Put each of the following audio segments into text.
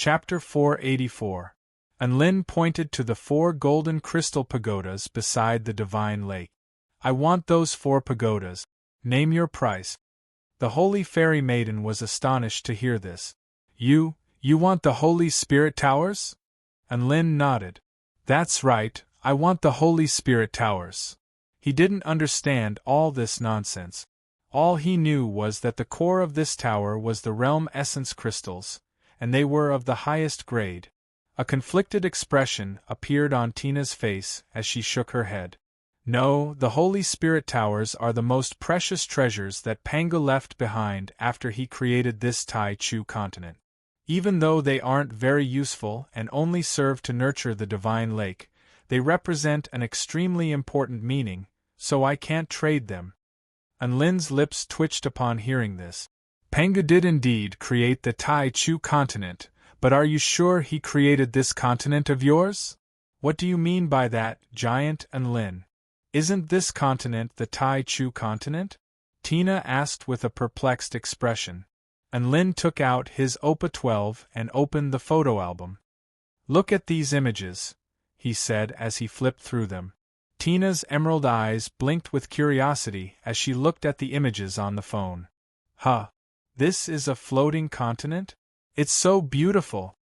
Chapter 484. Unlin pointed to the 4 golden crystal pagodas beside the divine lake. I want those 4 pagodas. Name your price. The holy fairy maiden was astonished to hear this. You want the Holy Spirit Towers? Unlin nodded. That's right, I want the Holy Spirit Towers. He didn't understand all this nonsense. All he knew was that the core of this tower was the realm essence crystals, and they were of the highest grade. A conflicted expression appeared on Tina's face as she shook her head. No, the Holy Spirit Towers are the most precious treasures that Pangu left behind after he created this Tai Chu continent. Even though they aren't very useful and only serve to nurture the divine lake, they represent an extremely important meaning, so I can't trade them. Unlin's lips twitched upon hearing this. Pangu did indeed create the Tai Chu continent, but are you sure he created this continent of yours? What do you mean by that, Giant Unlin? Isn't this continent the Tai Chu continent? Tina asked with a perplexed expression. Unlin took out his Oppa 12 and opened the photo album. Look at these images, he said as he flipped through them. Tina's emerald eyes blinked with curiosity as she looked at the images on the phone. Huh! This is a floating continent? It's so beautiful!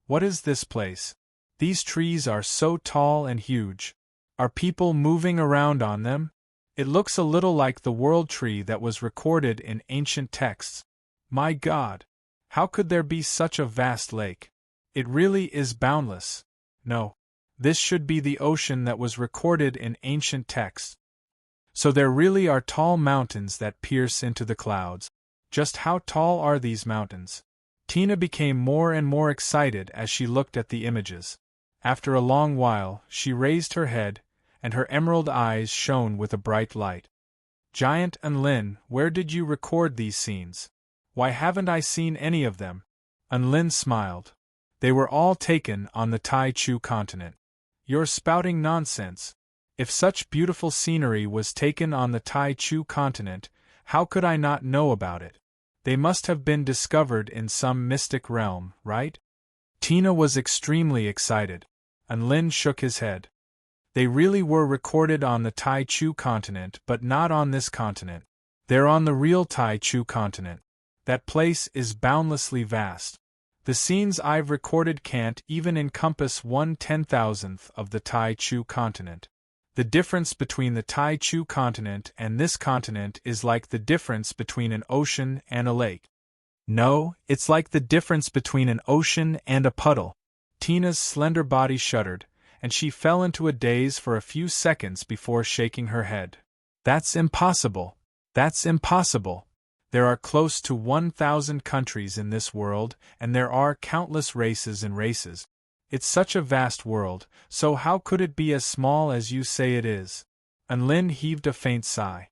What is this place? These trees are so tall and huge. Are people moving around on them? It looks a little like the world tree that was recorded in ancient texts. My God! How could there be such a vast lake? It really is boundless. No. This should be the ocean that was recorded in ancient texts. So there really are tall mountains that pierce into the clouds. Just how tall are these mountains? Tina became more and more excited as she looked at the images. After a long while, she raised her head, and her emerald eyes shone with a bright light. Giant Unlin, where did you record these scenes? Why haven't I seen any of them? Unlin smiled. They were all taken on the Tai Chu continent. You're spouting nonsense. If such beautiful scenery was taken on the Tai Chu continent, how could I not know about it? They must have been discovered in some mystic realm, right? Tina was extremely excited. Unlin shook his head. They really were recorded on the Tai Chu continent, but not on this continent. They're on the real Tai Chu continent. That place is boundlessly vast. The scenes I've recorded can't even encompass 1/10,000th of the Tai Chu continent. The difference between the Tai Chu continent and this continent is like the difference between an ocean and a lake. No, it's like the difference between an ocean and a puddle. Tina's slender body shuddered, and she fell into a daze for a few seconds before shaking her head. That's impossible. That's impossible. There are close to 1,000 countries in this world, and there are countless races and races. It's such a vast world, so how could it be as small as you say it is? Unlin heaved a faint sigh.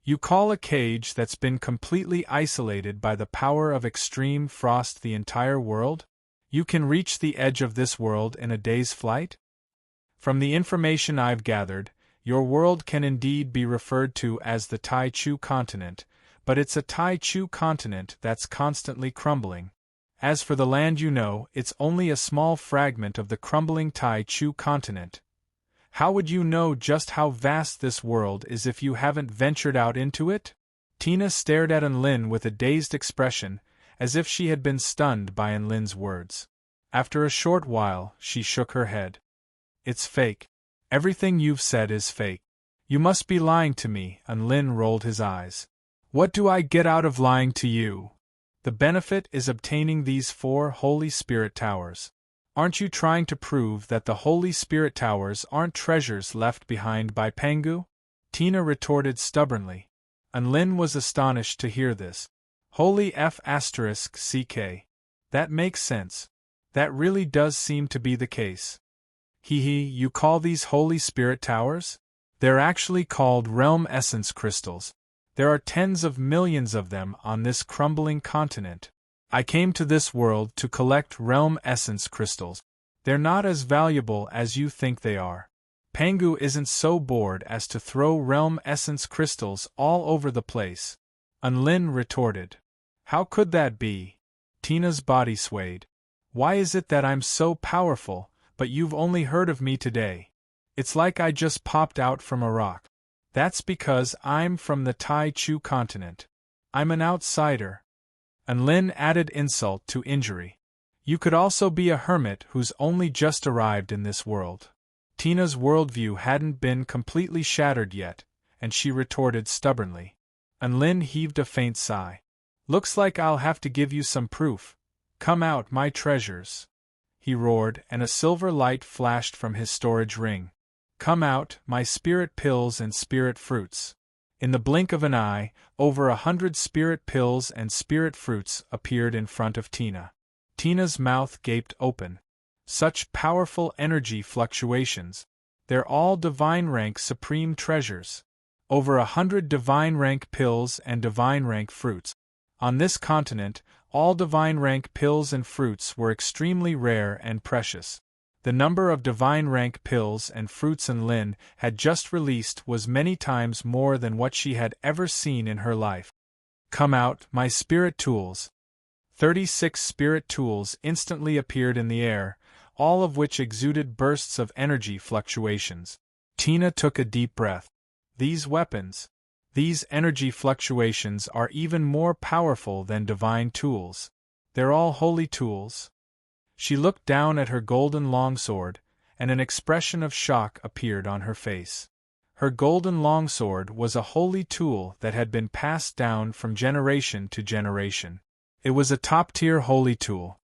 You call a cage that's been completely isolated by the power of extreme frost the entire world? You can reach the edge of this world in a day's flight? From the information I've gathered, your world can indeed be referred to as the Tai Chu continent, but it's a Tai Chu continent that's constantly crumbling. As for the land you know, it's only a small fragment of the crumbling Tai Chu continent. How would you know just how vast this world is if you haven't ventured out into it? Tina stared at Unlin with a dazed expression, as if she had been stunned by Unlin's words. After a short while, she shook her head. It's fake. Everything you've said is fake. You must be lying to me. Unlin rolled his eyes. What do I get out of lying to you? The benefit is obtaining these 4 Holy Spirit Towers. Aren't you trying to prove that the Holy Spirit Towers aren't treasures left behind by Pangu? Tina retorted stubbornly. Unlin was astonished to hear this. Holy F***ck. That makes sense. That really does seem to be the case. You call these Holy Spirit Towers? They're actually called Realm Essence Crystals. There are tens of millions of them on this crumbling continent. I came to this world to collect Realm Essence Crystals. They're not as valuable as you think they are. Pangu isn't so bored as to throw Realm Essence Crystals all over the place. Unlin retorted. How could that be? Tina's body swayed. Why is it that I'm so powerful, but you've only heard of me today? It's like I just popped out from a rock. That's because I'm from the Tai Chu continent. I'm an outsider. And Lin added insult to injury. You could also be a hermit who's only just arrived in this world. Tina's worldview hadn't been completely shattered yet, and she retorted stubbornly. And Lin heaved a faint sigh. Looks like I'll have to give you some proof. Come out, my treasures. He roared, and a silver light flashed from his storage ring. Come out, my spirit pills and spirit fruits. In the blink of an eye, over 100 spirit pills and spirit fruits appeared in front of Tina. Tina's mouth gaped open. Such powerful energy fluctuations. They're all divine rank supreme treasures. Over 100 divine rank pills and divine rank fruits. On this continent, all divine rank pills and fruits were extremely rare and precious. The number of divine rank pills and fruits Lin had just released was many times more than what she had ever seen in her life. Come out, my spirit tools. 36 spirit tools instantly appeared in the air, all of which exuded bursts of energy fluctuations. Tina took a deep breath. These weapons, these energy fluctuations are even more powerful than divine tools. They're all holy tools. She looked down at her golden longsword, and an expression of shock appeared on her face. Her golden longsword was a holy tool that had been passed down from generation to generation. It was a top-tier holy tool.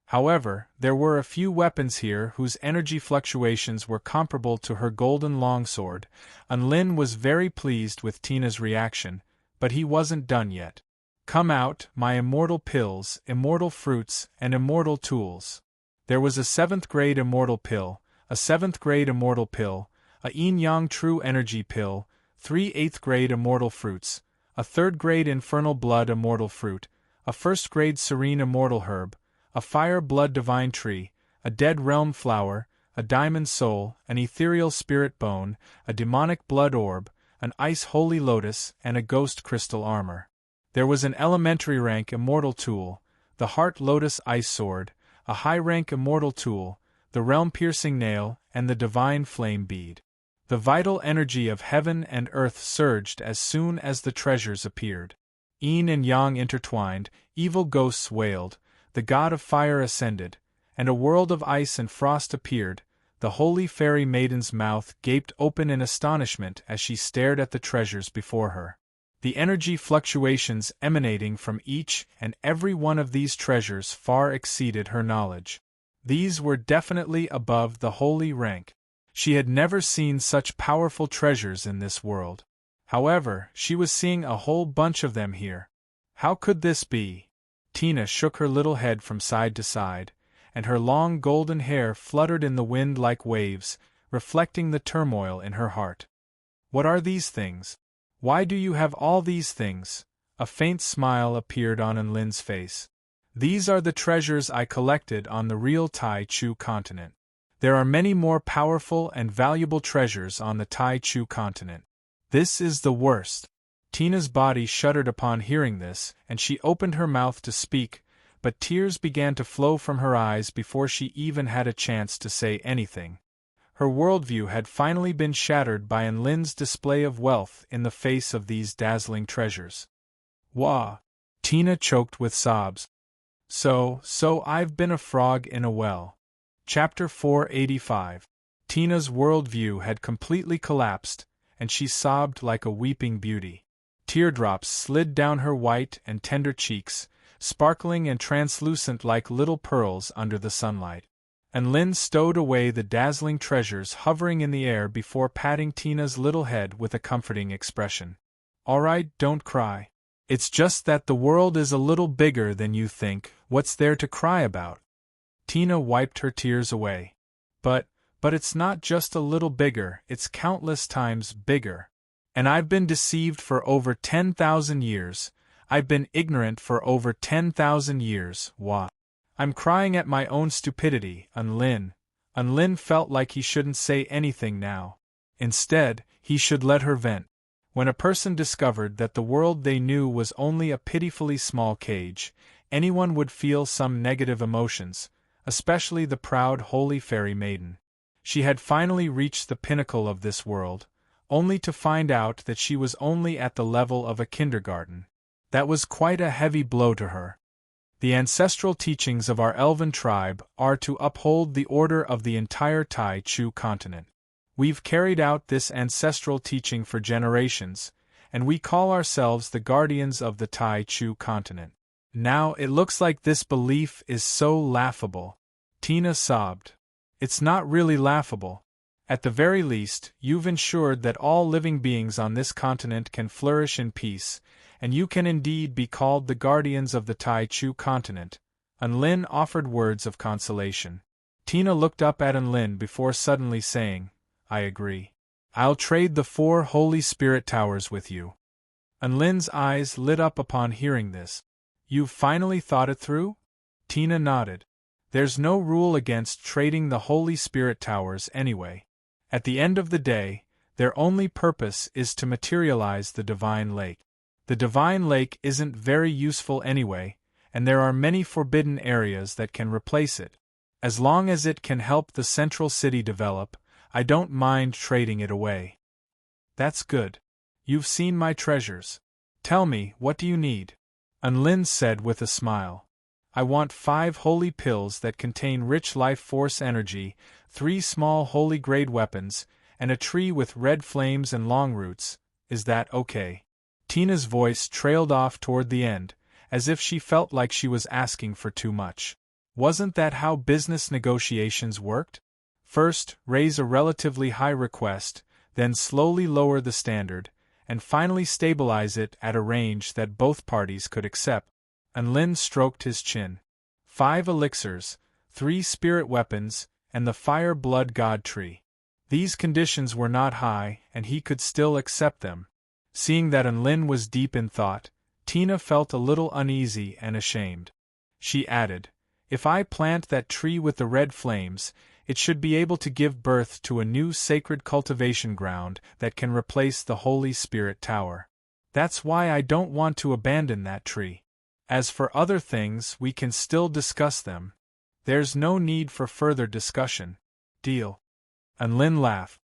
However, there were a few weapons here whose energy fluctuations were comparable to her golden longsword, and Lin was very pleased with Tina's reaction, but he wasn't done yet. Come out, my immortal pills, immortal fruits, and immortal tools. There was a 7th grade immortal pill, a 7th grade immortal pill, a yin-yang true energy pill, 3 8th grade immortal fruits, a 3rd grade infernal blood immortal fruit, a 1st grade serene immortal herb, a fire blood divine tree, a dead realm flower, a diamond soul, an ethereal spirit bone, a demonic blood orb, an ice holy lotus, and a ghost crystal armor. There was an elementary rank immortal tool, the heart lotus ice sword, a high rank immortal tool, the realm piercing nail, and the divine flame bead. The vital energy of heaven and earth surged as soon as the treasures appeared. Yin and yang intertwined, evil ghosts wailed, the god of fire ascended, and a world of ice and frost appeared. The holy fairy maiden's mouth gaped open in astonishment as she stared at the treasures before her. The energy fluctuations emanating from each and every one of these treasures far exceeded her knowledge. These were definitely above the holy rank. She had never seen such powerful treasures in this world. However, she was seeing a whole bunch of them here. How could this be? Tina shook her little head from side to side, and her long golden hair fluttered in the wind like waves, reflecting the turmoil in her heart. What are these things? Why do you have all these things? A faint smile appeared on Lin's face. These are the treasures I collected on the real Tai Chu continent. There are many more powerful and valuable treasures on the Tai Chu continent. This is the worst. Tina's body shuddered upon hearing this, and she opened her mouth to speak, but tears began to flow from her eyes before she even had a chance to say anything. Her worldview had finally been shattered by Lin's display of wealth in the face of these dazzling treasures. Wah! Tina choked with sobs. So I've been a frog in a well. Chapter 485. Tina's worldview had completely collapsed, and she sobbed like a weeping beauty. Teardrops slid down her white and tender cheeks, sparkling and translucent like little pearls under the sunlight. And Lin stowed away the dazzling treasures hovering in the air before patting Tina's little head with a comforting expression. All right, don't cry. It's just that the world is a little bigger than you think. What's there to cry about? Tina wiped her tears away. But it's not just a little bigger, it's countless times bigger. And I've been deceived for over 10,000 years. I've been ignorant for over 10,000 years. Wah! I'm crying at my own stupidity, Lin. Lin felt like he shouldn't say anything now. Instead, he should let her vent. When a person discovered that the world they knew was only a pitifully small cage, anyone would feel some negative emotions. especially the proud holy fairy maiden. She had finally reached the pinnacle of this world, only to find out that she was only at the level of a kindergarten. That was quite a heavy blow to her. The ancestral teachings of our elven tribe are to uphold the order of the entire Tai Chu continent. We've carried out this ancestral teaching for generations, and we call ourselves the guardians of the Tai Chu continent. Now it looks like this belief is so laughable. Tina sobbed. It's not really laughable. At the very least, you've ensured that all living beings on this continent can flourish in peace, and you can indeed be called the guardians of the Tai Chu continent. Anlin offered words of consolation. Tina looked up at Anlin before suddenly saying, I agree. I'll trade the 4 Holy Spirit Towers with you. Anlin's eyes lit up upon hearing this. You've finally thought it through? Tina nodded. There's no rule against trading the Holy Spirit Towers anyway. At the end of the day, their only purpose is to materialize the Divine Lake. The Divine Lake isn't very useful anyway, and there are many forbidden areas that can replace it. As long as it can help the central city develop, I don't mind trading it away. That's good. You've seen my treasures. Tell me, what do you need? Anlin said with a smile. I want 5 holy pills that contain rich life force energy, 3 small holy grade weapons, and a tree with red flames and long roots. Is that okay? Tina's voice trailed off toward the end, as if she felt like she was asking for too much. Wasn't that how business negotiations worked? First, raise a relatively high request, then slowly lower the standard, and finally stabilize it at a range that both parties could accept. Anlin stroked his chin. 5 elixirs, 3 spirit weapons, and the fire blood god tree. These conditions were not high, and he could still accept them. Seeing that Anlin was deep in thought, Tina felt a little uneasy and ashamed. She added, If I plant that tree with the red flames, it should be able to give birth to a new sacred cultivation ground that can replace the Holy Spirit Tower. That's why I don't want to abandon that tree. As for other things, we can still discuss them. There's no need for further discussion. Deal. Anlin laughed.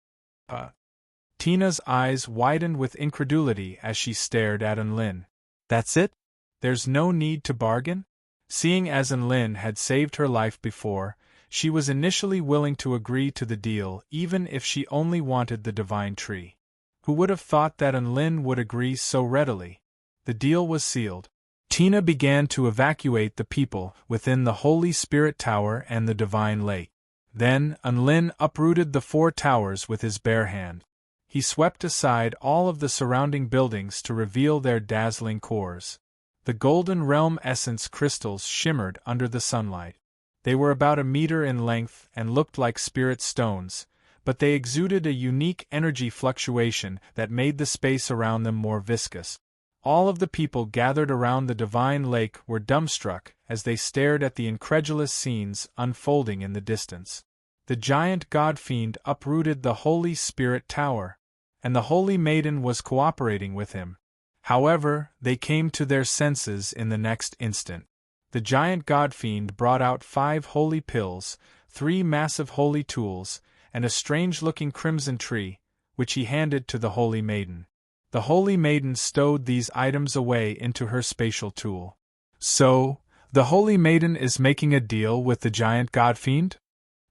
Tina's eyes widened with incredulity as she stared at Anlin. That's it? There's no need to bargain? Seeing as Anlin had saved her life before, she was initially willing to agree to the deal even if she only wanted the divine tree. Who would have thought that Anlin would agree so readily? The deal was sealed. Tina began to evacuate the people within the Holy Spirit Tower and the Divine Lake. Then Anlin uprooted the 4 towers with his bare hand. He swept aside all of the surrounding buildings to reveal their dazzling cores. The golden realm essence crystals shimmered under the sunlight. They were about a meter in length and looked like spirit stones, but they exuded a unique energy fluctuation that made the space around them more viscous. All of the people gathered around the divine lake were dumbstruck as they stared at the incredulous scenes unfolding in the distance. The giant god-fiend uprooted the Holy Spirit Tower, and the Holy Maiden was cooperating with him. However, they came to their senses in the next instant. The giant god-fiend brought out 5 holy pills, 3 massive holy tools, and a strange-looking crimson tree, which he handed to the Holy Maiden. The Holy Maiden stowed these items away into her spatial tool. So, the Holy Maiden is making a deal with the giant god-fiend?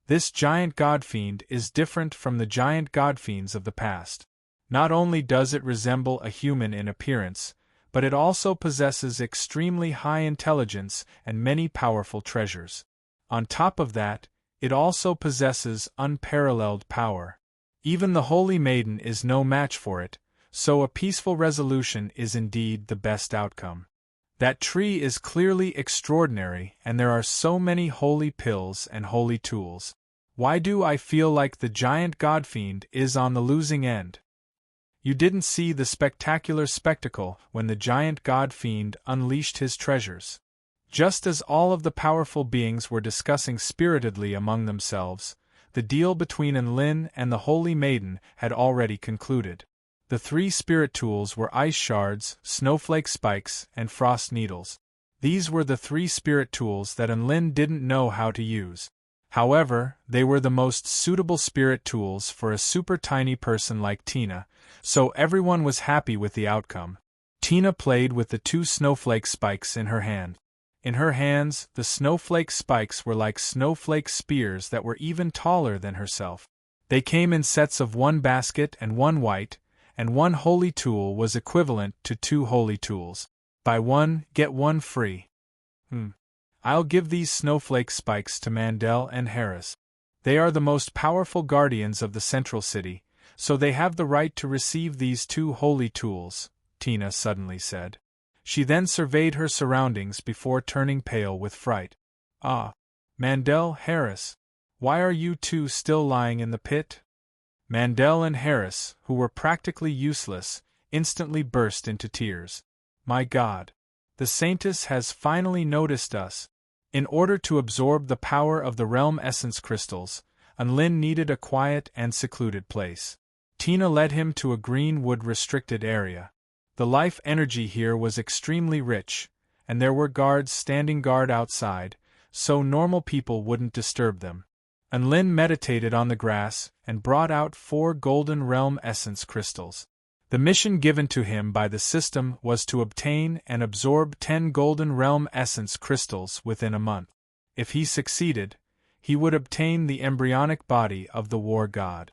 This giant god-fiend is different from the giant god-fiends of the past. Not only does it resemble a human in appearance, but it also possesses extremely high intelligence and many powerful treasures. On top of that, it also possesses unparalleled power. Even the Holy Maiden is no match for it, so a peaceful resolution is indeed the best outcome. That tree is clearly extraordinary, and there are so many holy pills and holy tools. Why do I feel like the giant godfiend is on the losing end? You didn't see the spectacular spectacle when the giant god-fiend unleashed his treasures. Just as all of the powerful beings were discussing spiritedly among themselves, the deal between Enlin and the Holy Maiden had already concluded. The 3 spirit tools were ice shards, snowflake spikes, and frost needles. These were the 3 spirit tools that Enlin didn't know how to use. However, they were the most suitable spirit tools for a super tiny person like Tina, so everyone was happy with the outcome. Tina played with the 2 snowflake spikes in her hand. In her hands, the snowflake spikes were like snowflake spears that were even taller than herself. They came in sets of 1 basket and 1 white, and 1 holy tool was equivalent to 2 holy tools. Buy 1, get 1 free. I'll give these snowflake spikes to Mandel and Harris. They are the most powerful guardians of the central city, so they have the right to receive these 2 holy tools, Tina suddenly said. She then surveyed her surroundings before turning pale with fright. Ah, Mandel, Harris, why are you 2 still lying in the pit? Mandel and Harris, who were practically useless, instantly burst into tears. My God! The Saintess has finally noticed us. In order to absorb the power of the realm essence crystals, Enlin needed a quiet and secluded place. Tina led him to a green wood restricted area. The life energy here was extremely rich, and there were guards standing guard outside, so normal people wouldn't disturb them. Enlin meditated on the grass and brought out 4 golden realm essence crystals. The mission given to him by the system was to obtain and absorb 10 golden realm essence crystals within a month. If he succeeded, he would obtain the embryonic body of the war god.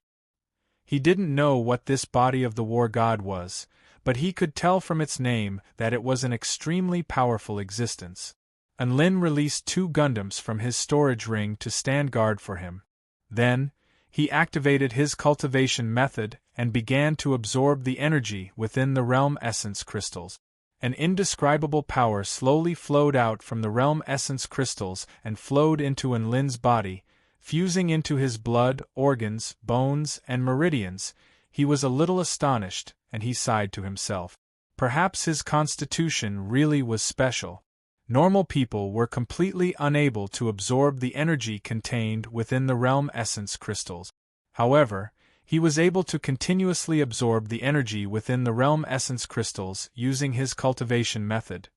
He didn't know what this body of the war god was, but he could tell from its name that it was an extremely powerful existence. Enlin released 2 Gundams from his storage ring to stand guard for him. Then, he activated his cultivation method and began to absorb the energy within the realm essence crystals. An indescribable power slowly flowed out from the realm essence crystals and flowed into Enlin's body, fusing into his blood, organs, bones, and meridians. He was a little astonished, and he sighed to himself. Perhaps his constitution really was special. Normal people were completely unable to absorb the energy contained within the realm essence crystals. However, he was able to continuously absorb the energy within the realm essence crystals using his cultivation method.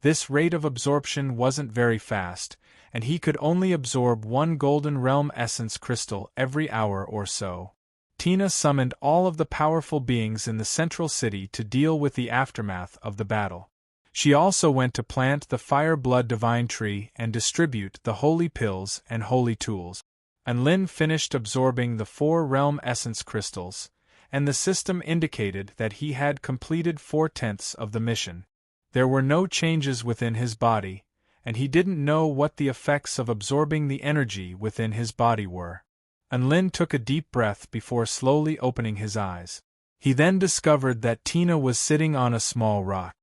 This rate of absorption wasn't very fast, and he could only absorb 1 golden realm essence crystal every hour or so. Tina summoned all of the powerful beings in the central city to deal with the aftermath of the battle. She also went to plant the Fire Blood Divine Tree and distribute the holy pills and holy tools. Enlin finished absorbing the 4 realm essence crystals, and the system indicated that he had completed 4/10 of the mission. There were no changes within his body, and he didn't know what the effects of absorbing the energy within his body were. Enlin took a deep breath before slowly opening his eyes. He then discovered that Tina was sitting on a small rock.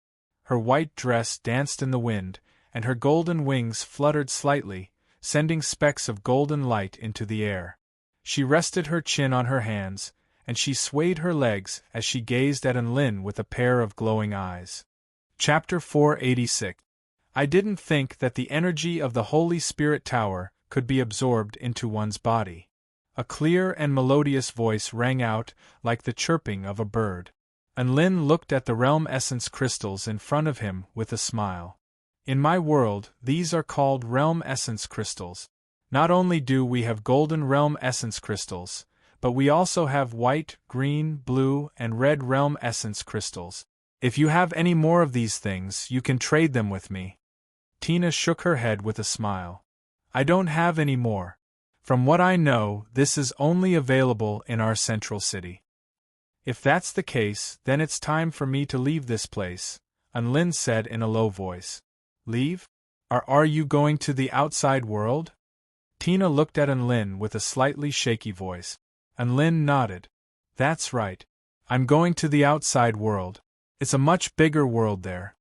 Her white dress danced in the wind, and her golden wings fluttered slightly, sending specks of golden light into the air. She rested her chin on her hands, and she swayed her legs as she gazed at Enlin with a pair of glowing eyes. Chapter 486. I didn't think that the energy of the Holy Spirit Tower could be absorbed into one's body. A clear and melodious voice rang out like the chirping of a bird. Enlin looked at the realm essence crystals in front of him with a smile. In my world, these are called realm essence crystals. Not only do we have golden realm essence crystals, but we also have white, green, blue, and red realm essence crystals. If you have any more of these things, you can trade them with me. Tina shook her head with a smile. I don't have any more. From what I know, this is only available in our central city. If that's the case, then it's time for me to leave this place, Enlin said in a low voice. Leave? Are you going to the outside world? Tina looked at Enlin with a slightly shaky voice. Enlin nodded. That's right. I'm going to the outside world. It's a much bigger world there.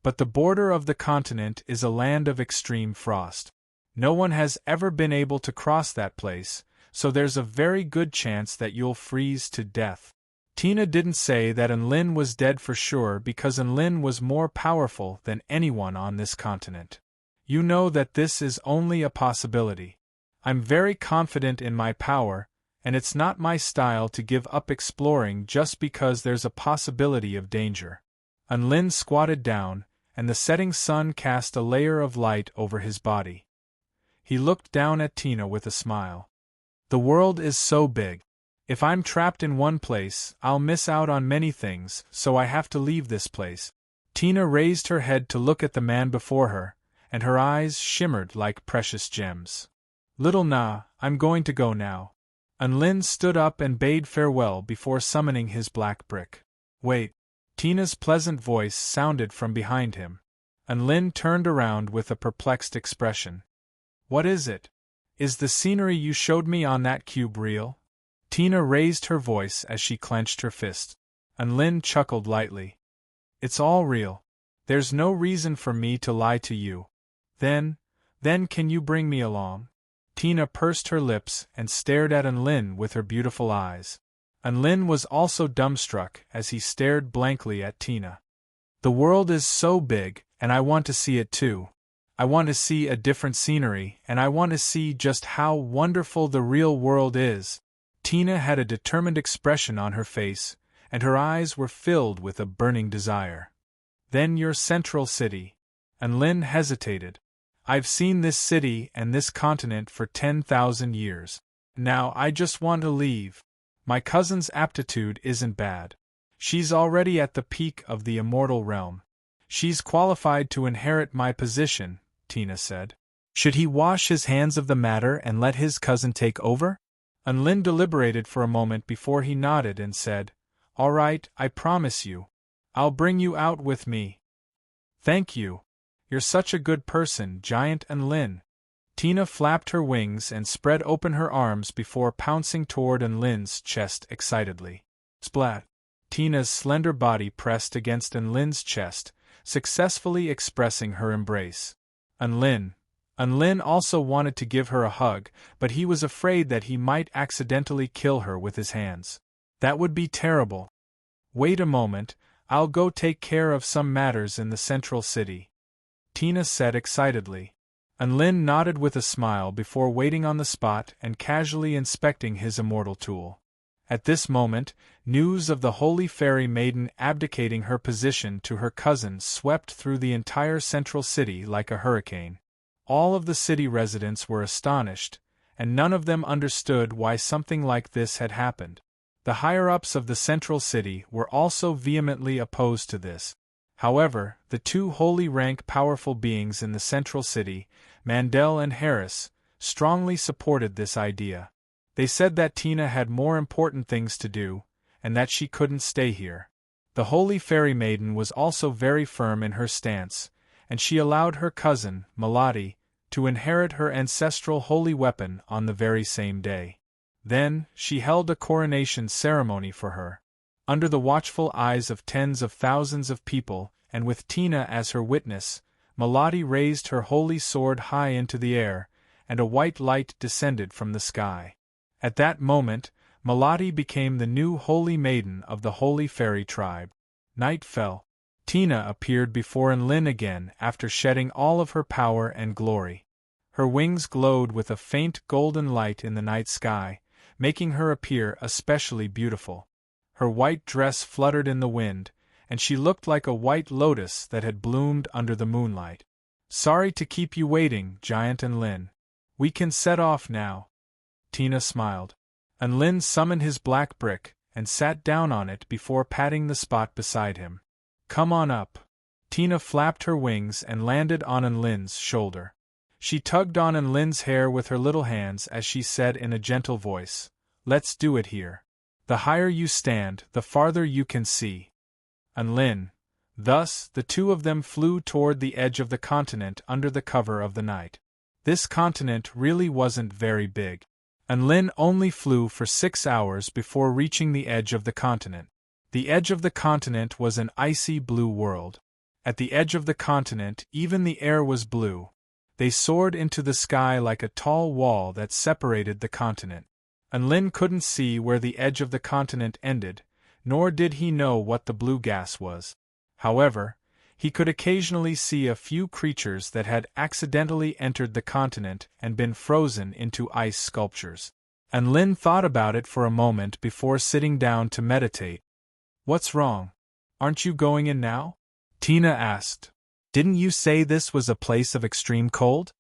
But the border of the continent is a land of extreme frost. No one has ever been able to cross that place, so there's a very good chance that you'll freeze to death. Tina didn't say that Enlin was dead for sure because Enlin was more powerful than anyone on this continent. You know that this is only a possibility. I'm very confident in my power, and it's not my style to give up exploring just because there's a possibility of danger. Enlin squatted down, and the setting sun cast a layer of light over his body. He looked down at Tina with a smile. The world is so big. If I'm trapped in one place, I'll miss out on many things, so I have to leave this place. Tina raised her head to look at the man before her, and her eyes shimmered like precious gems. Little Na, I'm going to go now. Unlin stood up and bade farewell before summoning his black brick. Wait. Tina's pleasant voice sounded from behind him. Unlin turned around with a perplexed expression. What is it? Is the scenery you showed me on that cube real? Tina raised her voice as she clenched her fist. Unlin chuckled lightly. It's all real. There's no reason for me to lie to you. Then can you bring me along? Tina pursed her lips and stared at Unlin with her beautiful eyes. Unlin was also dumbstruck as he stared blankly at Tina. The world is so big, and I want to see it too. I want to see a different scenery, and I want to see just how wonderful the real world is. Tina had a determined expression on her face, and her eyes were filled with a burning desire. Then your central city. Unlin hesitated. I've seen this city and this continent for 10,000 years. Now I just want to leave. My cousin's aptitude isn't bad. She's already at the peak of the immortal realm. She's qualified to inherit my position, Tina said. Should he wash his hands of the matter and let his cousin take over? Unlin deliberated for a moment before he nodded and said, All right, I promise you. I'll bring you out with me. Thank you. You're such a good person, Giant Unlin. Tina flapped her wings and spread open her arms before pouncing toward Unlin's chest excitedly. Splat! Tina's slender body pressed against Unlin's chest, successfully expressing her embrace. Unlin also wanted to give her a hug, but he was afraid that he might accidentally kill her with his hands. That would be terrible. Wait a moment, I'll go take care of some matters in the central city, Tina said excitedly. Unlin nodded with a smile before waiting on the spot and casually inspecting his immortal tool. At this moment, news of the holy fairy maiden abdicating her position to her cousin swept through the entire central city like a hurricane. All of the city residents were astonished, and none of them understood why something like this had happened. The higher-ups of the central city were also vehemently opposed to this. However, the two holy rank powerful beings in the central city, Mandel and Harris, strongly supported this idea. They said that Tina had more important things to do, and that she couldn't stay here. The holy fairy maiden was also very firm in her stance, and she allowed her cousin, Melody, to inherit her ancestral holy weapon on the very same day. Then, she held a coronation ceremony for her. Under the watchful eyes of tens of thousands of people, and with Tina as her witness, Melody raised her holy sword high into the air, and a white light descended from the sky. At that moment, Melody became the new holy maiden of the holy fairy tribe. Night fell. Tina appeared before Unlin again after shedding all of her power and glory. Her wings glowed with a faint golden light in the night sky, making her appear especially beautiful. Her white dress fluttered in the wind, and she looked like a white lotus that had bloomed under the moonlight. Sorry to keep you waiting, Giant Unlin. We can set off now. Tina smiled. Unlin summoned his black brick, and sat down on it before patting the spot beside him. Come on up. Tina flapped her wings and landed on Unlin's shoulder. She tugged on Unlin's hair with her little hands as she said in a gentle voice, Let's do it here. The higher you stand, the farther you can see. Unlin. Thus, the two of them flew toward the edge of the continent under the cover of the night. This continent really wasn't very big. Unlin only flew for 6 hours before reaching the edge of the continent. The edge of the continent was an icy blue world. At the edge of the continent, even the air was blue. They soared into the sky like a tall wall that separated the continent. Unlin couldn't see where the edge of the continent ended, nor did he know what the blue gas was. However, he could occasionally see a few creatures that had accidentally entered the continent and been frozen into ice sculptures. Unlin thought about it for a moment before sitting down to meditate. What's wrong? Aren't you going in now? Tina asked. Didn't you say this was a place of extreme cold?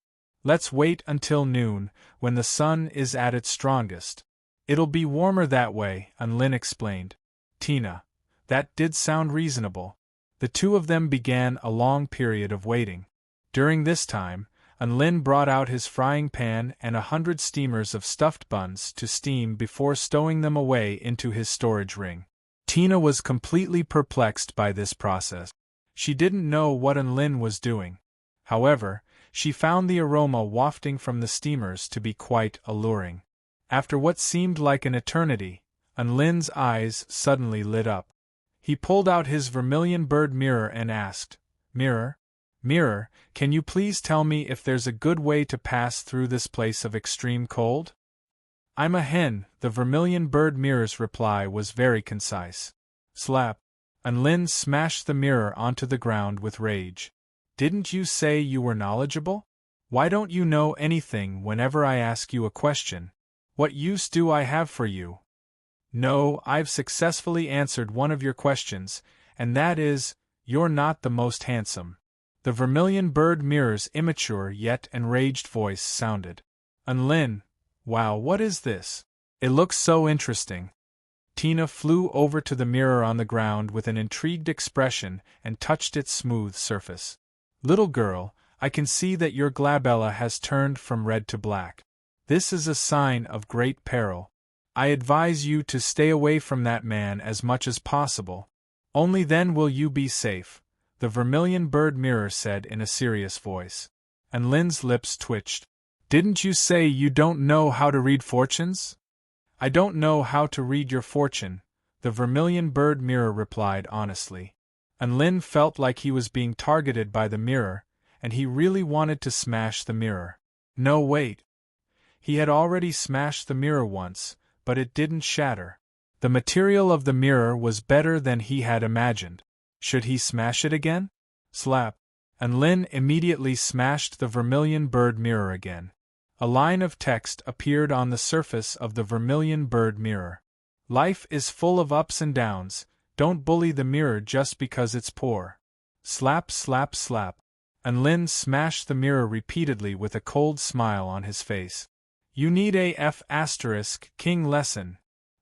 Let's wait until noon, when the sun is at its strongest. It'll be warmer that way, Unlin explained. Tina. That did sound reasonable. The two of them began a long period of waiting. During this time, Unlin brought out his frying pan and 100 steamers of stuffed buns to steam before stowing them away into his storage ring. Tina was completely perplexed by this process. She didn't know what Unlin was doing. However, she found the aroma wafting from the steamers to be quite alluring. After what seemed like an eternity, Unlin's eyes suddenly lit up. He pulled out his vermilion bird mirror and asked, "Mirror, mirror, can you please tell me if there's a good way to pass through this place of extreme cold?" "I'm a hen," the vermilion bird mirror's reply was very concise. Slap. Unlin smashed the mirror onto the ground with rage. "Didn't you say you were knowledgeable? Why don't you know anything whenever I ask you a question? What use do I have for you?" "No, I've successfully answered one of your questions, and that is, you're not the most handsome." The vermilion bird mirror's immature yet enraged voice sounded. "Unlin, wow, what is this? It looks so interesting." Tina flew over to the mirror on the ground with an intrigued expression and touched its smooth surface. "Little girl, I can see that your glabella has turned from red to black. This is a sign of great peril. I advise you to stay away from that man as much as possible. Only then will you be safe," the vermilion bird mirror said in a serious voice. Unlin's lips twitched. "Didn't you say you don't know how to read fortunes?" "I don't know how to read your fortune," the vermilion bird mirror replied honestly. Unlin felt like he was being targeted by the mirror, and he really wanted to smash the mirror. No, wait. He had already smashed the mirror once, but it didn't shatter. The material of the mirror was better than he had imagined. Should he smash it again? Slap. Unlin immediately smashed the vermilion bird mirror again. A line of text appeared on the surface of the vermilion bird mirror. "Life is full of ups and downs, don't bully the mirror just because it's poor." Slap, slap, slap. Unlin smashed the mirror repeatedly with a cold smile on his face. "You need a King lesson."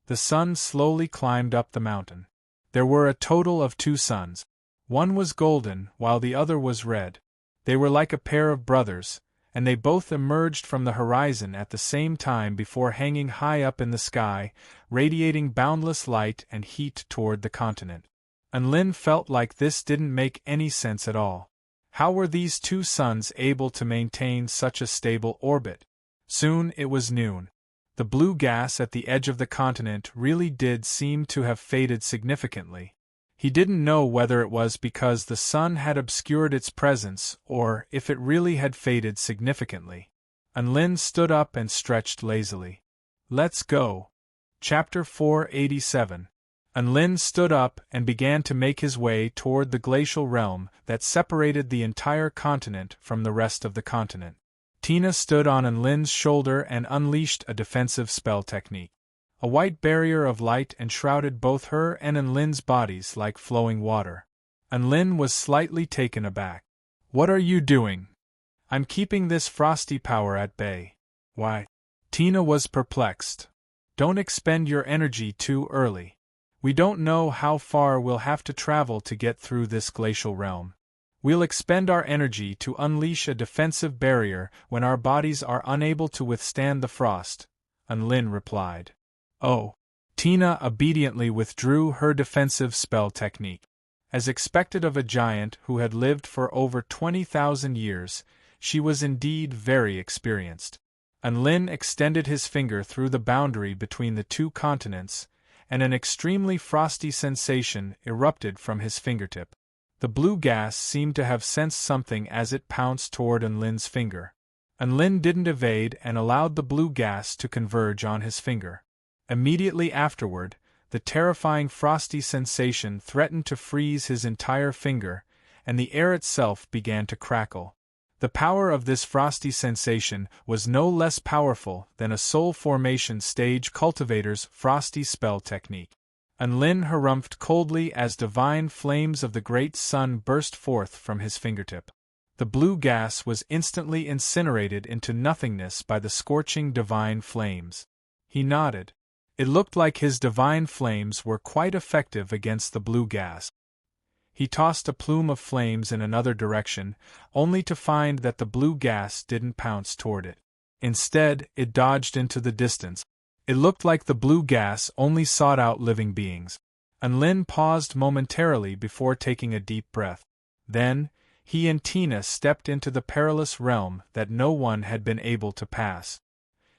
The sun slowly climbed up the mountain. There were a total of 2 suns. One was golden, while the other was red. They were like a pair of brothers, and they both emerged from the horizon at the same time before hanging high up in the sky, radiating boundless light and heat toward the continent. Unlin felt like this didn't make any sense at all. How were these 2 suns able to maintain such a stable orbit? Soon it was noon. The blue gas at the edge of the continent really did seem to have faded significantly. He didn't know whether it was because the sun had obscured its presence or if it really had faded significantly. Unlin stood up and stretched lazily. "Let's go." Chapter 487. Unlin stood up and began to make his way toward the glacial realm that separated the entire continent from the rest of the continent. Tina stood on Unlin's shoulder and unleashed a defensive spell technique. A white barrier of light enshrouded both her and Unlin's bodies like flowing water. Unlin was slightly taken aback. "What are you doing?" "I'm keeping this frosty power at bay." "Why?" Tina was perplexed. "Don't expend your energy too early. We don't know how far we'll have to travel to get through this glacial realm. We'll expend our energy to unleash a defensive barrier when our bodies are unable to withstand the frost," Unlin replied. "Oh." Tina obediently withdrew her defensive spell technique. As expected of a giant who had lived for over 20,000 years, she was indeed very experienced. Unlin extended his finger through the boundary between the 2 continents, and an extremely frosty sensation erupted from his fingertip. The blue gas seemed to have sensed something as it pounced toward Unlin's finger. Unlin didn't evade and allowed the blue gas to converge on his finger. Immediately afterward, the terrifying frosty sensation threatened to freeze his entire finger, and the air itself began to crackle. The power of this frosty sensation was no less powerful than a soul formation stage cultivator's frosty spell technique. Lin harumphed coldly as divine flames of the great sun burst forth from his fingertip. The blue gas was instantly incinerated into nothingness by the scorching divine flames. He nodded. It looked like his divine flames were quite effective against the blue gas. He tossed a plume of flames in another direction, only to find that the blue gas didn't pounce toward it. Instead, it dodged into the distance. It looked like the blue gas only sought out living beings. Lin paused momentarily before taking a deep breath. Then, he and Tina stepped into the perilous realm that no one had been able to pass.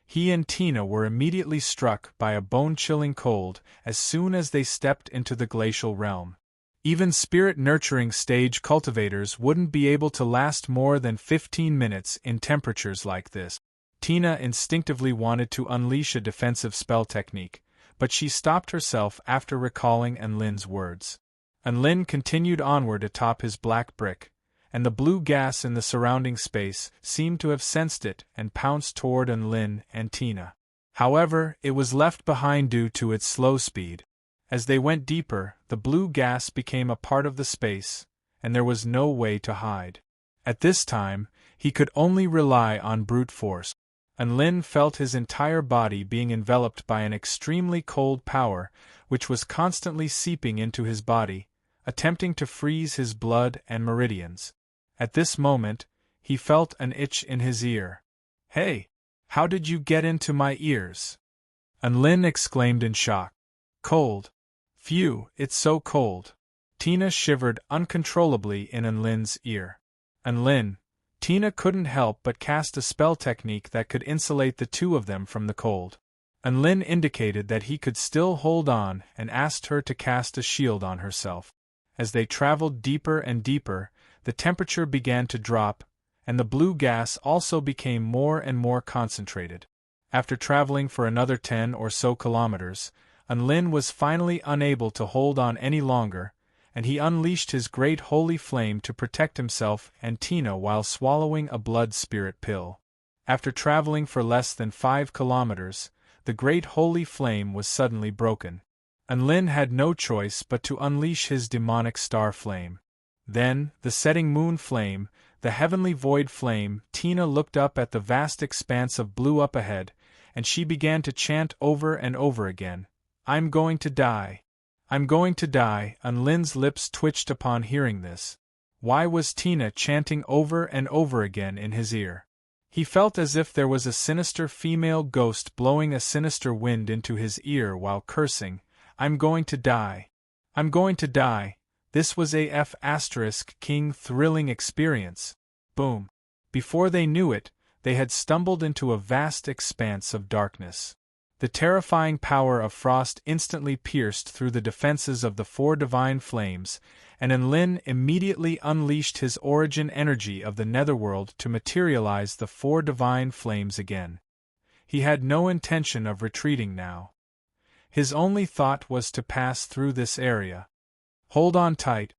He and Tina were immediately struck by a bone-chilling cold as soon as they stepped into the glacial realm. Even spirit-nurturing stage cultivators wouldn't be able to last more than 15 minutes in temperatures like this. Tina instinctively wanted to unleash a defensive spell technique, but she stopped herself after recalling Lin's words. Lin continued onward atop his black brick, and the blue gas in the surrounding space seemed to have sensed it and pounced toward Lin and Tina. However, it was left behind due to its slow speed. As they went deeper, the blue gas became a part of the space, and there was no way to hide. At this time, he could only rely on brute force. Lin felt his entire body being enveloped by an extremely cold power, which was constantly seeping into his body, attempting to freeze his blood and meridians. At this moment, he felt an itch in his ear. "Hey! How did you get into my ears?" Lin exclaimed in shock. "Cold. Phew, it's so cold." Tina shivered uncontrollably in Lin's ear. Lin, Tina couldn't help but cast a spell technique that could insulate the two of them from the cold. Lin indicated that he could still hold on and asked her to cast a shield on herself. As they traveled deeper and deeper, the temperature began to drop, and the blue gas also became more and more concentrated. After traveling for another 10 or so kilometers, Lin was finally unable to hold on any longer, and he unleashed his great holy flame to protect himself and Tina while swallowing a blood spirit pill. After traveling for less than 5 kilometers, the great holy flame was suddenly broken. Lin had no choice but to unleash his demonic star flame. Then, the setting moon flame, the heavenly void flame, Tina looked up at the vast expanse of blue up ahead, and she began to chant over and over again, "I'm going to die. I'm going to die." Lin's lips twitched upon hearing this. Why was Tina chanting over and over again in his ear? He felt as if there was a sinister female ghost blowing a sinister wind into his ear while cursing, "I'm going to die. I'm going to die." This was a King thrilling experience. Boom. Before they knew it, they had stumbled into a vast expanse of darkness. The terrifying power of frost instantly pierced through the defenses of the 4 divine flames, and Lin immediately unleashed his origin energy of the netherworld to materialize the 4 divine flames again. He had no intention of retreating now. His only thought was to pass through this area. "Hold on tight."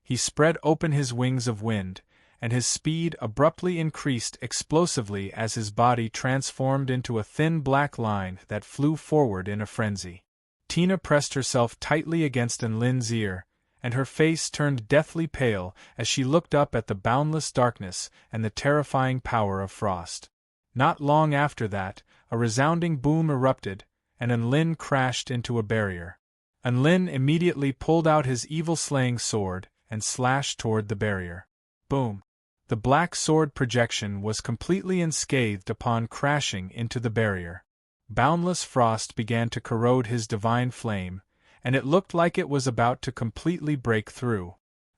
He spread open his wings of wind, and his speed abruptly increased explosively as his body transformed into a thin black line that flew forward in a frenzy. Tina pressed herself tightly against Lin's ear, and her face turned deathly pale as she looked up at the boundless darkness and the terrifying power of frost. Not long after that, a resounding boom erupted, and Lin crashed into a barrier. Lin immediately pulled out his evil-slaying sword and slashed toward the barrier. Boom! The black sword projection was completely unscathed upon crashing into the barrier. Boundless frost began to corrode his divine flame, and it looked like it was about to completely break through.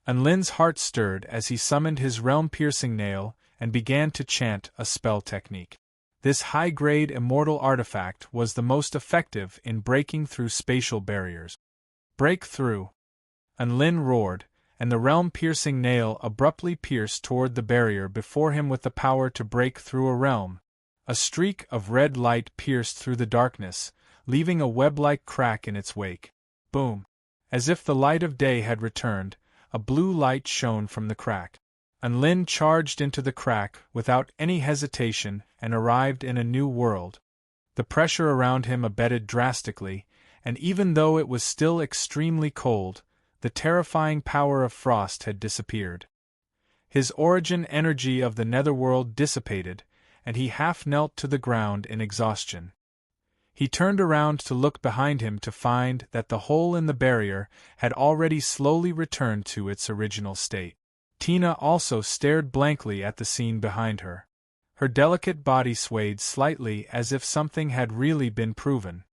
Lin's heart stirred as he summoned his realm-piercing nail and began to chant a spell technique. This high-grade immortal artifact was the most effective in breaking through spatial barriers. "Break through!" Lin roared, and the realm-piercing nail abruptly pierced toward the barrier before him with the power to break through a realm. A streak of red light pierced through the darkness, leaving a web-like crack in its wake. Boom! As if the light of day had returned, a blue light shone from the crack. Lin charged into the crack without any hesitation and arrived in a new world. The pressure around him abated drastically, and even though it was still extremely cold, the terrifying power of frost had disappeared. His origin energy of the netherworld dissipated, and he half knelt to the ground in exhaustion. He turned around to look behind him to find that the hole in the barrier had already slowly returned to its original state. Tina also stared blankly at the scene behind her. Her delicate body swayed slightly as if something had really been proven.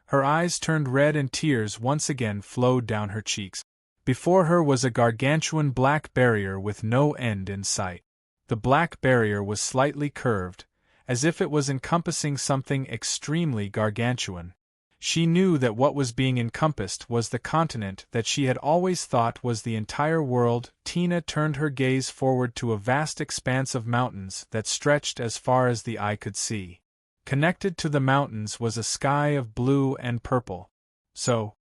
Her eyes turned red and tears once again flowed down her cheeks. Before her was a gargantuan black barrier with no end in sight. The black barrier was slightly curved, as if it was encompassing something extremely gargantuan. She knew that what was being encompassed was the continent that she had always thought was the entire world. Tina turned her gaze forward to a vast expanse of mountains that stretched as far as the eye could see. Connected to the mountains was a sky of blue and purple. So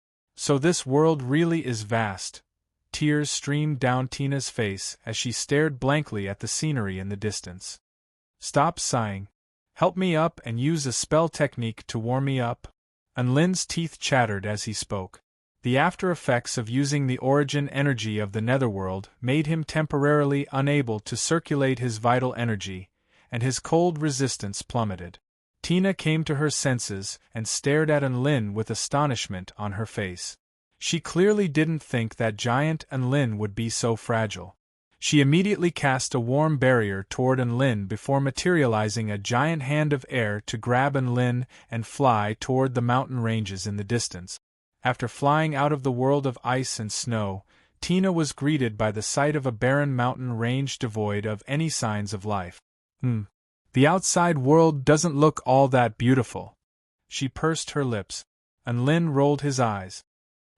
this world really is vast. Tears streamed down Tina's face as she stared blankly at the scenery in the distance. Stop sighing. Help me up and use a spell technique to warm me up. Unlin's teeth chattered as he spoke. The after effects of using the origin energy of the netherworld made him temporarily unable to circulate his vital energy, and his cold resistance plummeted. Tina came to her senses and stared at Unlin with astonishment on her face. She clearly didn't think that giant Unlin would be so fragile. She immediately cast a warm barrier toward Unlin before materializing a giant hand of air to grab Unlin and fly toward the mountain ranges in the distance. After flying out of the world of ice and snow, Tina was greeted by the sight of a barren mountain range devoid of any signs of life. The outside world doesn't look all that beautiful. She pursed her lips. Unlin rolled his eyes.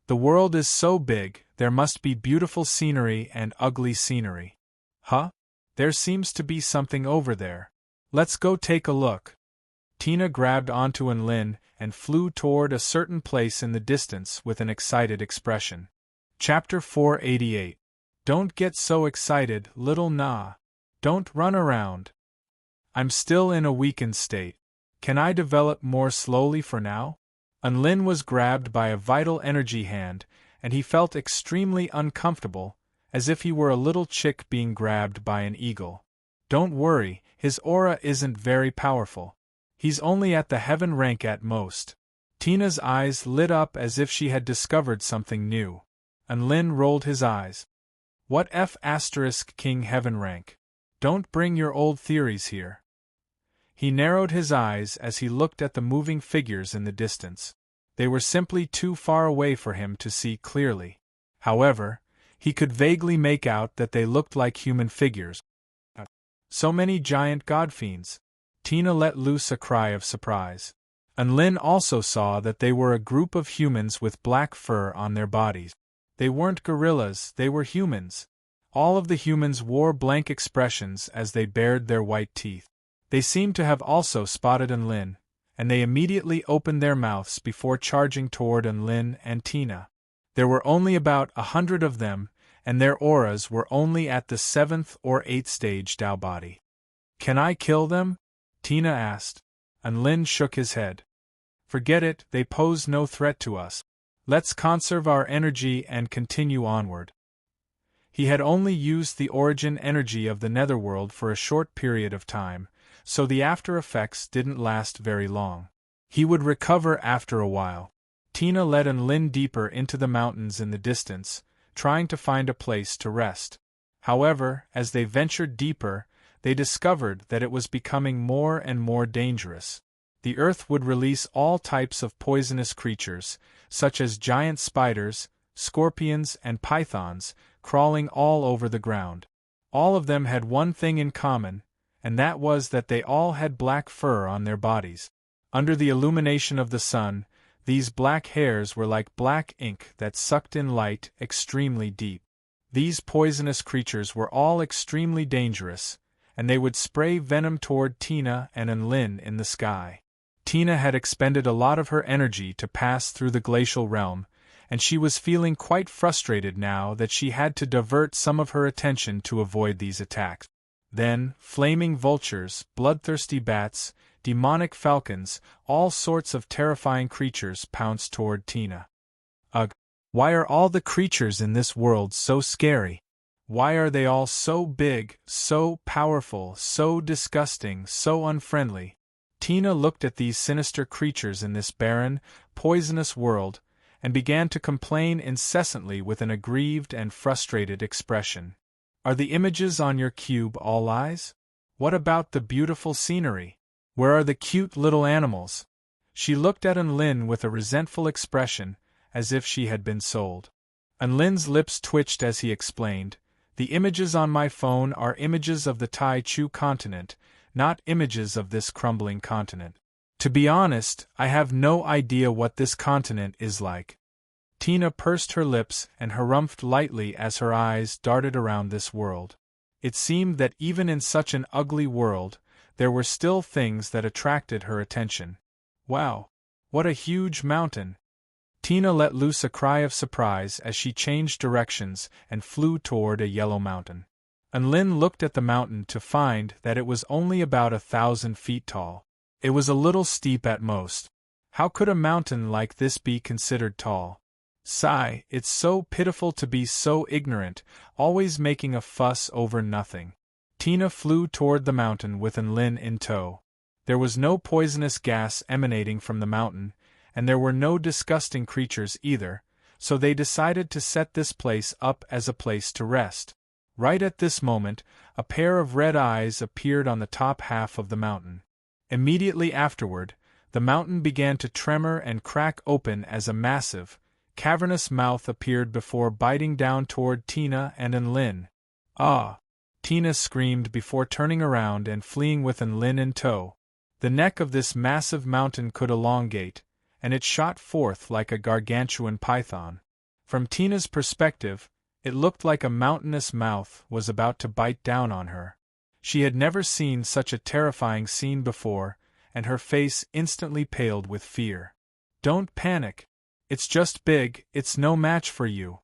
The world is so big, there must be beautiful scenery and ugly scenery. Huh? There seems to be something over there. Let's go take a look. Tina grabbed onto Unlin and flew toward a certain place in the distance with an excited expression. Chapter 488. Don't get so excited, little Na. Don't run around. I'm still in a weakened state. Can I develop more slowly for now? Unlin was grabbed by a vital energy hand, and he felt extremely uncomfortable, as if he were a little chick being grabbed by an eagle. Don't worry, his aura isn't very powerful. He's only at the heaven rank at most. Tina's eyes lit up as if she had discovered something new. Unlin rolled his eyes. What F** King heaven rank? Don't bring your old theories here. He narrowed his eyes as he looked at the moving figures in the distance. They were simply too far away for him to see clearly. However, he could vaguely make out that they looked like human figures. So many giant godfiends. Tina let loose a cry of surprise. Unlin also saw that they were a group of humans with black fur on their bodies. They weren't gorillas, they were humans. All of the humans wore blank expressions as they bared their white teeth. They seemed to have also spotted Unlin, and they immediately opened their mouths before charging toward Unlin and Tina. There were only about 100 of them, and their auras were only at the 7th or 8th stage Tao body. Can I kill them? Tina asked. Unlin shook his head. Forget it, they pose no threat to us. Let's conserve our energy and continue onward. He had only used the origin energy of the netherworld for a short period of time, so the after effects didn't last very long. He would recover after a while. Tina led Unlin deeper into the mountains in the distance, trying to find a place to rest. However, as they ventured deeper, they discovered that it was becoming more and more dangerous. The earth would release all types of poisonous creatures, such as giant spiders, scorpions, and pythons, crawling all over the ground. All of them had one thing in common, and that was that they all had black fur on their bodies. Under the illumination of the sun, these black hairs were like black ink that sucked in light extremely deep. These poisonous creatures were all extremely dangerous, and they would spray venom toward Tina and Unlin in the sky. Tina had expended a lot of her energy to pass through the glacial realm, and she was feeling quite frustrated now that she had to divert some of her attention to avoid these attacks. Then, flaming vultures, bloodthirsty bats, demonic falcons, all sorts of terrifying creatures pounced toward Tina. Ugh! Why are all the creatures in this world so scary? Why are they all so big, so powerful, so disgusting, so unfriendly? Tina looked at these sinister creatures in this barren, poisonous world, and began to complain incessantly with an aggrieved and frustrated expression. Are the images on your cube all lies? What about the beautiful scenery? Where are the cute little animals? She looked at Anlin with a resentful expression, as if she had been sold. Anlin's lips twitched as he explained, "The images on my phone are images of the Tai Chu continent, not images of this crumbling continent. To be honest, I have no idea what this continent is like." Tina pursed her lips and harumphed lightly as her eyes darted around this world. It seemed that even in such an ugly world, there were still things that attracted her attention. Wow! What a huge mountain! Tina let loose a cry of surprise as she changed directions and flew toward a yellow mountain. Anlin looked at the mountain to find that it was only about 1,000 feet tall. It was a little steep at most. How could a mountain like this be considered tall? Sigh, it's so pitiful to be so ignorant, always making a fuss over nothing. Tina flew toward the mountain with Anlin in tow. There was no poisonous gas emanating from the mountain, and there were no disgusting creatures either, so they decided to set this place up as a place to rest. Right at this moment, a pair of red eyes appeared on the top half of the mountain. Immediately afterward, the mountain began to tremor and crack open as a massive, cavernous mouth appeared before biting down toward Tina and Anlin. "Ah!" Tina screamed before turning around and fleeing with Anlin in tow. The neck of this massive mountain could elongate, and it shot forth like a gargantuan python. From Tina's perspective, it looked like a mountainous mouth was about to bite down on her. She had never seen such a terrifying scene before, and her face instantly paled with fear. "Don't panic. It's just big, it's no match for you,"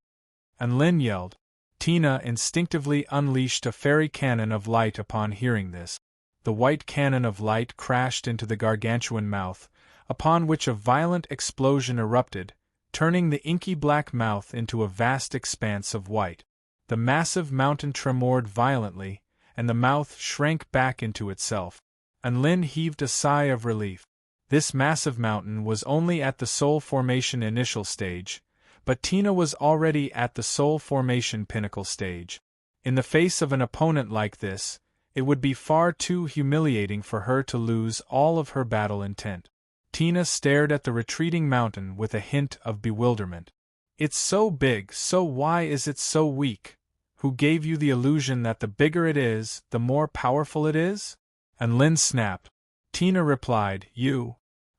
Anlin yelled. Tina instinctively unleashed a fairy cannon of light upon hearing this. The white cannon of light crashed into the gargantuan mouth, upon which a violent explosion erupted, turning the inky black mouth into a vast expanse of white. The massive mountain tremored violently, and the mouth shrank back into itself. Anlin heaved a sigh of relief. This massive mountain was only at the soul formation initial stage, but Tina was already at the soul formation pinnacle stage. In the face of an opponent like this, it would be far too humiliating for her to lose all of her battle intent. Tina stared at the retreating mountain with a hint of bewilderment. "It's so big, so why is it so weak? Who gave you the illusion that the bigger it is, the more powerful it is?" Anlin snapped. Tina replied, "You."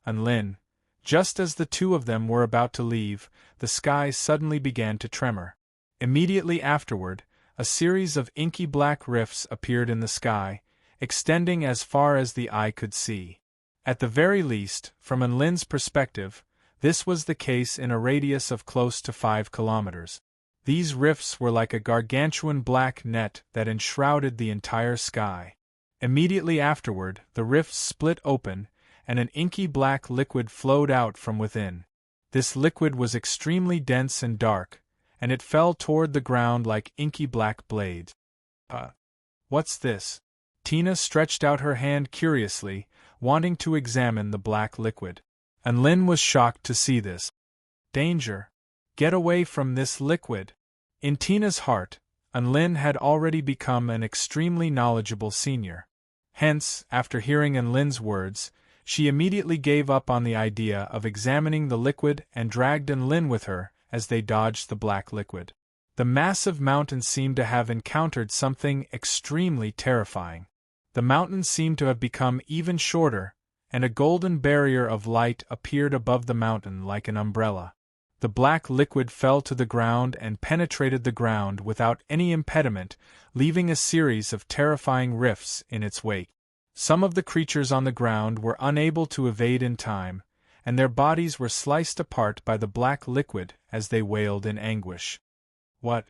Anlin. Just as the two of them were about to leave, the sky suddenly began to tremor. Immediately afterward, a series of inky black rifts appeared in the sky, extending as far as the eye could see. At the very least, from Anlin's perspective, this was the case in a radius of close to 5 kilometers. These rifts were like a gargantuan black net that enshrouded the entire sky. Immediately afterward, the rifts split open, and an inky black liquid flowed out from within. This liquid was extremely dense and dark, and it fell toward the ground like inky black blades. What's this?" Tina stretched out her hand curiously, wanting to examine the black liquid. Anlin was shocked to see this. "Danger! Get away from this liquid!" In Tina's heart, Anlin had already become an extremely knowledgeable senior. Hence, after hearing Anlin's words, she immediately gave up on the idea of examining the liquid and dragged Anlin with her as they dodged the black liquid. The massive mountain seemed to have encountered something extremely terrifying. The mountain seemed to have become even shorter, and a golden barrier of light appeared above the mountain like an umbrella. The black liquid fell to the ground and penetrated the ground without any impediment, leaving a series of terrifying rifts in its wake. Some of the creatures on the ground were unable to evade in time, and their bodies were sliced apart by the black liquid as they wailed in anguish. What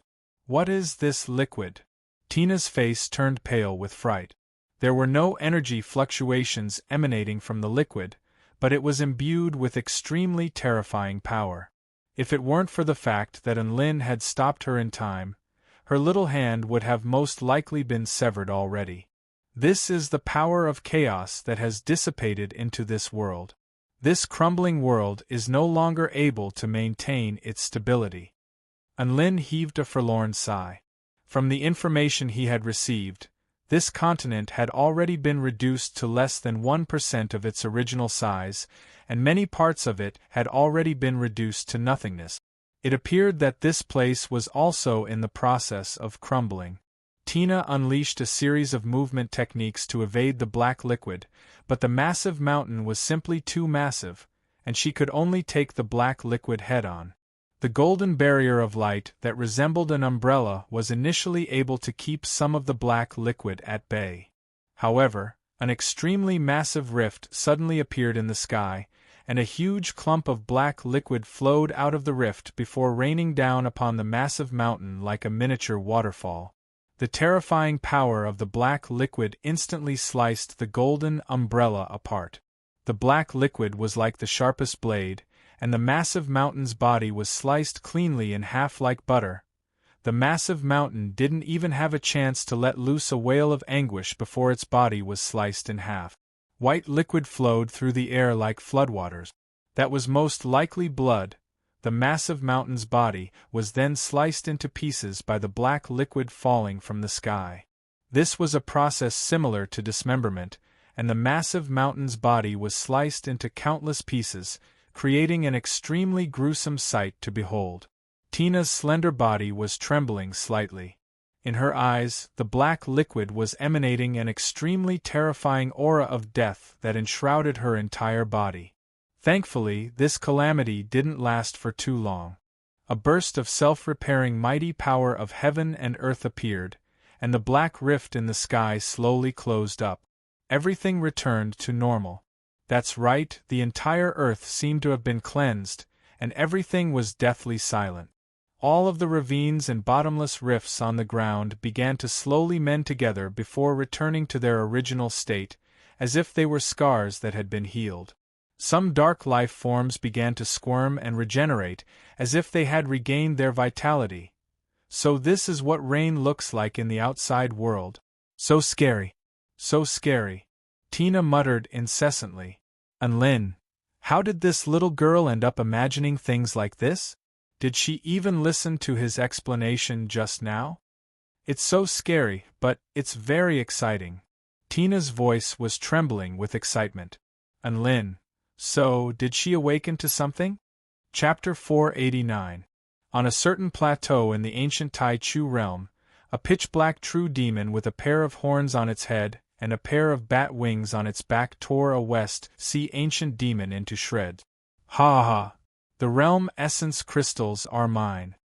is this liquid?" Tina's face turned pale with fright. There were no energy fluctuations emanating from the liquid, but it was imbued with extremely terrifying power. If it weren't for the fact that Enlin had stopped her in time, her little hand would have most likely been severed already. This is the power of chaos that has dissipated into this world. This crumbling world is no longer able to maintain its stability. Enlin heaved a forlorn sigh. From the information he had received, this continent had already been reduced to less than 1% of its original size, and many parts of it had already been reduced to nothingness. It appeared that this place was also in the process of crumbling. Tina unleashed a series of movement techniques to evade the black liquid, but the massive mountain was simply too massive, and she could only take the black liquid head-on. The golden barrier of light that resembled an umbrella was initially able to keep some of the black liquid at bay. However, an extremely massive rift suddenly appeared in the sky, and a huge clump of black liquid flowed out of the rift before raining down upon the massive mountain like a miniature waterfall. The terrifying power of the black liquid instantly sliced the golden umbrella apart. The black liquid was like the sharpest blade, and the massive mountain's body was sliced cleanly in half like butter. The massive mountain didn't even have a chance to let loose a wail of anguish before its body was sliced in half. White liquid flowed through the air like floodwaters. That was most likely blood. The massive mountain's body was then sliced into pieces by the black liquid falling from the sky. This was a process similar to dismemberment, and the massive mountain's body was sliced into countless pieces, creating an extremely gruesome sight to behold. Tina's slender body was trembling slightly. In her eyes, the black liquid was emanating an extremely terrifying aura of death that enshrouded her entire body. Thankfully, this calamity didn't last for too long. A burst of self-repairing mighty power of heaven and earth appeared, and the black rift in the sky slowly closed up. Everything returned to normal. That's right, the entire earth seemed to have been cleansed, and everything was deathly silent. All of the ravines and bottomless rifts on the ground began to slowly mend together before returning to their original state, as if they were scars that had been healed. Some dark life forms began to squirm and regenerate, as if they had regained their vitality. So this is what rain looks like in the outside world. So scary. So scary. Tina muttered incessantly. Enlin, how did this little girl end up imagining things like this? Did she even listen to his explanation just now? It's so scary, but it's very exciting. Tina's voice was trembling with excitement. Enlin, so did she awaken to something? Chapter 489. On a certain plateau in the ancient Tai Chu realm, a pitch-black true demon with a pair of horns on its head and a pair of bat wings on its back tore a West-Sea ancient demon into shreds. Ha ha! The realm essence crystals are mine.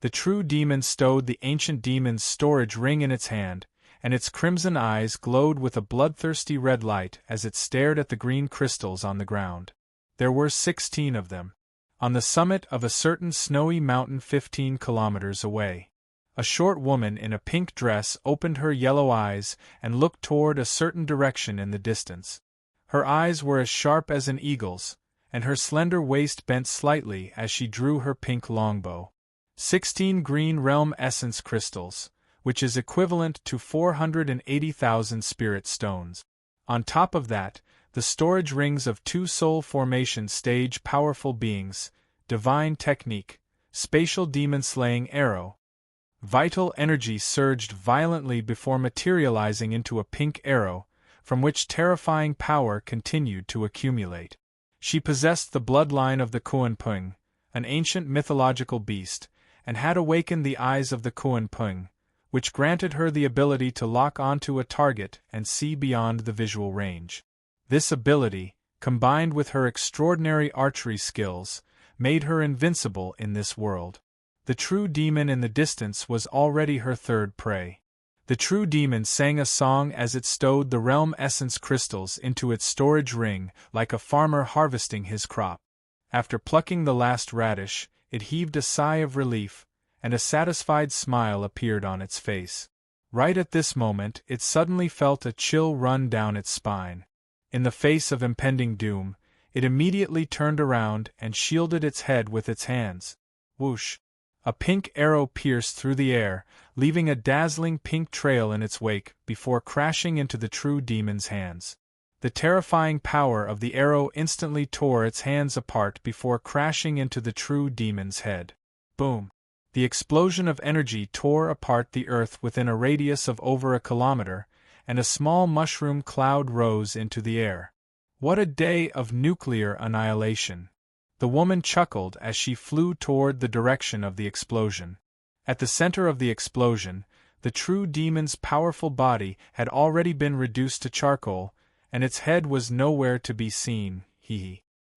The true demon stowed the ancient demon's storage ring in its hand, and its crimson eyes glowed with a bloodthirsty red light as it stared at the green crystals on the ground. There were 16 of them. On the summit of a certain snowy mountain 15 kilometers away. A short woman in a pink dress opened her yellow eyes and looked toward a certain direction in the distance. Her eyes were as sharp as an eagle's, and her slender waist bent slightly as she drew her pink longbow. 16 green realm essence crystals, which is equivalent to 480,000 spirit stones. On top of that, the storage rings of 2 soul formation stage powerful beings, divine technique, spatial demon slaying arrow. Vital energy surged violently before materializing into a pink arrow, from which terrifying power continued to accumulate. She possessed the bloodline of the Kuan-Pung, an ancient mythological beast, and had awakened the eyes of the Kuan-Pung, which granted her the ability to lock onto a target and see beyond the visual range. This ability, combined with her extraordinary archery skills, made her invincible in this world. The true demon in the distance was already her third prey. The true demon sang a song as it stowed the realm essence crystals into its storage ring like a farmer harvesting his crop. After plucking the last radish, it heaved a sigh of relief, and a satisfied smile appeared on its face. Right at this moment, it suddenly felt a chill run down its spine. In the face of impending doom, it immediately turned around and shielded its head with its hands. Whoosh! A pink arrow pierced through the air, leaving a dazzling pink trail in its wake before crashing into the true demon's hands. The terrifying power of the arrow instantly tore its hands apart before crashing into the true demon's head. Boom! The explosion of energy tore apart the earth within a radius of over a kilometer, and a small mushroom cloud rose into the air. What a day of nuclear annihilation! The woman chuckled as she flew toward the direction of the explosion. At the center of the explosion, the true demon's powerful body had already been reduced to charcoal, and its head was nowhere to be seen.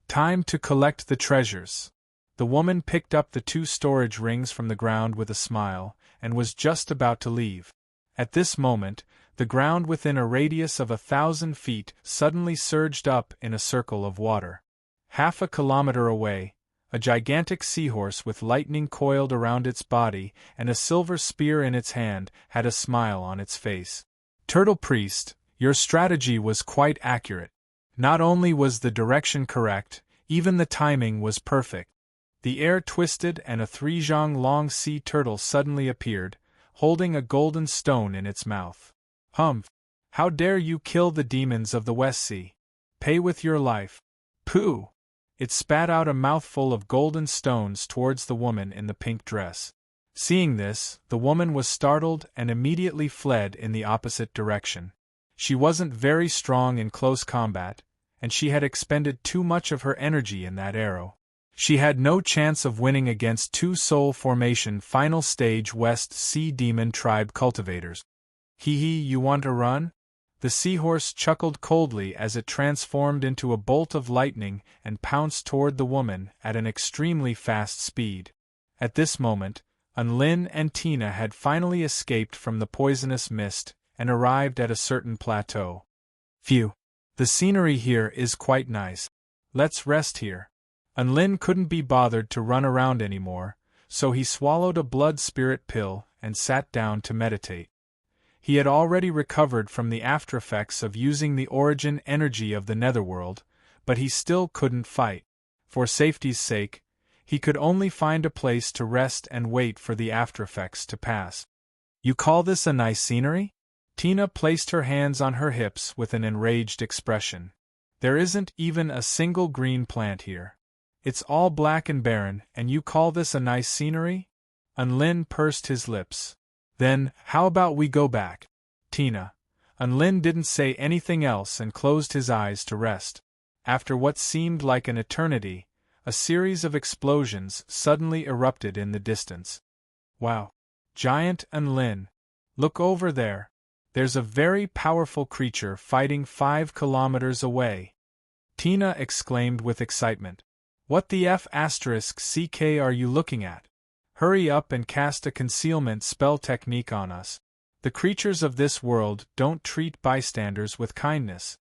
Time to collect the treasures. The woman picked up the 2 storage rings from the ground with a smile, and was just about to leave. At this moment, the ground within a radius of 1,000 feet suddenly surged up in a circle of water. Half a kilometer away, a gigantic seahorse with lightning coiled around its body and a silver spear in its hand had a smile on its face. Turtle Priest, your strategy was quite accurate. Not only was the direction correct, even the timing was perfect. The air twisted and a 3-zhang-long sea turtle suddenly appeared, holding a golden stone in its mouth. Humph! How dare you kill the demons of the West Sea? Pay with your life. Pooh! It spat out a mouthful of golden stones towards the woman in the pink dress. Seeing this, the woman was startled and immediately fled in the opposite direction. She wasn't very strong in close combat, and she had expended too much of her energy in that arrow. She had no chance of winning against 2 Soul Formation Final Stage West Sea Demon Tribe cultivators. You want to run? The seahorse chuckled coldly as it transformed into a bolt of lightning and pounced toward the woman at an extremely fast speed. At this moment, Unlin and Tina had finally escaped from the poisonous mist and arrived at a certain plateau. Phew! The scenery here is quite nice. Let's rest here. Unlin couldn't be bothered to run around anymore, so he swallowed a blood spirit pill and sat down to meditate. He had already recovered from the aftereffects of using the origin energy of the netherworld, but he still couldn't fight. For safety's sake, he could only find a place to rest and wait for the aftereffects to pass. You call this a nice scenery? Tina placed her hands on her hips with an enraged expression. There isn't even a single green plant here. It's all black and barren, and you call this a nice scenery? Unlin pursed his lips. Then, how about we go back? Tina. Unlin didn't say anything else and closed his eyes to rest. After what seemed like an eternity, a series of explosions suddenly erupted in the distance. Wow! Giant Unlin! Look over there! There's a very powerful creature fighting 5 kilometers away! Tina exclaimed with excitement. What the F***ck are you looking at? Hurry up and cast a concealment spell technique on us. The creatures of this world don't treat bystanders with kindness.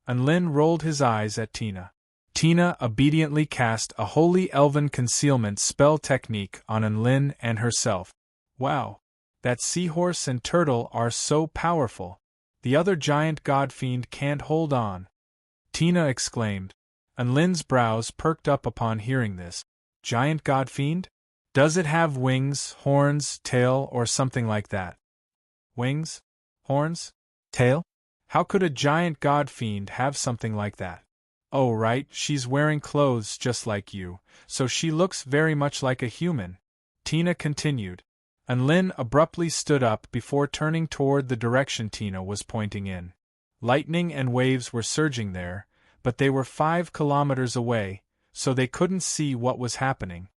Unlin rolled his eyes at Tina. Tina obediently cast a holy elven concealment spell technique on Unlin and herself. Wow! That seahorse and turtle are so powerful. The other giant godfiend can't hold on. Tina exclaimed. Unlin's brows perked up upon hearing this. Giant godfiend? Does it have wings, horns, tail, or something like that? Wings? Horns? Tail? How could a giant godfiend have something like that? Oh right, she's wearing clothes just like you, so she looks very much like a human. Tina continued. Unlin abruptly stood up before turning toward the direction Tina was pointing in. Lightning and waves were surging there, but they were 5 kilometers away, so they couldn't see what was happening.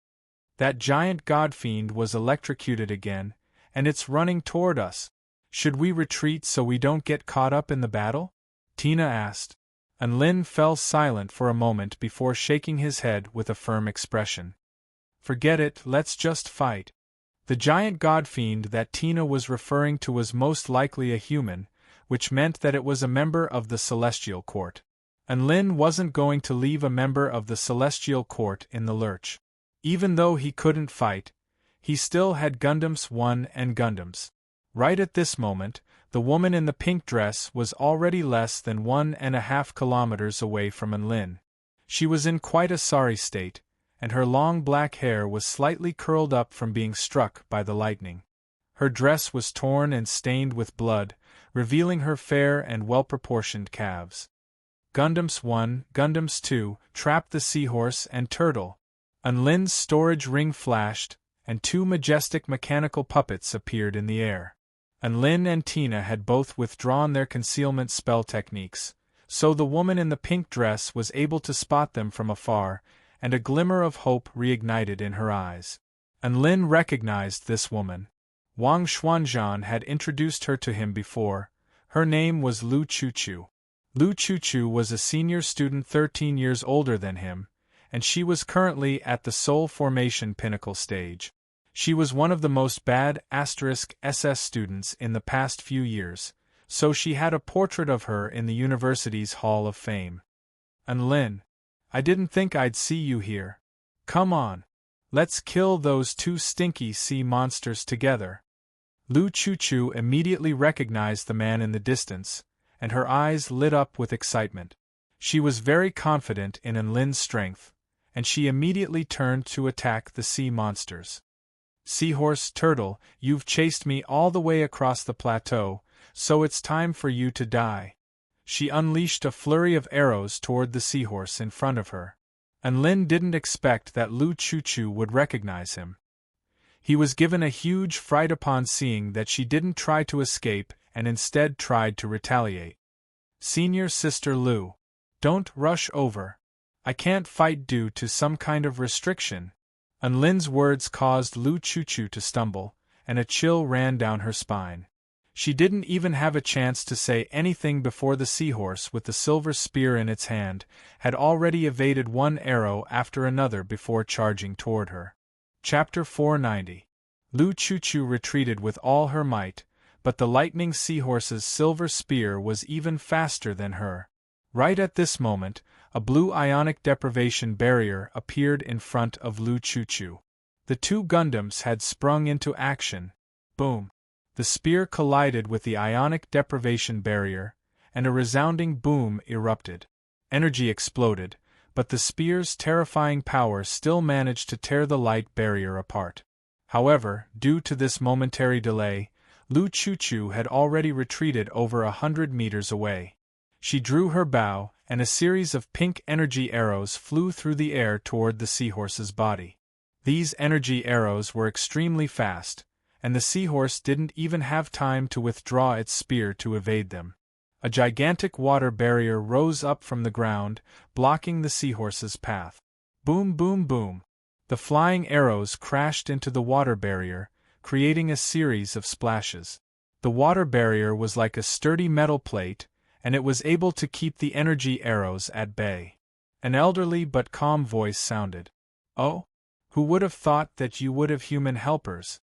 That giant godfiend was electrocuted again, and it's running toward us. Should we retreat so we don't get caught up in the battle? Tina asked. Unlin fell silent for a moment before shaking his head with a firm expression. Forget it, let's just fight. The giant godfiend that Tina was referring to was most likely a human, which meant that it was a member of the Celestial Court. Unlin wasn't going to leave a member of the Celestial Court in the lurch. Even though he couldn't fight, he still had Gundams 1 and Gundams. Right at this moment, the woman in the pink dress was already less than 1.5 kilometers away from Enlin. She was in quite a sorry state, and her long black hair was slightly curled up from being struck by the lightning. Her dress was torn and stained with blood, revealing her fair and well-proportioned calves. Gundams 1, Gundams 2, trapped the seahorse and turtle. Enlin's storage ring flashed, and 2 majestic mechanical puppets appeared in the air. Enlin and Tina had both withdrawn their concealment spell techniques, so the woman in the pink dress was able to spot them from afar, and a glimmer of hope reignited in her eyes. Enlin recognized this woman. Wang Xuanzhan had introduced her to him before. Her name was Lu Chuchu. Lu Chuchu was a senior student 13 years older than him, and she was currently at the soul formation pinnacle stage. She was one of the most bad *SS students in the past few years, so she had a portrait of her in the university's Hall of Fame. Enlin, I didn't think I'd see you here. Come on. Let's kill those 2 stinky sea monsters together. Lu Chuchu immediately recognized the man in the distance, and her eyes lit up with excitement. She was very confident in Enlin's strength, and she immediately turned to attack the sea monsters. Seahorse, turtle, you've chased me all the way across the plateau, so it's time for you to die. She unleashed a flurry of arrows toward the seahorse in front of her. Enlin didn't expect that Lu Chuchu would recognize him. He was given a huge fright upon seeing that she didn't try to escape and instead tried to retaliate. Senior Sister Lu, don't rush over. I can't fight due to some kind of restriction. Enlin's words caused Lu Chuchu to stumble, and a chill ran down her spine. She didn't even have a chance to say anything before the seahorse with the silver spear in its hand had already evaded one arrow after another before charging toward her. Chapter 490. Lu Chuchu retreated with all her might, but the lightning seahorse's silver spear was even faster than her. Right at this moment, a blue ionic deprivation barrier appeared in front of Lu Chuchu. The 2 Gundams had sprung into action. Boom! The spear collided with the ionic deprivation barrier, and a resounding boom erupted. Energy exploded, but the spear's terrifying power still managed to tear the light barrier apart. However, due to this momentary delay, Lu Chuchu had already retreated over 100 meters away. She drew her bow, and a series of pink energy arrows flew through the air toward the seahorse's body. These energy arrows were extremely fast, and the seahorse didn't even have time to withdraw its spear to evade them. A gigantic water barrier rose up from the ground, blocking the seahorse's path. Boom, boom, boom. The flying arrows crashed into the water barrier, creating a series of splashes. The water barrier was like a sturdy metal plate, and it was able to keep the energy arrows at bay. An elderly but calm voice sounded. Oh? Who would have thought that you would have human helpers?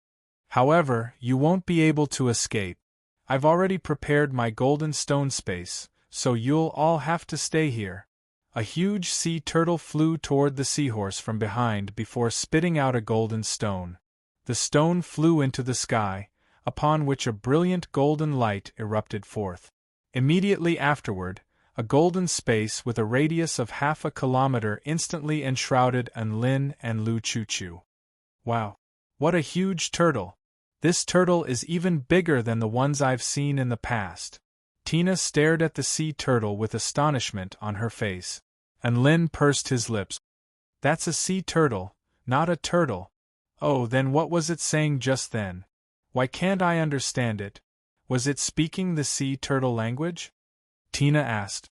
However, you won't be able to escape. I've already prepared my golden stone space, so you'll all have to stay here. A huge sea turtle flew toward the seahorse from behind before spitting out a golden stone. The stone flew into the sky, upon which a brilliant golden light erupted forth. Immediately afterward, a golden space with a radius of 0.5 kilometer instantly enshrouded Enlin and Lu Chuchu. Wow! What a huge turtle! This turtle is even bigger than the ones I've seen in the past. Tina stared at the sea turtle with astonishment on her face. Enlin pursed his lips. That's a sea turtle, not a turtle. Oh, then what was it saying just then? Why can't I understand it? Was it speaking the sea turtle language? Tina asked.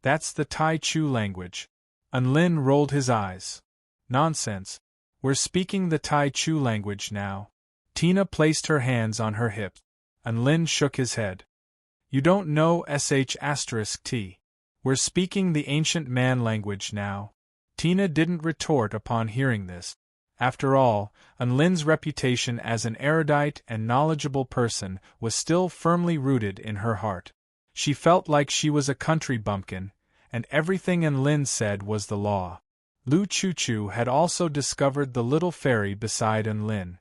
That's the Tai Chu language. Enlin rolled his eyes. Nonsense. We're speaking the Tai Chu language now. Tina placed her hands on her hips. Enlin shook his head. You don't know *T. We're speaking the ancient man language now. Tina didn't retort upon hearing this. After all, Enlin's reputation as an erudite and knowledgeable person was still firmly rooted in her heart. She felt like she was a country bumpkin, and everything Enlin said was the law. Lu Chuchu had also discovered the little ferry beside Enlin.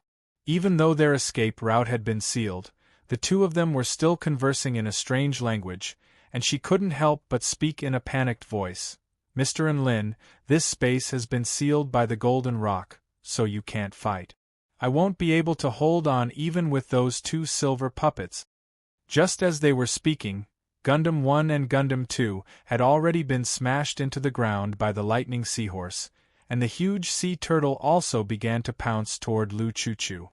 Even though their escape route had been sealed, The two of them were still conversing in a strange language, and she couldn't help but speak in a panicked voice. "Mr. Enlin, this space has been sealed by the golden rock, so you can't fight. I won't be able to hold on even with those two silver puppets." Just as they were speaking, Gundam 1 and Gundam 2 had already been smashed into the ground by the lightning seahorse, and the huge sea turtle also began to pounce toward Lu Chuchu.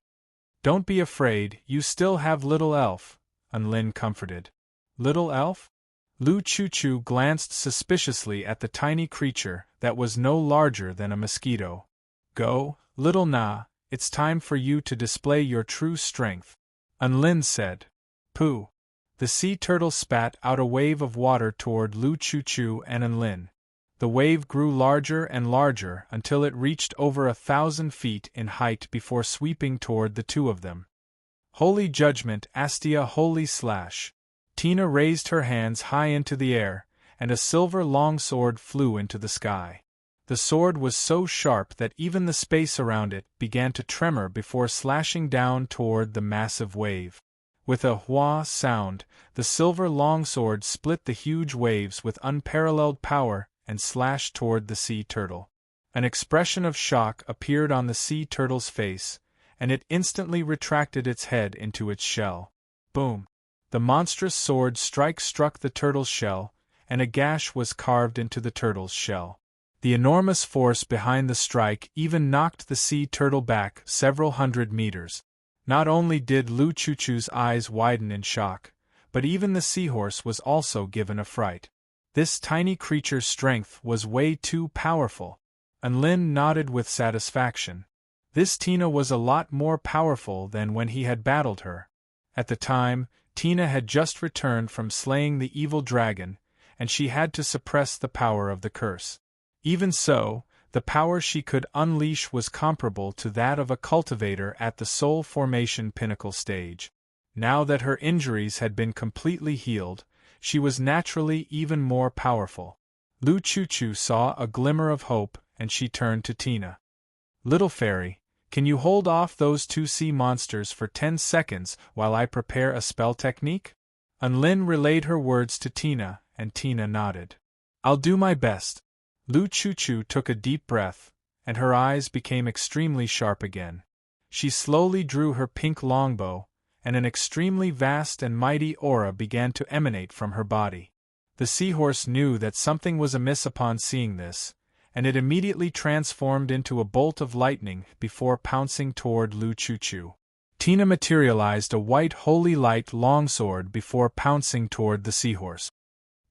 "Don't be afraid, you still have little elf," Enlin comforted. "Little elf?" Lu Chuchu glanced suspiciously at the tiny creature that was no larger than a mosquito. "Go, little Na, it's time for you to display your true strength," Enlin said. "Pooh!" The sea turtle spat out a wave of water toward Lu Chuchu and Enlin. The wave grew larger and larger until it reached over 1,000 feet in height before sweeping toward the two of them. "Holy judgment, Astia, holy slash!" Tina raised her hands high into the air, and a silver longsword flew into the sky. The sword was so sharp that even the space around it began to tremor before slashing down toward the massive wave. With a wha sound, the silver longsword split the huge waves with unparalleled power and slashed toward the sea turtle. An expression of shock appeared on the sea turtle's face, and it instantly retracted its head into its shell. Boom! The monstrous sword struck the turtle's shell, and a gash was carved into the turtle's shell. The enormous force behind the strike even knocked the sea turtle back several hundred meters. Not only did Lu Chuchu's eyes widen in shock, but even the seahorse was also given a fright. This tiny creature's strength was way too powerful. Enlin nodded with satisfaction. This Tina was a lot more powerful than when he had battled her. At the time, Tina had just returned from slaying the evil dragon, and she had to suppress the power of the curse. Even so, the power she could unleash was comparable to that of a cultivator at the soul formation pinnacle stage. Now that her injuries had been completely healed, she was naturally even more powerful. Lu Chuchu saw a glimmer of hope, and she turned to Tina. "Little fairy, can you hold off those two sea monsters for 10 seconds while I prepare a spell technique?" Enlin relayed her words to Tina, and Tina nodded. "I'll do my best." Lu Chuchu took a deep breath, and her eyes became extremely sharp again. She slowly drew her pink longbow, and an extremely vast and mighty aura began to emanate from her body. The seahorse knew that something was amiss upon seeing this, and it immediately transformed into a bolt of lightning before pouncing toward Lu Chuchu. Tina materialized a white holy light longsword before pouncing toward the seahorse.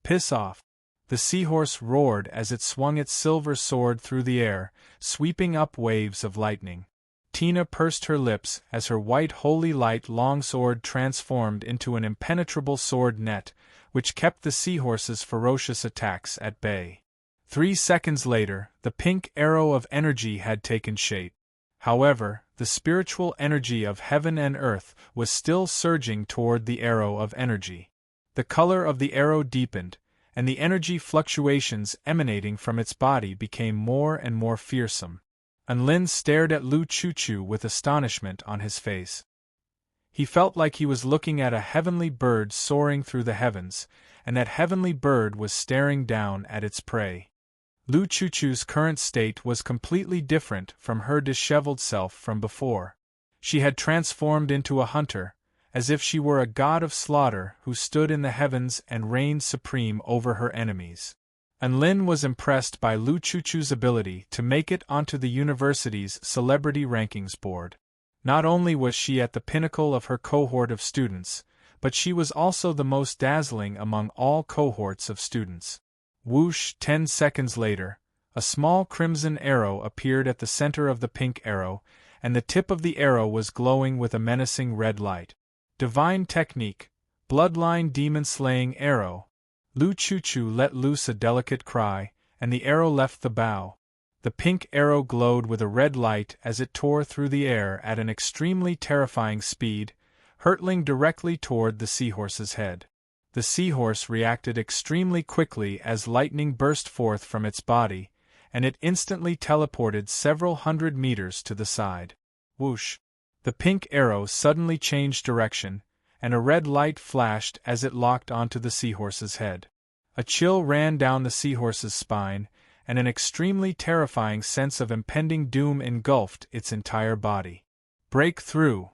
"Piss off!" The seahorse roared as it swung its silver sword through the air, sweeping up waves of lightning. Tina pursed her lips as her white holy light longsword transformed into an impenetrable sword net, which kept the seahorse's ferocious attacks at bay. 3 seconds later, the pink arrow of energy had taken shape. However, the spiritual energy of heaven and earth was still surging toward the arrow of energy. The color of the arrow deepened, and the energy fluctuations emanating from its body became more and more fearsome. Enlin stared at Lu Chuchu with astonishment on his face. He felt like he was looking at a heavenly bird soaring through the heavens, and that heavenly bird was staring down at its prey. Lu Chuchu's current state was completely different from her disheveled self from before. She had transformed into a hunter, as if she were a god of slaughter who stood in the heavens and reigned supreme over her enemies. Enlin was impressed by Lu Chuchu's ability to make it onto the university's celebrity rankings board. Not only was she at the pinnacle of her cohort of students, but she was also the most dazzling among all cohorts of students. Whoosh! 10 seconds later, a small crimson arrow appeared at the center of the pink arrow, and the tip of the arrow was glowing with a menacing red light. Divine technique, bloodline demon-slaying arrow. Lu Chuchu let loose a delicate cry, and the arrow left the bow. The pink arrow glowed with a red light as it tore through the air at an extremely terrifying speed, hurtling directly toward the seahorse's head. The seahorse reacted extremely quickly as lightning burst forth from its body, and it instantly teleported several hundred meters to the side. Whoosh! The pink arrow suddenly changed direction, and a red light flashed as it locked onto the seahorse's head. A chill ran down the seahorse's spine, and an extremely terrifying sense of impending doom engulfed its entire body. "Break through!"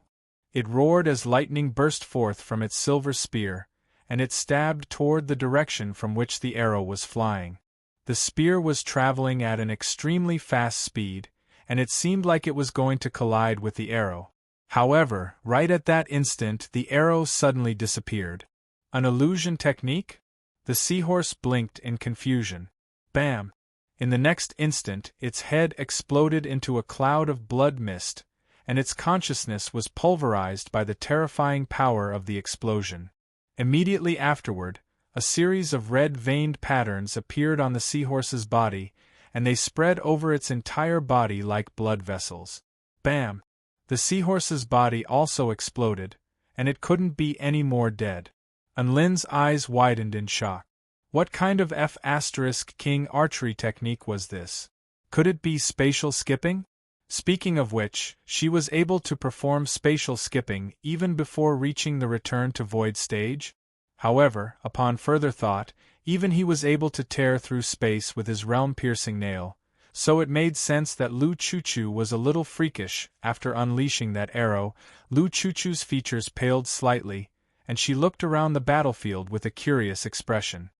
it roared as lightning burst forth from its silver spear, and it stabbed toward the direction from which the arrow was flying. The spear was traveling at an extremely fast speed, and it seemed like it was going to collide with the arrow. However, right at that instant the arrow suddenly disappeared. An illusion technique? The seahorse blinked in confusion. Bam! In the next instant its head exploded into a cloud of blood mist, and its consciousness was pulverized by the terrifying power of the explosion. Immediately afterward, a series of red-veined patterns appeared on the seahorse's body, and they spread over its entire body like blood vessels. Bam! The seahorse's body also exploded, and it couldn't be any more dead. Unlin's eyes widened in shock. What kind of F***king archery technique was this? Could it be spatial skipping? Speaking of which, she was able to perform spatial skipping even before reaching the return to void stage? However, upon further thought, even he was able to tear through space with his realm-piercing nail, so it made sense that Lu Chuchu was a little freakish. After unleashing that arrow, Lu Chuchu's features paled slightly, and she looked around the battlefield with a curious expression.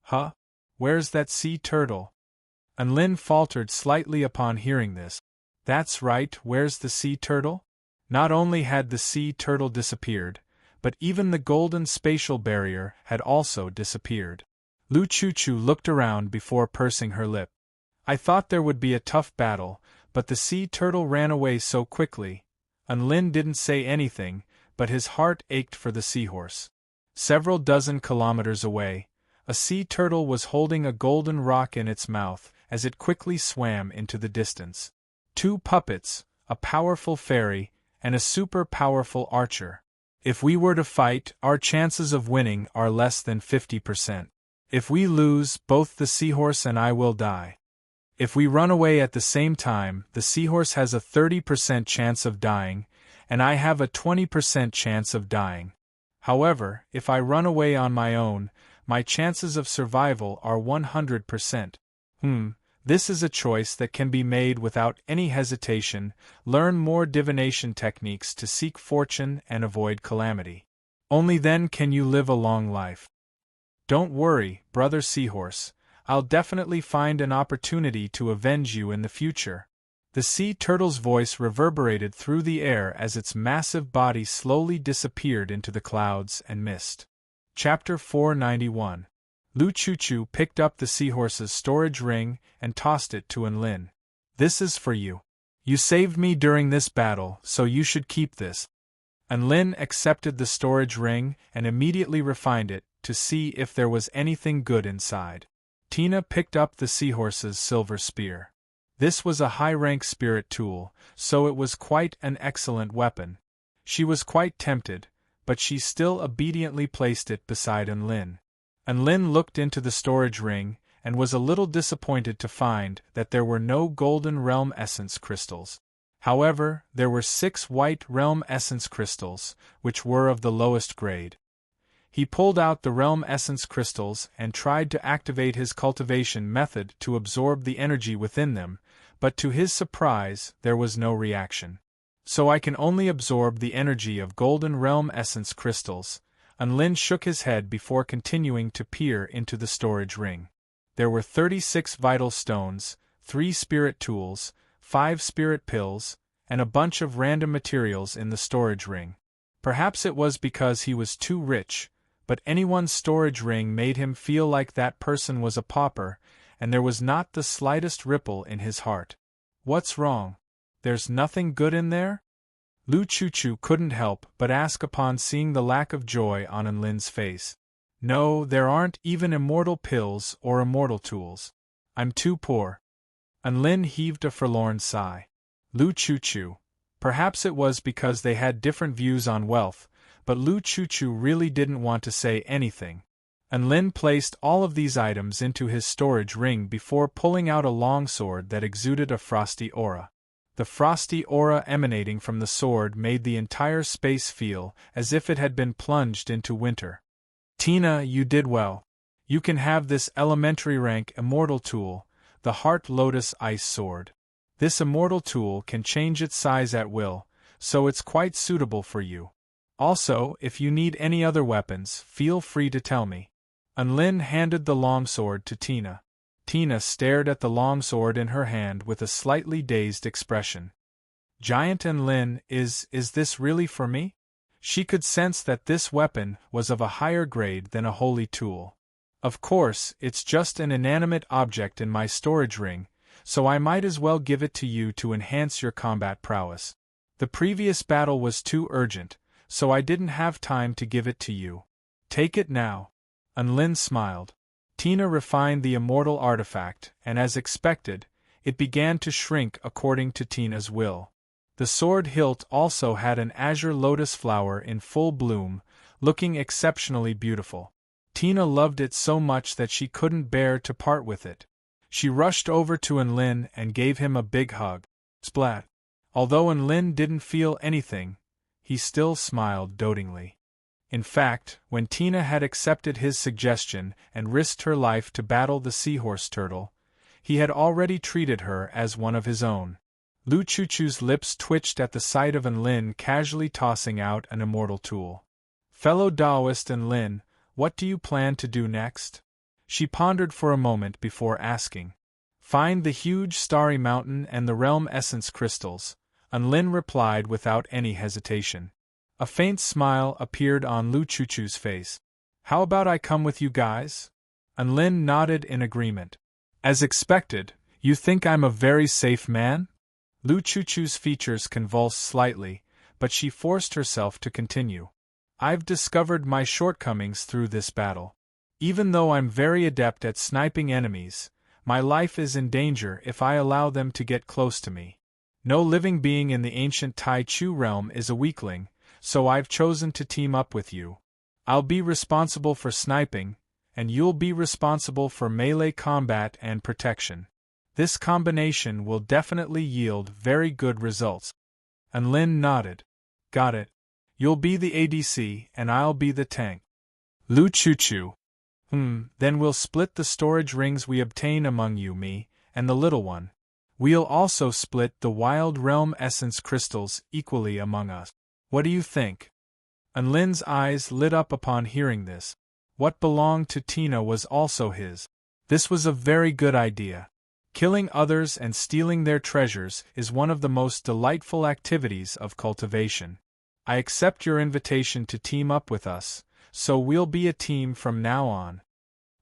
"Huh? Where's that sea turtle?" Unlin faltered slightly upon hearing this. That's right, where's the sea turtle? Not only had the sea turtle disappeared, but even the golden spatial barrier had also disappeared. Lu Chuchu looked around before pursing her lip. "I thought there would be a tough battle, but the sea turtle ran away so quickly." Unlin didn't say anything, but his heart ached for the seahorse. Several dozen kilometers away, a sea turtle was holding a golden rock in its mouth as it quickly swam into the distance. Two puppets, a powerful fairy, and a super-powerful archer. If we were to fight, our chances of winning are less than 50%. If we lose, both the seahorse and I will die. If we run away at the same time, the seahorse has a 30% chance of dying, and I have a 20% chance of dying. However, if I run away on my own, my chances of survival are 100%. This is a choice that can be made without any hesitation. Learn more divination techniques to seek fortune and avoid calamity. Only then can you live a long life. Don't worry, brother seahorse, I'll definitely find an opportunity to avenge you in the future. The sea turtle's voice reverberated through the air as its massive body slowly disappeared into the clouds and mist. Chapter 491. Lu Chuchu picked up the seahorse's storage ring and tossed it to Enlin. "This is for you. You saved me during this battle, so you should keep this." Enlin accepted the storage ring and immediately refined it to see if there was anything good inside. Tina picked up the seahorse's silver spear. This was a high-rank spirit tool, so it was quite an excellent weapon. She was quite tempted, but she still obediently placed it beside Enlin. Enlin looked into the storage ring and was a little disappointed to find that there were no golden realm essence crystals. However, there were 6 white realm essence crystals, which were of the lowest grade. He pulled out the realm essence crystals and tried to activate his cultivation method to absorb the energy within them, but to his surprise, there was no reaction. "So I can only absorb the energy of golden realm essence crystals." Enlin shook his head before continuing to peer into the storage ring. There were 36 vital stones, 3 spirit tools, 5 spirit pills, and a bunch of random materials in the storage ring. Perhaps it was because he was too rich, but anyone's storage ring made him feel like that person was a pauper, and there was not the slightest ripple in his heart. "What's wrong? There's nothing good in there?" Lu Chuchu couldn't help but ask upon seeing the lack of joy on Enlin's face. "No, there aren't even immortal pills or immortal tools. I'm too poor." Enlin heaved a forlorn sigh. Lu Chuchu. Perhaps it was because they had different views on wealth, but Lu Chuchu really didn't want to say anything. Enlin placed all of these items into his storage ring before pulling out a longsword that exuded a frosty aura. The frosty aura emanating from the sword made the entire space feel as if it had been plunged into winter. Tina, you did well. You can have this elementary rank immortal tool, the Heart Lotus Ice Sword. This immortal tool can change its size at will, so it's quite suitable for you. Also, if you need any other weapons, feel free to tell me. Unlin handed the longsword to Tina. Tina stared at the longsword in her hand with a slightly dazed expression. Giant Unlin, is this really for me? She could sense that this weapon was of a higher grade than a holy tool. Of course, it's just an inanimate object in my storage ring, so I might as well give it to you to enhance your combat prowess. The previous battle was too urgent, so I didn't have time to give it to you. Take it now. Unlin smiled. Tina refined the immortal artifact, and as expected, it began to shrink according to Tina's will. The sword hilt also had an azure lotus flower in full bloom, looking exceptionally beautiful. Tina loved it so much that she couldn't bear to part with it. She rushed over to Unlin and gave him a big hug. Splat! Although Unlin didn't feel anything, he still smiled dotingly. In fact, when Tina had accepted his suggestion and risked her life to battle the seahorse turtle, he had already treated her as one of his own. Lu Chuchu's lips twitched at the sight of Unlin casually tossing out an immortal tool. Fellow Taoist Unlin, what do you plan to do next? She pondered for a moment before asking. Find the huge starry mountain and the realm essence crystals, Unlin replied without any hesitation. A faint smile appeared on Lu Chuchu's face. How about I come with you guys? Unlin nodded in agreement. As expected, you think I'm a very safe man? Lu Chuchu's features convulsed slightly, but she forced herself to continue. I've discovered my shortcomings through this battle. Even though I'm very adept at sniping enemies, my life is in danger if I allow them to get close to me. No living being in the ancient Tai Chu realm is a weakling, so I've chosen to team up with you. I'll be responsible for sniping, and you'll be responsible for melee combat and protection. This combination will definitely yield very good results. Unlin nodded. Got it. You'll be the ADC, and I'll be the tank. Lu Chuchu. Then we'll split the storage rings we obtain among you, me, and the little one. We'll also split the wild realm essence crystals equally among us. What do you think? Unlin's eyes lit up upon hearing this. What belonged to Tina was also his. This was a very good idea. Killing others and stealing their treasures is one of the most delightful activities of cultivation. I accept your invitation to team up with us, so we'll be a team from now on.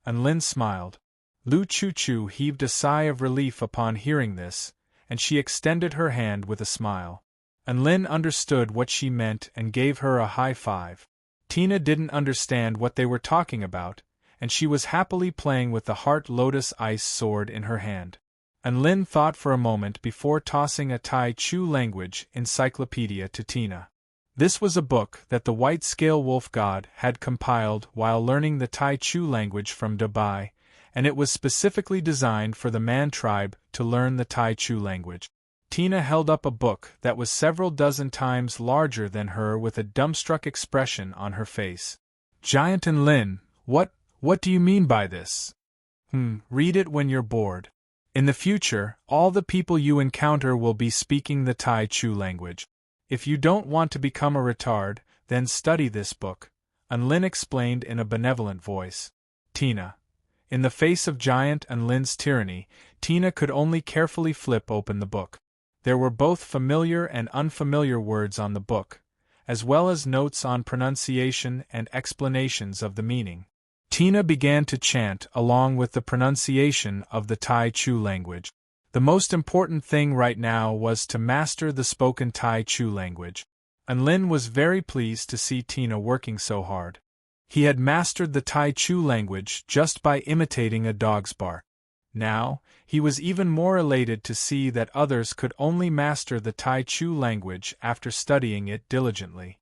Unlin smiled. Lu Chuchu heaved a sigh of relief upon hearing this, and she extended her hand with a smile. Unlin understood what she meant and gave her a high five. Tina didn't understand what they were talking about, and she was happily playing with the Heart Lotus Ice Sword in her hand. Unlin thought for a moment before tossing a Tai Chu language encyclopedia to Tina. This was a book that the White Scale Wolf God had compiled while learning the Tai Chu language from Dubai, and it was specifically designed for the Man tribe to learn the Tai Chu language. Tina held up a book that was several dozen times larger than her with a dumbstruck expression on her face. Giant Unlin, what do you mean by this? Read it when you're bored. In the future, all the people you encounter will be speaking the Tai Chu language. If you don't want to become a retard, then study this book, Unlin explained in a benevolent voice. Tina. In the face of Giant Unlin's tyranny, Tina could only carefully flip open the book. There were both familiar and unfamiliar words on the book, as well as notes on pronunciation and explanations of the meaning. Tina began to chant along with the pronunciation of the Tai Chu language. The most important thing right now was to master the spoken Tai Chu language. Unlin was very pleased to see Tina working so hard. He had mastered the Tai Chu language just by imitating a dog's bark. Now, he was even more elated to see that others could only master the Tai Chu language after studying it diligently.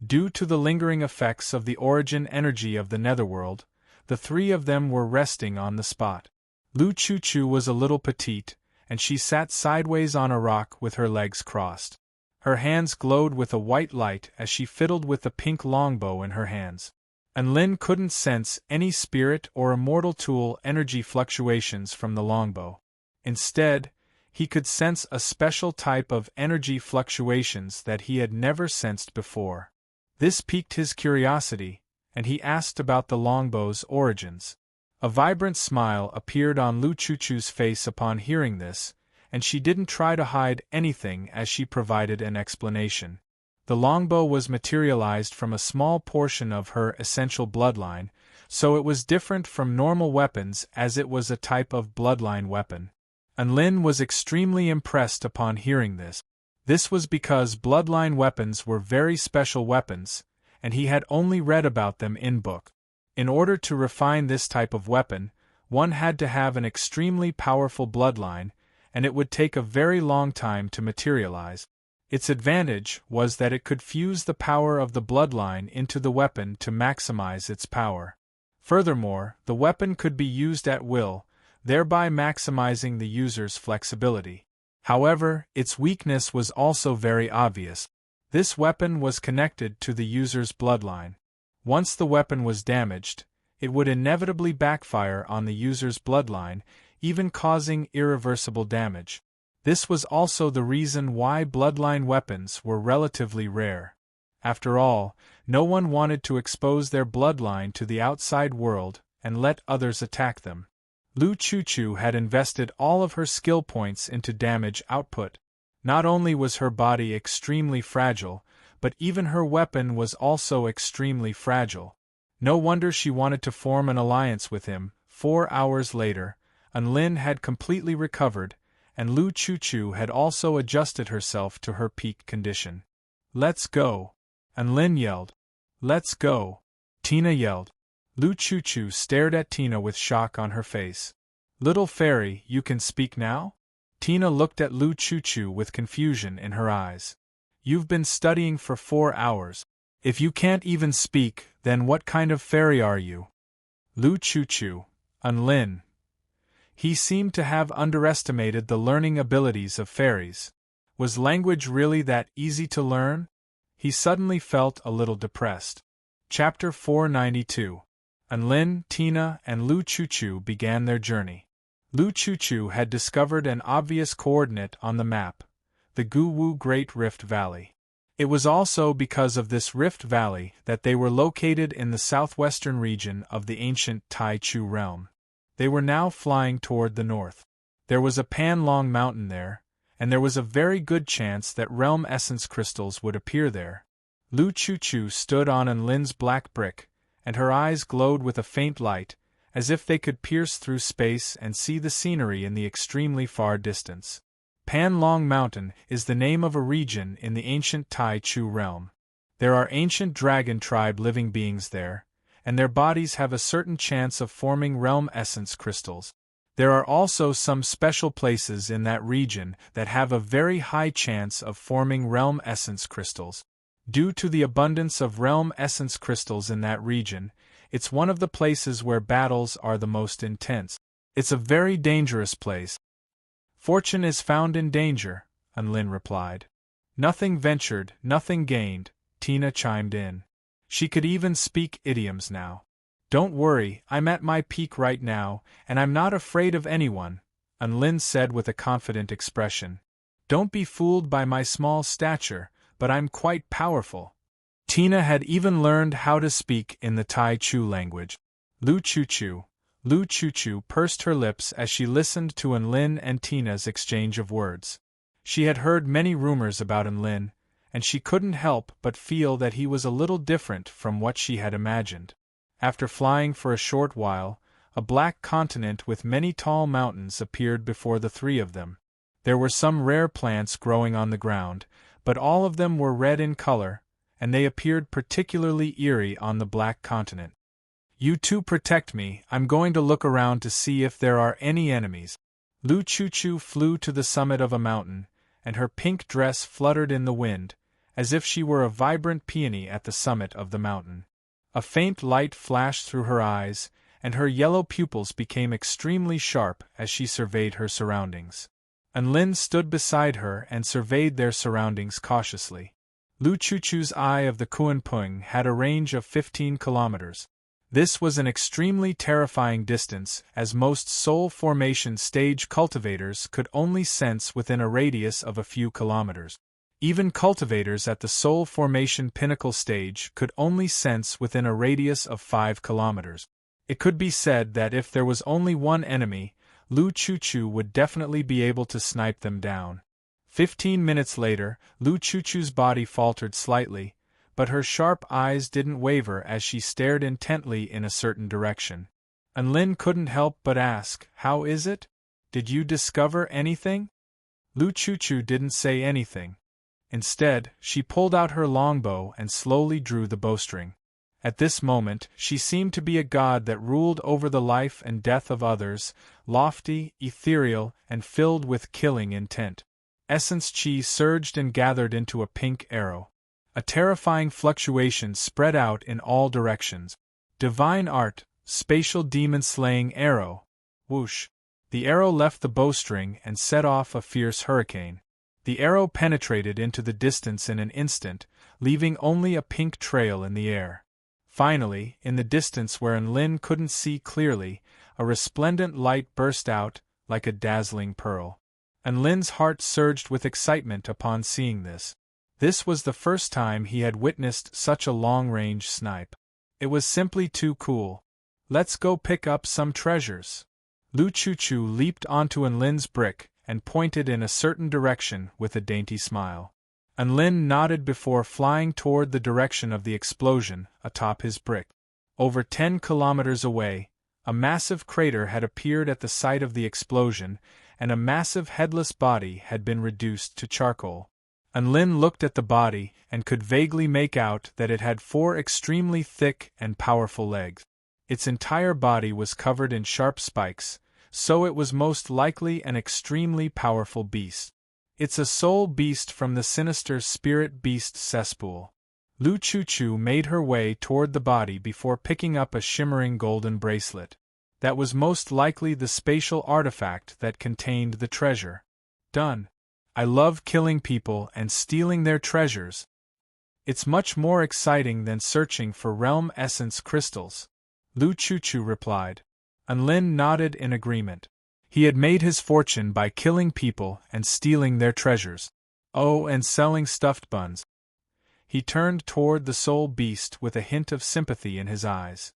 Due to the lingering effects of the origin energy of the netherworld, the three of them were resting on the spot. Lu Chuchu was a little petite, and she sat sideways on a rock with her legs crossed. Her hands glowed with a white light as she fiddled with the pink longbow in her hands. And Lin couldn't sense any spirit or immortal tool energy fluctuations from the longbow. Instead, he could sense a special type of energy fluctuations that he had never sensed before. This piqued his curiosity, and he asked about the longbow's origins. A vibrant smile appeared on Lu Chuchu's face upon hearing this, and she didn't try to hide anything as she provided an explanation. The longbow was materialized from a small portion of her essential bloodline, so it was different from normal weapons as it was a type of bloodline weapon. And Lin was extremely impressed upon hearing this. This was because bloodline weapons were very special weapons, and he had only read about them in book. In order to refine this type of weapon, one had to have an extremely powerful bloodline, and it would take a very long time to materialize. Its advantage was that it could fuse the power of the bloodline into the weapon to maximize its power. Furthermore, the weapon could be used at will, thereby maximizing the user's flexibility. However, its weakness was also very obvious. This weapon was connected to the user's bloodline. Once the weapon was damaged, it would inevitably backfire on the user's bloodline, even causing irreversible damage. This was also the reason why bloodline weapons were relatively rare. After all, no one wanted to expose their bloodline to the outside world and let others attack them. Lu Chuchu had invested all of her skill points into damage output. Not only was her body extremely fragile, but even her weapon was also extremely fragile. No wonder she wanted to form an alliance with him. 4 hours later, Lin had completely recovered, and Lu Chuchu had also adjusted herself to her peak condition. "Let's go!" Lin yelled. "Let's go!" Tina yelled. Lu Chuchu stared at Tina with shock on her face. "Little fairy, you can speak now?" Tina looked at Lu Chuchu with confusion in her eyes. "You've been studying for 4 hours. If you can't even speak, then what kind of fairy are you?" Lu Chuchu, Lin. He seemed to have underestimated the learning abilities of fairies. Was language really that easy to learn? He suddenly felt a little depressed. Chapter 492. Lin, Tina, and Lu Chuchu began their journey. Lu Chuchu had discovered an obvious coordinate on the map, the Guwu Great Rift Valley. It was also because of this Rift Valley that they were located in the southwestern region of the ancient Tai Chu realm. They were now flying toward the north. There was a Panlong mountain there, and there was a very good chance that realm essence crystals would appear there. Lu Chuchu stood on Lin's black brick, and her eyes glowed with a faint light, as if they could pierce through space and see the scenery in the extremely far distance. Panlong Mountain is the name of a region in the ancient Tai Chu realm. There are ancient dragon tribe living beings there, and their bodies have a certain chance of forming realm essence crystals. There are also some special places in that region that have a very high chance of forming realm essence crystals. Due to the abundance of realm essence crystals in that region, it's one of the places where battles are the most intense. It's a very dangerous place. "Fortune is found in danger," Lin replied. "Nothing ventured, nothing gained," Tina chimed in. She could even speak idioms now. "Don't worry, I'm at my peak right now, and I'm not afraid of anyone," Lin said with a confident expression. "Don't be fooled by my small stature, but I'm quite powerful." Tina had even learned how to speak in the Tai Chu language. Lu Chuchu pursed her lips as she listened to Lin and Tina's exchange of words. She had heard many rumors about Lin, and she couldn't help but feel that he was a little different from what she had imagined. After flying for a short while, a black continent with many tall mountains appeared before the three of them. There were some rare plants growing on the ground, but all of them were red in color, and they appeared particularly eerie on the black continent. "You two protect me, I'm going to look around to see if there are any enemies." Lu Chuchu flew to the summit of a mountain, and her pink dress fluttered in the wind, as if she were a vibrant peony at the summit of the mountain. A faint light flashed through her eyes, and her yellow pupils became extremely sharp as she surveyed her surroundings. and Lin stood beside her and surveyed their surroundings cautiously. Lu Chuchu's eye of the Kuanping had a range of 15 kilometers. This was an extremely terrifying distance, as most soul formation stage cultivators could only sense within a radius of a few kilometers. Even cultivators at the soul formation pinnacle stage could only sense within a radius of 5 kilometers. It could be said that if there was only one enemy, Lu Chuchu would definitely be able to snipe them down. 15 minutes later, Lu Chuchu's body faltered slightly, but her sharp eyes didn't waver as she stared intently in a certain direction. And Lin couldn't help but ask, "How is it? Did you discover anything?" Lu Chuchu didn't say anything. Instead, she pulled out her longbow and slowly drew the bowstring. At this moment, she seemed to be a god that ruled over the life and death of others, lofty, ethereal, and filled with killing intent. Essence chi surged and gathered into a pink arrow. A terrifying fluctuation spread out in all directions. Divine art, spatial demon-slaying arrow. Whoosh! The arrow left the bowstring and set off a fierce hurricane. The arrow penetrated into the distance in an instant, leaving only a pink trail in the air. Finally, in the distance where Lin couldn't see clearly, a resplendent light burst out, like a dazzling pearl. And Lin's heart surged with excitement upon seeing this. This was the first time he had witnessed such a long-range snipe. It was simply too cool. "Let's go pick up some treasures." Lu Chuchu leaped onto Lin's brick and pointed in a certain direction with a dainty smile. And Lin nodded before flying toward the direction of the explosion atop his brick. Over 10 kilometers away, a massive crater had appeared at the site of the explosion, and a massive headless body had been reduced to charcoal. And Lin looked at the body and could vaguely make out that it had 4 extremely thick and powerful legs. Its entire body was covered in sharp spikes, so it was most likely an extremely powerful beast. "It's a soul beast from the sinister spirit beast cesspool." Lu Chuchu made her way toward the body before picking up a shimmering golden bracelet. That was most likely the spatial artifact that contained the treasure. Done. I love killing people and stealing their treasures. It's much more exciting than searching for realm essence crystals, Lu Chuchu replied. And Lin nodded in agreement. He had made his fortune by killing people and stealing their treasures. Oh, and selling stuffed buns. He turned toward the soul beast with a hint of sympathy in his eyes.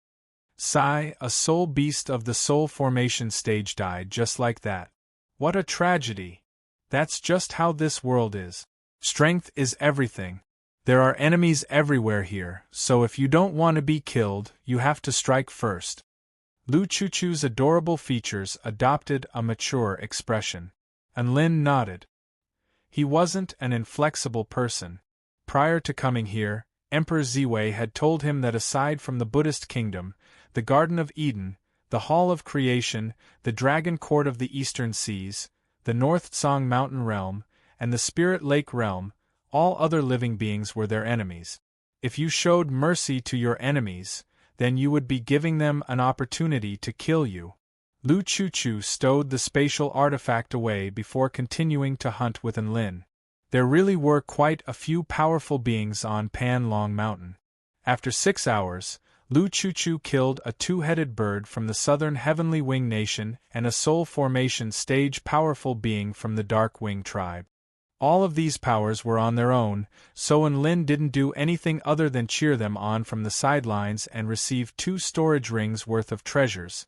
Sigh, a soul beast of the soul formation stage died just like that. What a tragedy. That's just how this world is. Strength is everything. There are enemies everywhere here, so if you don't want to be killed, you have to strike first. Lu Chuchu's adorable features adopted a mature expression. And Lin nodded. He wasn't an inflexible person. Prior to coming here, Emperor Ziwei had told him that aside from the Buddhist kingdom, the Garden of Eden, the Hall of Creation, the Dragon Court of the Eastern Seas, the North Tsang Mountain Realm, and the Spirit Lake Realm, all other living beings were their enemies. If you showed mercy to your enemies, then you would be giving them an opportunity to kill you. Lu Chuchu stowed the spatial artifact away before continuing to hunt with Lin. There really were quite a few powerful beings on Pan Long Mountain. After 6 hours, Lu Chuchu killed a 2-headed bird from the southern Heavenly Wing Nation and a soul formation stage powerful being from the Dark Wing tribe. All of these powers were on their own, so Lin didn't do anything other than cheer them on from the sidelines and receive 2 storage rings worth of treasures.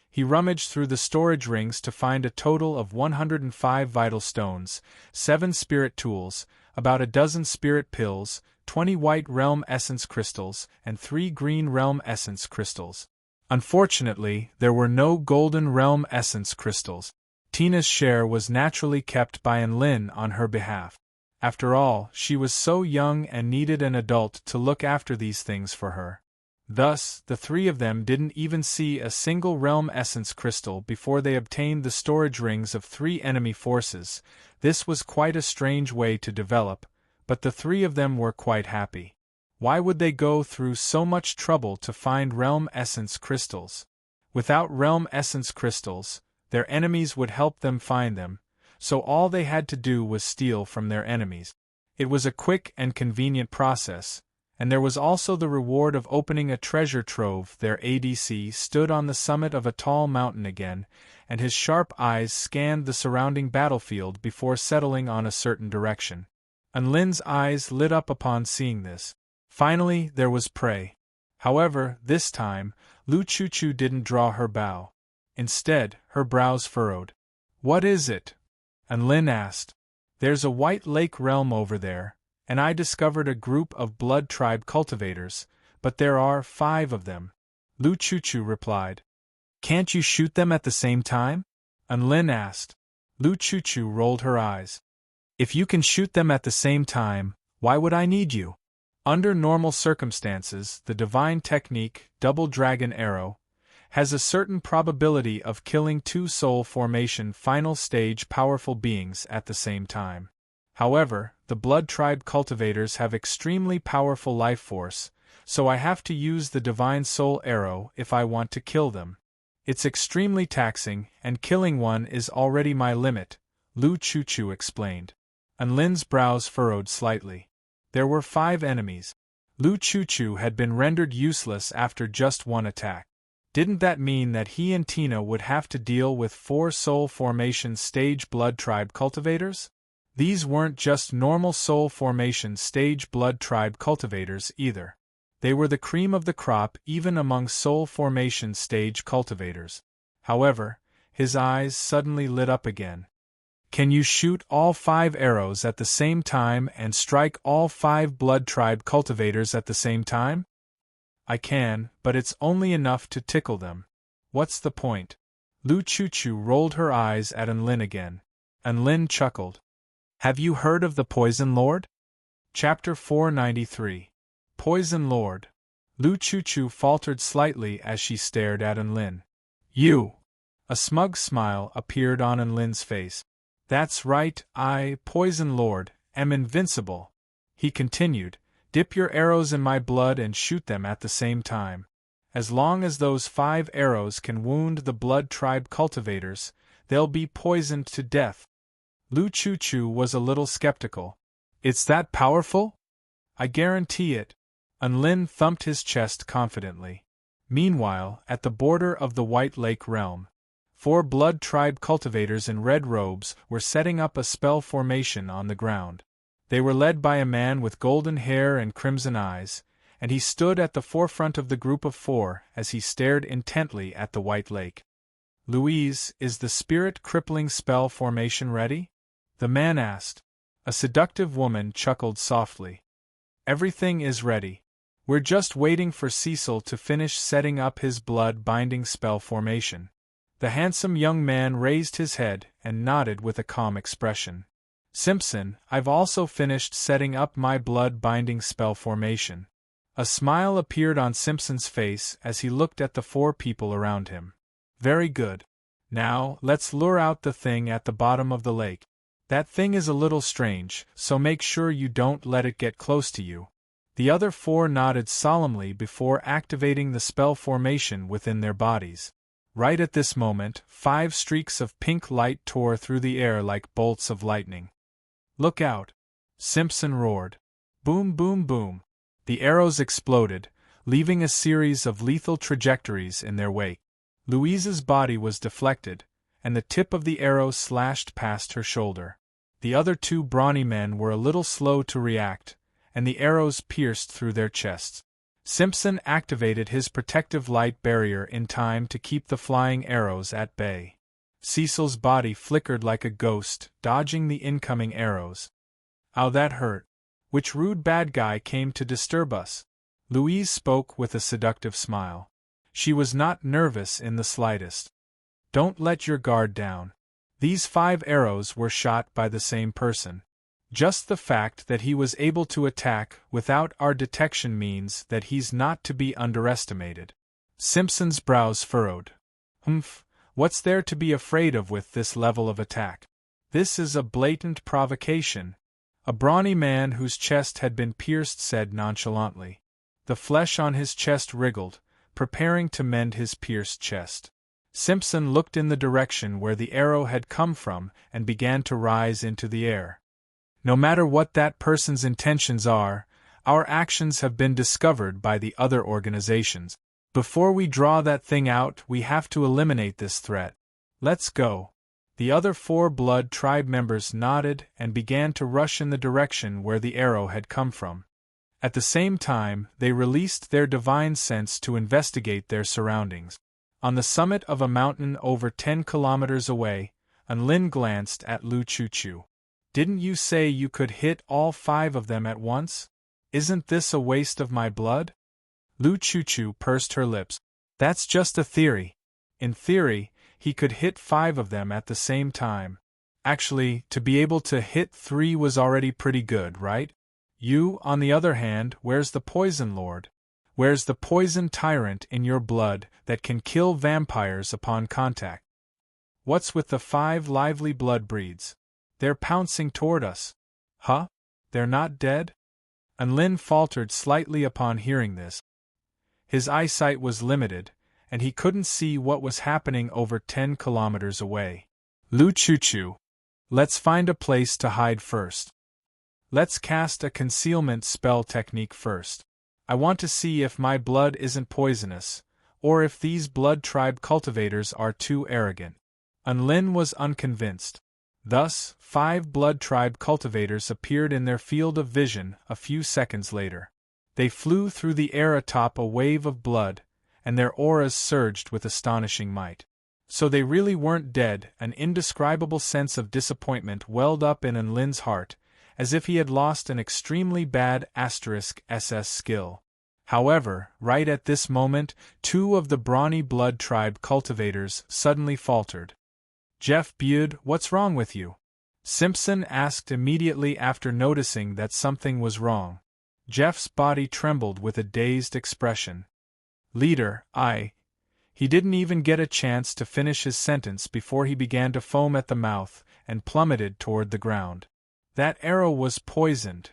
He rummaged through the storage rings to find a total of 105 vital stones, 7 spirit tools, about a dozen spirit pills, 20 white realm essence crystals, and 3 green realm essence crystals. Unfortunately, there were no golden realm essence crystals. Tina's share was naturally kept by Lin on her behalf. After all, she was so young and needed an adult to look after these things for her. Thus, the 3 of them didn't even see a single realm essence crystal before they obtained the storage rings of 3 enemy forces. This was quite a strange way to develop, but the 3 of them were quite happy. Why would they go through so much trouble to find realm essence crystals? Without realm essence crystals, their enemies would help them find them, so all they had to do was steal from their enemies. It was a quick and convenient process, and there was also the reward of opening a treasure trove. Their ADC stood on the summit of a tall mountain again, and his sharp eyes scanned the surrounding battlefield before settling on a certain direction. Anlin's eyes lit up upon seeing this. Finally, there was prey. However, this time, Lu Chuchu didn't draw her bow. Instead, her brows furrowed. "What is it?" Anlin asked. "There's a white lake realm over there, and I discovered a group of blood tribe cultivators, but there are 5 of them," Lu Chuchu replied. "Can't you shoot them at the same time?" Anlin asked. Lu Chuchu rolled her eyes. "If you can shoot them at the same time, why would I need you?" Under normal circumstances, the divine technique, Double Dragon Arrow, has a certain probability of killing 2 soul formation final stage powerful beings at the same time. However, the blood tribe cultivators have extremely powerful life force, so I have to use the divine soul arrow if I want to kill them. It's extremely taxing, and killing one is already my limit, Lu Chuchu explained. Anlin's brows furrowed slightly. There were 5 enemies. Lu Chuchu had been rendered useless after just 1 attack. Didn't that mean that he and Tina would have to deal with 4 soul formation stage blood tribe cultivators? These weren't just normal soul formation stage blood tribe cultivators either. They were the cream of the crop even among soul formation stage cultivators. However, his eyes suddenly lit up again. "Can you shoot all 5 arrows at the same time and strike all 5 blood tribe cultivators at the same time?" "I can, but it's only enough to tickle them. What's the point?" Lu Chuchu rolled her eyes at Anlin again. Anlin chuckled. "Have you heard of the Poison Lord?" Chapter 493. Poison Lord. Lu Chuchu faltered slightly as she stared at Anlin. "You!" A smug smile appeared on Anlin's face. "That's right, I, Poison Lord, am invincible," he continued. "Dip your arrows in my blood and shoot them at the same time. As long as those 5 arrows can wound the blood tribe cultivators, they'll be poisoned to death." Lu Chuchu was a little skeptical. "It's that powerful?" "I guarantee it." Anlin thumped his chest confidently. Meanwhile, at the border of the White Lake realm, 4 blood tribe cultivators in red robes were setting up a spell formation on the ground. They were led by a man with golden hair and crimson eyes, and he stood at the forefront of the group of 4 as he stared intently at the White Lake. "Louise, is the spirit-crippling spell formation ready?" the man asked. A seductive woman chuckled softly. "Everything is ready. We're just waiting for Cecil to finish setting up his blood-binding spell formation." The handsome young man raised his head and nodded with a calm expression. "Simpson, I've also finished setting up my blood-binding spell formation." A smile appeared on Simpson's face as he looked at the 4 people around him. "Very good. Now, let's lure out the thing at the bottom of the lake. That thing is a little strange, so make sure you don't let it get close to you." The other 4 nodded solemnly before activating the spell formation within their bodies. Right at this moment, 5 streaks of pink light tore through the air like bolts of lightning. "Look out!" Simpson roared. Boom, boom, boom. The arrows exploded, leaving a series of lethal trajectories in their wake. Louise's body was deflected, and the tip of the arrow slashed past her shoulder. The other 2 brawny men were a little slow to react, and the arrows pierced through their chests. Simpson activated his protective light barrier in time to keep the flying arrows at bay. Cecil's body flickered like a ghost, dodging the incoming arrows. "Ow, that hurt. Which rude bad guy came to disturb us?" Louise spoke with a seductive smile. She was not nervous in the slightest. "Don't let your guard down. These 5 arrows were shot by the same person. Just the fact that he was able to attack without our detection means that he's not to be underestimated." Simpson's brows furrowed. "Humph, what's there to be afraid of with this level of attack? This is a blatant provocation," a brawny man whose chest had been pierced said nonchalantly. The flesh on his chest wriggled, preparing to mend his pierced chest. Simpson looked in the direction where the arrow had come from and began to rise into the air. No matter what that person's intentions are, our actions have been discovered by the other organizations. Before we draw that thing out, we have to eliminate this threat. Let's go. The other 4 Blood Tribe members nodded and began to rush in the direction where the arrow had come from. At the same time, they released their divine sense to investigate their surroundings. On the summit of a mountain over 10 kilometers away, Unlin glanced at Lu Chuchu. "Didn't you say you could hit all 5 of them at once? Isn't this a waste of my blood?" Lu Chuchu pursed her lips. "That's just a theory. In theory, he could hit 5 of them at the same time. Actually, to be able to hit 3 was already pretty good, right? You, on the other hand, where's the poison lord? Where's the poison tyrant in your blood that can kill vampires upon contact? What's with the 5 lively blood breeds? They're pouncing toward us. Huh? They're not dead?" Unlin faltered slightly upon hearing this. His eyesight was limited, and he couldn't see what was happening over 10 kilometers away. "Lu Chuchu, let's find a place to hide first. Let's cast a concealment spell technique first. I want to see if my blood isn't poisonous, or if these Blood Tribe cultivators are too arrogant." Unlin was unconvinced. Thus, 5 Blood Tribe cultivators appeared in their field of vision a few seconds later. They flew through the air atop a wave of blood, and their auras surged with astonishing might. So they really weren't dead. An indescribable sense of disappointment welled up in Unlin's heart, as if he had lost an extremely bad *SS skill. However, right at this moment, 2 of the brawny Blood Tribe cultivators suddenly faltered. "Jeff Bude, what's wrong with you?" Simpson asked immediately after noticing that something was wrong. Jeff's body trembled with a dazed expression. "Leader, He didn't even get a chance to finish his sentence before he began to foam at the mouth and plummeted toward the ground. That arrow was poisoned.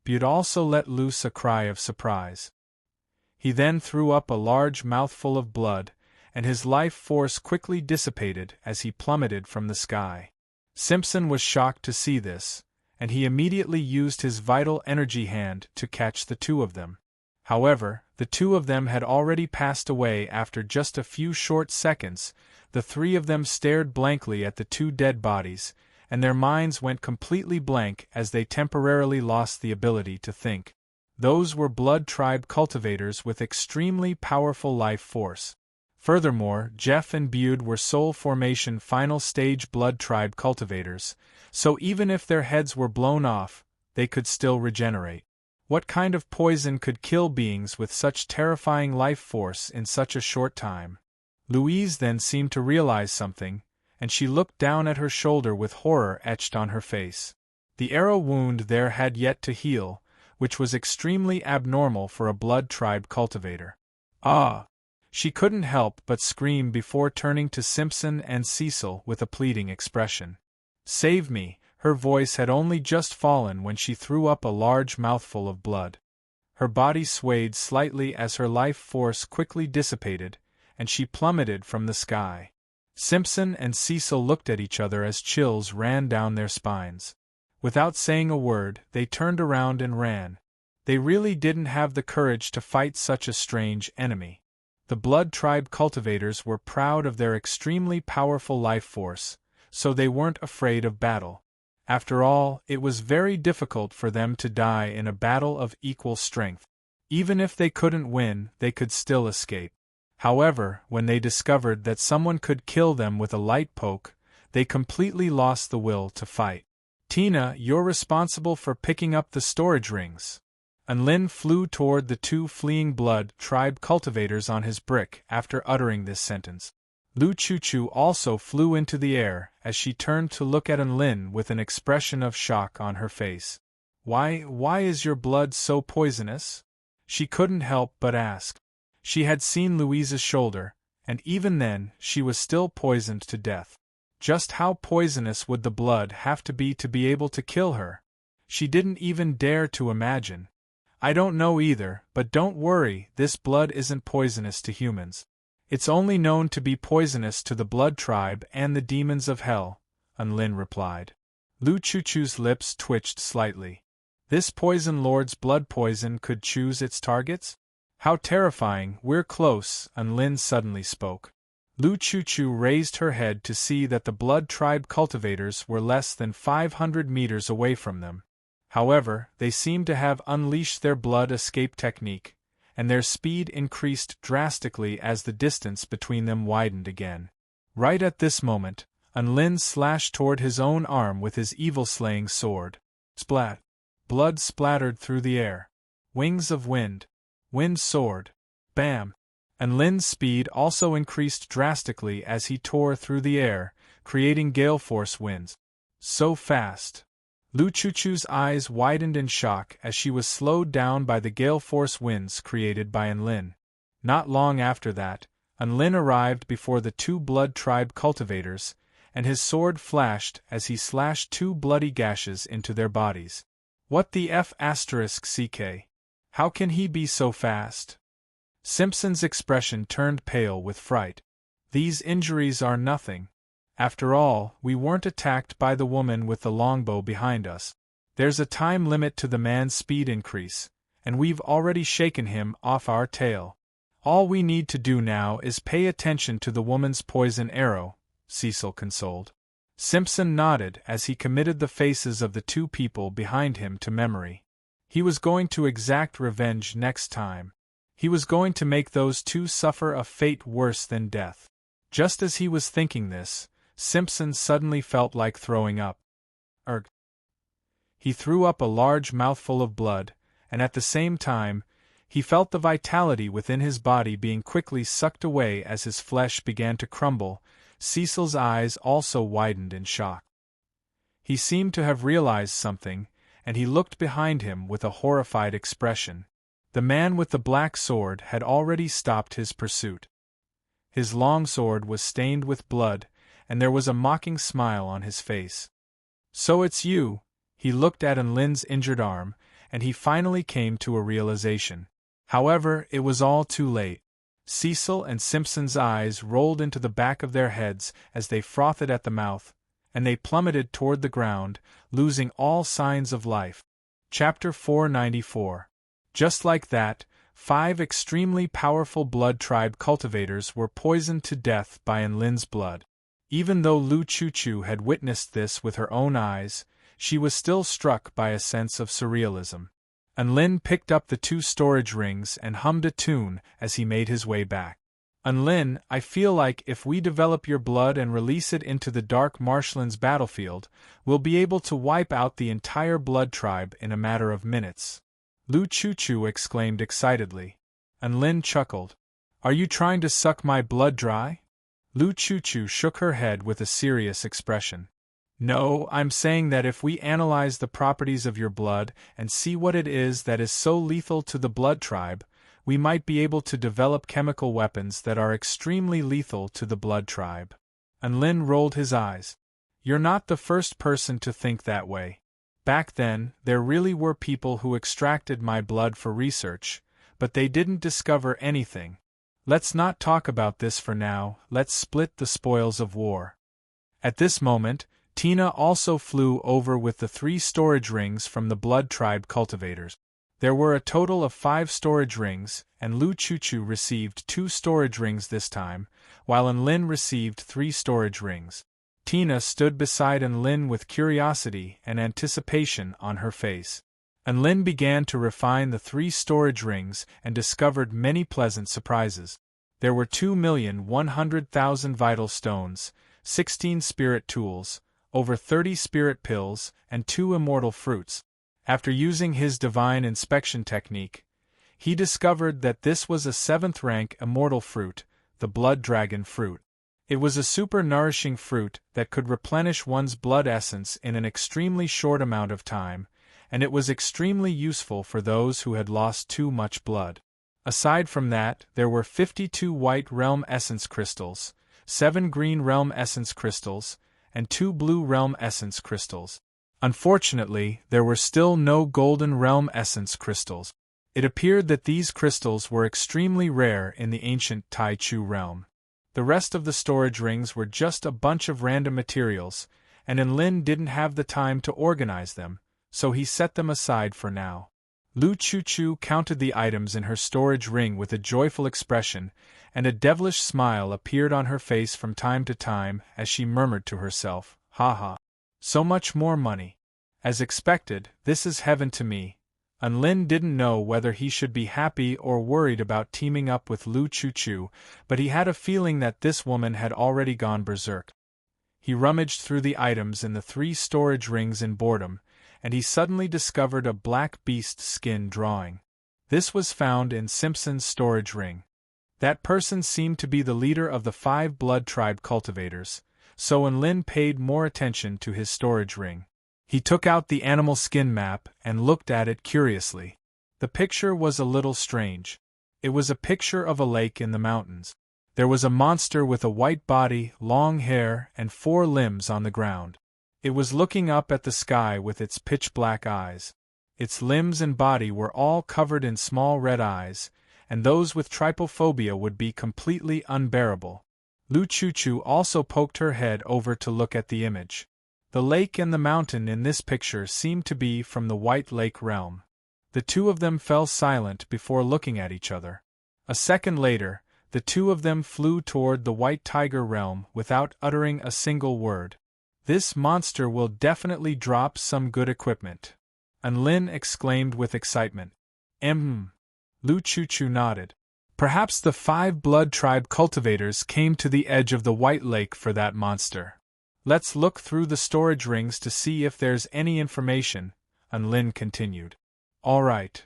Bude also let loose a cry of surprise. He then threw up a large mouthful of blood, and his life force quickly dissipated as he plummeted from the sky. Simpson was shocked to see this, and he immediately used his vital energy hand to catch the 2 of them. However, the 2 of them had already passed away after just a few short seconds. The 3 of them stared blankly at the 2 dead bodies, and their minds went completely blank as they temporarily lost the ability to think. Those were Blood Tribe cultivators with extremely powerful life force. Furthermore, Jeff and Bude were Soul Formation Final Stage Blood Tribe cultivators, so even if their heads were blown off, they could still regenerate. What kind of poison could kill beings with such terrifying life force in such a short time? Louise then seemed to realize something, and she looked down at her shoulder with horror etched on her face. The arrow wound there had yet to heal, which was extremely abnormal for a Blood Tribe cultivator. "Ah!" She couldn't help but scream before turning to Simpson and Cecil with a pleading expression. "Save me!" Her voice had only just fallen when she threw up a large mouthful of blood. Her body swayed slightly as her life force quickly dissipated, and she plummeted from the sky. Simpson and Cecil looked at each other as chills ran down their spines. Without saying a word, they turned around and ran. They really didn't have the courage to fight such a strange enemy. The Blood Tribe cultivators were proud of their extremely powerful life force, so they weren't afraid of battle. After all, it was very difficult for them to die in a battle of equal strength. Even if they couldn't win, they could still escape. However, when they discovered that someone could kill them with a light poke, they completely lost the will to fight. "Tina, you're responsible for picking up the storage rings." Unlin flew toward the 2 fleeing Blood Tribe cultivators on his brick after uttering this sentence. Lu Chuchu also flew into the air as she turned to look at Unlin with an expression of shock on her face. Why is your blood so poisonous?" She couldn't help but ask. She had seen Louise's shoulder, and even then she was still poisoned to death. Just how poisonous would the blood have to be able to kill her? She didn't even dare to imagine. "I don't know either, but don't worry, this blood isn't poisonous to humans. It's only known to be poisonous to the blood tribe and the demons of hell, Unlin replied. Lu Chuchu's lips twitched slightly. This poison lord's blood poison could choose its targets? How terrifying! We're close, Unlin suddenly spoke. Lu Chuchu raised her head to see that the blood tribe cultivators were less than 500 meters away from them. However, they seemed to have unleashed their blood escape technique, and their speed increased drastically as the distance between them widened again. Right at this moment, Unlin slashed toward his own arm with his evil-slaying sword. Splat! Blood splattered through the air. Wings of wind. Wind soared. Bam! Unlin's speed also increased drastically as he tore through the air, creating gale-force winds. So fast! Lu Chuchu's eyes widened in shock as she was slowed down by the gale-force winds created by Unlin. Not long after that, Unlin arrived before the two blood tribe cultivators, and his sword flashed as he slashed two bloody gashes into their bodies. What the F***ck? How can he be so fast? Simpson's expression turned pale with fright. These injuries are nothing. After all, we weren't attacked by the woman with the longbow behind us. There's a time limit to the man's speed increase, and we've already shaken him off our tail. All we need to do now is pay attention to the woman's poison arrow, Cecil consoled. Simpson nodded as he committed the faces of the two people behind him to memory. He was going to exact revenge next time. He was going to make those two suffer a fate worse than death. Just as he was thinking this, Simpson suddenly felt like throwing up. Erg. He threw up a large mouthful of blood, and at the same time, he felt the vitality within his body being quickly sucked away as his flesh began to crumble. Cecil's eyes also widened in shock. He seemed to have realized something, and he looked behind him with a horrified expression. The man with the black sword had already stopped his pursuit. His long sword was stained with blood, and there was a mocking smile on his face. So it's you. He looked at Unlin's injured arm, and he finally came to a realization. However, it was all too late. Cecil and Simpson's eyes rolled into the back of their heads as they frothed at the mouth, and they plummeted toward the ground, losing all signs of life. Chapter 494. Just like that, 5 extremely powerful blood tribe cultivators were poisoned to death by Unlin's blood. Even though Lu Chuchu had witnessed this with her own eyes, she was still struck by a sense of surrealism. Unlin picked up the 2 storage rings and hummed a tune as he made his way back. Unlin, I feel like if we develop your blood and release it into the dark marshlands battlefield, we'll be able to wipe out the entire blood tribe in a matter of minutes. Lu Chuchu exclaimed excitedly. Unlin chuckled. Are you trying to suck my blood dry? Lu Chuchu shook her head with a serious expression. No, I'm saying that if we analyze the properties of your blood and see what it is that is so lethal to the blood tribe, we might be able to develop chemical weapons that are extremely lethal to the blood tribe. Unlin rolled his eyes. You're not the first person to think that way. Back then, there really were people who extracted my blood for research, but they didn't discover anything. Let's not talk about this for now, let's split the spoils of war. At this moment, Tina also flew over with the 3 storage rings from the blood tribe cultivators. There were a total of 5 storage rings, and Lu Chuchu received 2 storage rings this time, while Unlin received 3 storage rings. Tina stood beside Unlin with curiosity and anticipation on her face. Unlin began to refine the 3 storage rings and discovered many pleasant surprises. There were 2,100,000 vital stones, 16 spirit tools, over 30 spirit pills, and 2 immortal fruits. After using his divine inspection technique, he discovered that this was a 7th-rank immortal fruit, the blood dragon fruit. It was a super-nourishing fruit that could replenish one's blood essence in an extremely short amount of time, and it was extremely useful for those who had lost too much blood. Aside from that, there were 52 white realm essence crystals, 7 green realm essence crystals, and 2 blue realm essence crystals. Unfortunately, there were still no golden realm essence crystals. It appeared that these crystals were extremely rare in the ancient Tai Chu realm. The rest of the storage rings were just a bunch of random materials, and Enlin didn't have the time to organize them, so he set them aside for now. Lu Chuchu counted the items in her storage ring with a joyful expression, and a devilish smile appeared on her face from time to time as she murmured to herself, "Ha ha! So much more money. As expected, this is heaven to me." Enlin didn't know whether he should be happy or worried about teaming up with Lu Chuchu, but he had a feeling that this woman had already gone berserk. He rummaged through the items in the 3 storage rings in boredom, and he suddenly discovered a black beast skin drawing. This was found in Simpson's storage ring. That person seemed to be the leader of the 5 blood tribe cultivators, so Enlin paid more attention to his storage ring. He took out the animal skin map and looked at it curiously. The picture was a little strange. It was a picture of a lake in the mountains. There was a monster with a white body, long hair, and 4 limbs on the ground. It was looking up at the sky with its pitch-black eyes. Its limbs and body were all covered in small red eyes, and those with trypophobia would be completely unbearable. Lu Chuchu also poked her head over to look at the image. The lake and the mountain in this picture seemed to be from the White Lake realm. The 2 of them fell silent before looking at each other. A second later, the 2 of them flew toward the White Tiger realm without uttering a single word. "This monster will definitely drop some good equipment," Enlin exclaimed with excitement. Lu Chuchu nodded. "Perhaps the 5 blood tribe cultivators came to the edge of the White Lake for that monster. Let's look through the storage rings to see if there's any information," Enlin continued. "All right."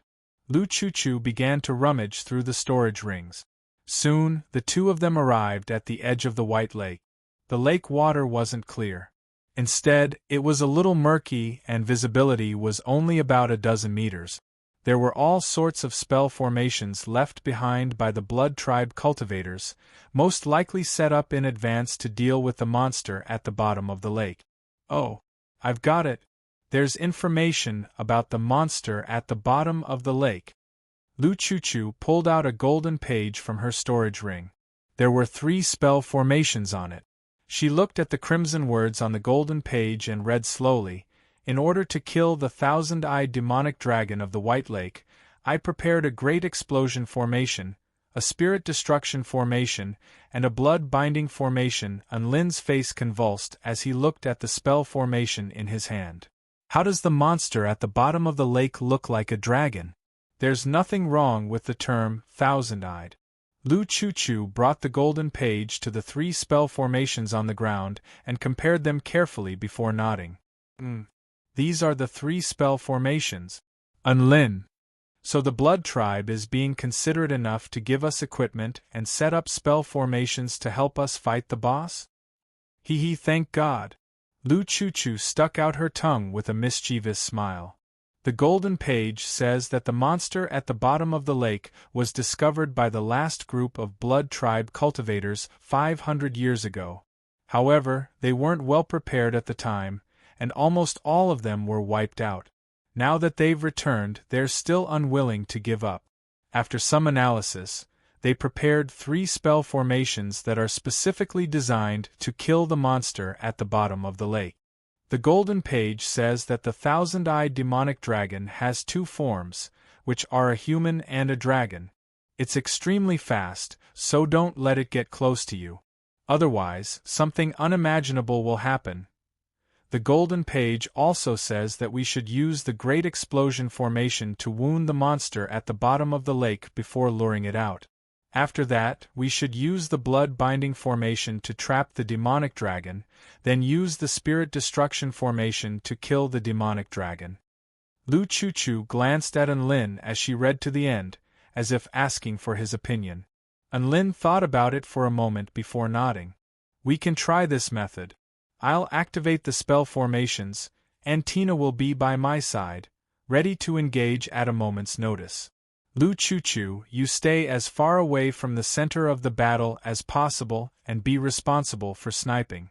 Lu Chuchu began to rummage through the storage rings. Soon, the 2 of them arrived at the edge of the White Lake. The lake water wasn't clear. Instead, it was a little murky and visibility was only about a dozen meters. There were all sorts of spell formations left behind by the blood tribe cultivators, most likely set up in advance to deal with the monster at the bottom of the lake. "Oh, I've got it. There's information about the monster at the bottom of the lake." Lu Chuchu pulled out a golden page from her storage ring. There were 3 spell formations on it. She looked at the crimson words on the golden page and read slowly, "In order to kill the 1,000-eyed demonic dragon of the White Lake, I prepared a great explosion formation, a spirit destruction formation, and a blood-binding formation." Enlin's face convulsed as he looked at the spell formation in his hand. "How does the monster at the bottom of the lake look like a dragon? There's nothing wrong with the term 1,000-eyed." Lu Chuchu brought the golden page to the 3 spell formations on the ground and compared them carefully before nodding. These are the 3 spell formations. Enlin. So the blood tribe is being considerate enough to give us equipment and set up spell formations to help us fight the boss? Hee, thank God." Lu Chuchu stuck out her tongue with a mischievous smile. "The golden page says that the monster at the bottom of the lake was discovered by the last group of blood tribe cultivators 500 years ago. However, they weren't well prepared at the time, and almost all of them were wiped out. Now that they've returned, they're still unwilling to give up. After some analysis, they prepared 3 spell formations that are specifically designed to kill the monster at the bottom of the lake. The golden page says that the 1,000-eyed demonic dragon has 2 forms, which are a human and a dragon. It's extremely fast, so don't let it get close to you. Otherwise, something unimaginable will happen. The golden page also says that we should use the Great Explosion formation to wound the monster at the bottom of the lake before luring it out. After that, we should use the blood-binding formation to trap the demonic dragon, then use the spirit destruction formation to kill the demonic dragon." Lu Chuchu glanced at Enlin as she read to the end, as if asking for his opinion. Enlin thought about it for a moment before nodding. "We can try this method. I'll activate the spell formations, and Tina will be by my side, ready to engage at a moment's notice. Lu Chuchu, you stay as far away from the center of the battle as possible and be responsible for sniping."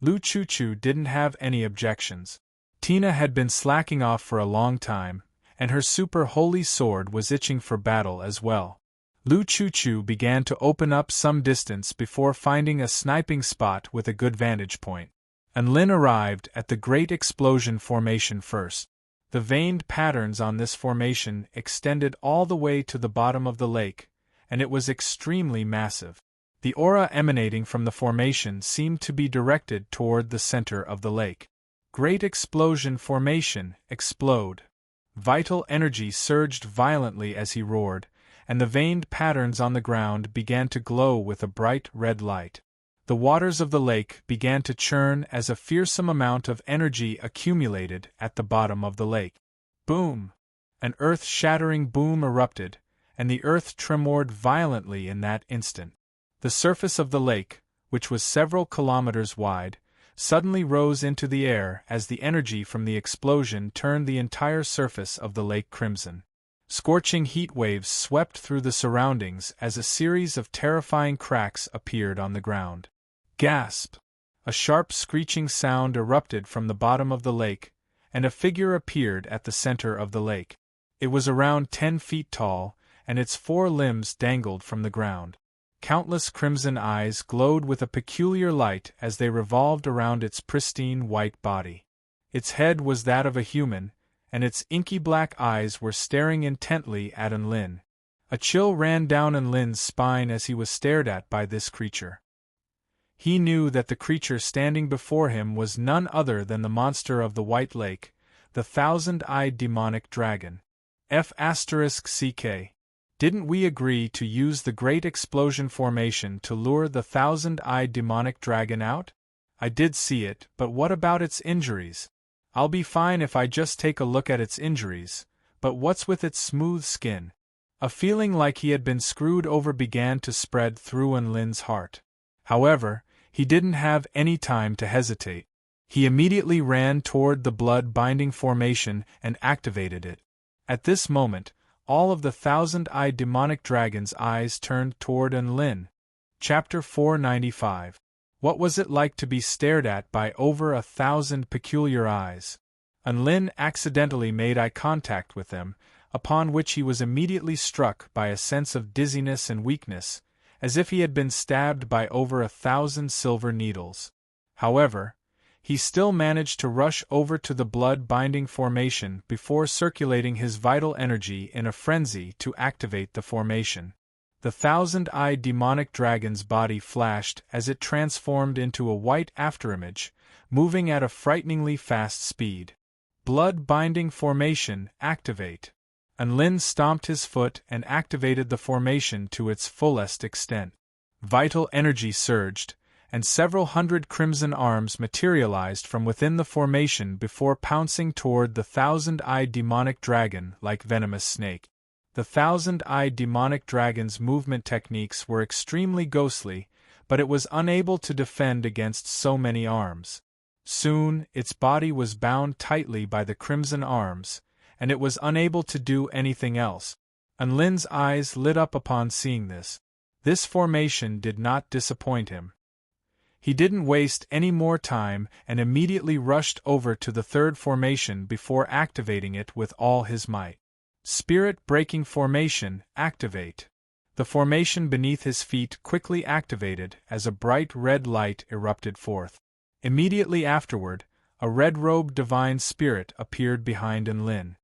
Lu Chuchu didn't have any objections. Tina had been slacking off for a long time, and her super holy sword was itching for battle as well. Lu Chuchu began to open up some distance before finding a sniping spot with a good vantage point. And Lin arrived at the Great Explosion formation first. The veined patterns on this formation extended all the way to the bottom of the lake, and it was extremely massive. The aura emanating from the formation seemed to be directed toward the center of the lake. Great Explosion formation, explode. Vital energy surged violently as he roared, and the veined patterns on the ground began to glow with a bright red light. The waters of the lake began to churn as a fearsome amount of energy accumulated at the bottom of the lake. Boom! An earth-shattering boom erupted, and the earth tremored violently in that instant. The surface of the lake, which was several kilometers wide, suddenly rose into the air as the energy from the explosion turned the entire surface of the lake crimson. Scorching heat waves swept through the surroundings as a series of terrifying cracks appeared on the ground. Gasp! A sharp screeching sound erupted from the bottom of the lake, and a figure appeared at the center of the lake. It was around 10 feet tall, and its 4 limbs dangled from the ground. Countless crimson eyes glowed with a peculiar light as they revolved around its pristine white body. Its head was that of a human, and its inky black eyes were staring intently at Enlin. A chill ran down Enlin's spine as he was stared at by this creature. He knew that the creature standing before him was none other than the monster of the White Lake, the thousand-eyed demonic dragon. F***CK. Didn't we agree to use the Great Explosion formation to lure the thousand-eyed demonic dragon out? I did see it, but what about its injuries? I'll be fine if I just take a look at its injuries, but what's with its smooth skin? A feeling like he had been screwed over began to spread through Enlin's heart. However, he didn't have any time to hesitate. He immediately ran toward the blood-binding formation and activated it. At this moment, all of the thousand-eyed demonic dragon's eyes turned toward Enlin. Chapter 495. What was it like to be stared at by over 1,000 peculiar eyes? Enlin accidentally made eye contact with them, upon which he was immediately struck by a sense of dizziness and weakness, as if he had been stabbed by over 1,000 silver needles. However, he still managed to rush over to the blood-binding formation before circulating his vital energy in a frenzy to activate the formation. The thousand-eyed demonic dragon's body flashed as it transformed into a white afterimage, moving at a frighteningly fast speed. Blood-binding formation, activate. Enlin stomped his foot and activated the formation to its fullest extent. Vital energy surged, and several hundred crimson arms materialized from within the formation before pouncing toward the thousand-eyed demonic dragon like venomous snake. The thousand-eyed demonic dragon's movement techniques were extremely ghostly, but it was unable to defend against so many arms. Soon, its body was bound tightly by the crimson arms, and it was unable to do anything else. Enlin's eyes lit up upon seeing this. This formation did not disappoint him. He didn't waste any more time and immediately rushed over to the third formation before activating it with all his might. Spirit-breaking formation, activate. The formation beneath his feet quickly activated as a bright red light erupted forth. Immediately afterward, a red-robed divine spirit appeared behind Enlin.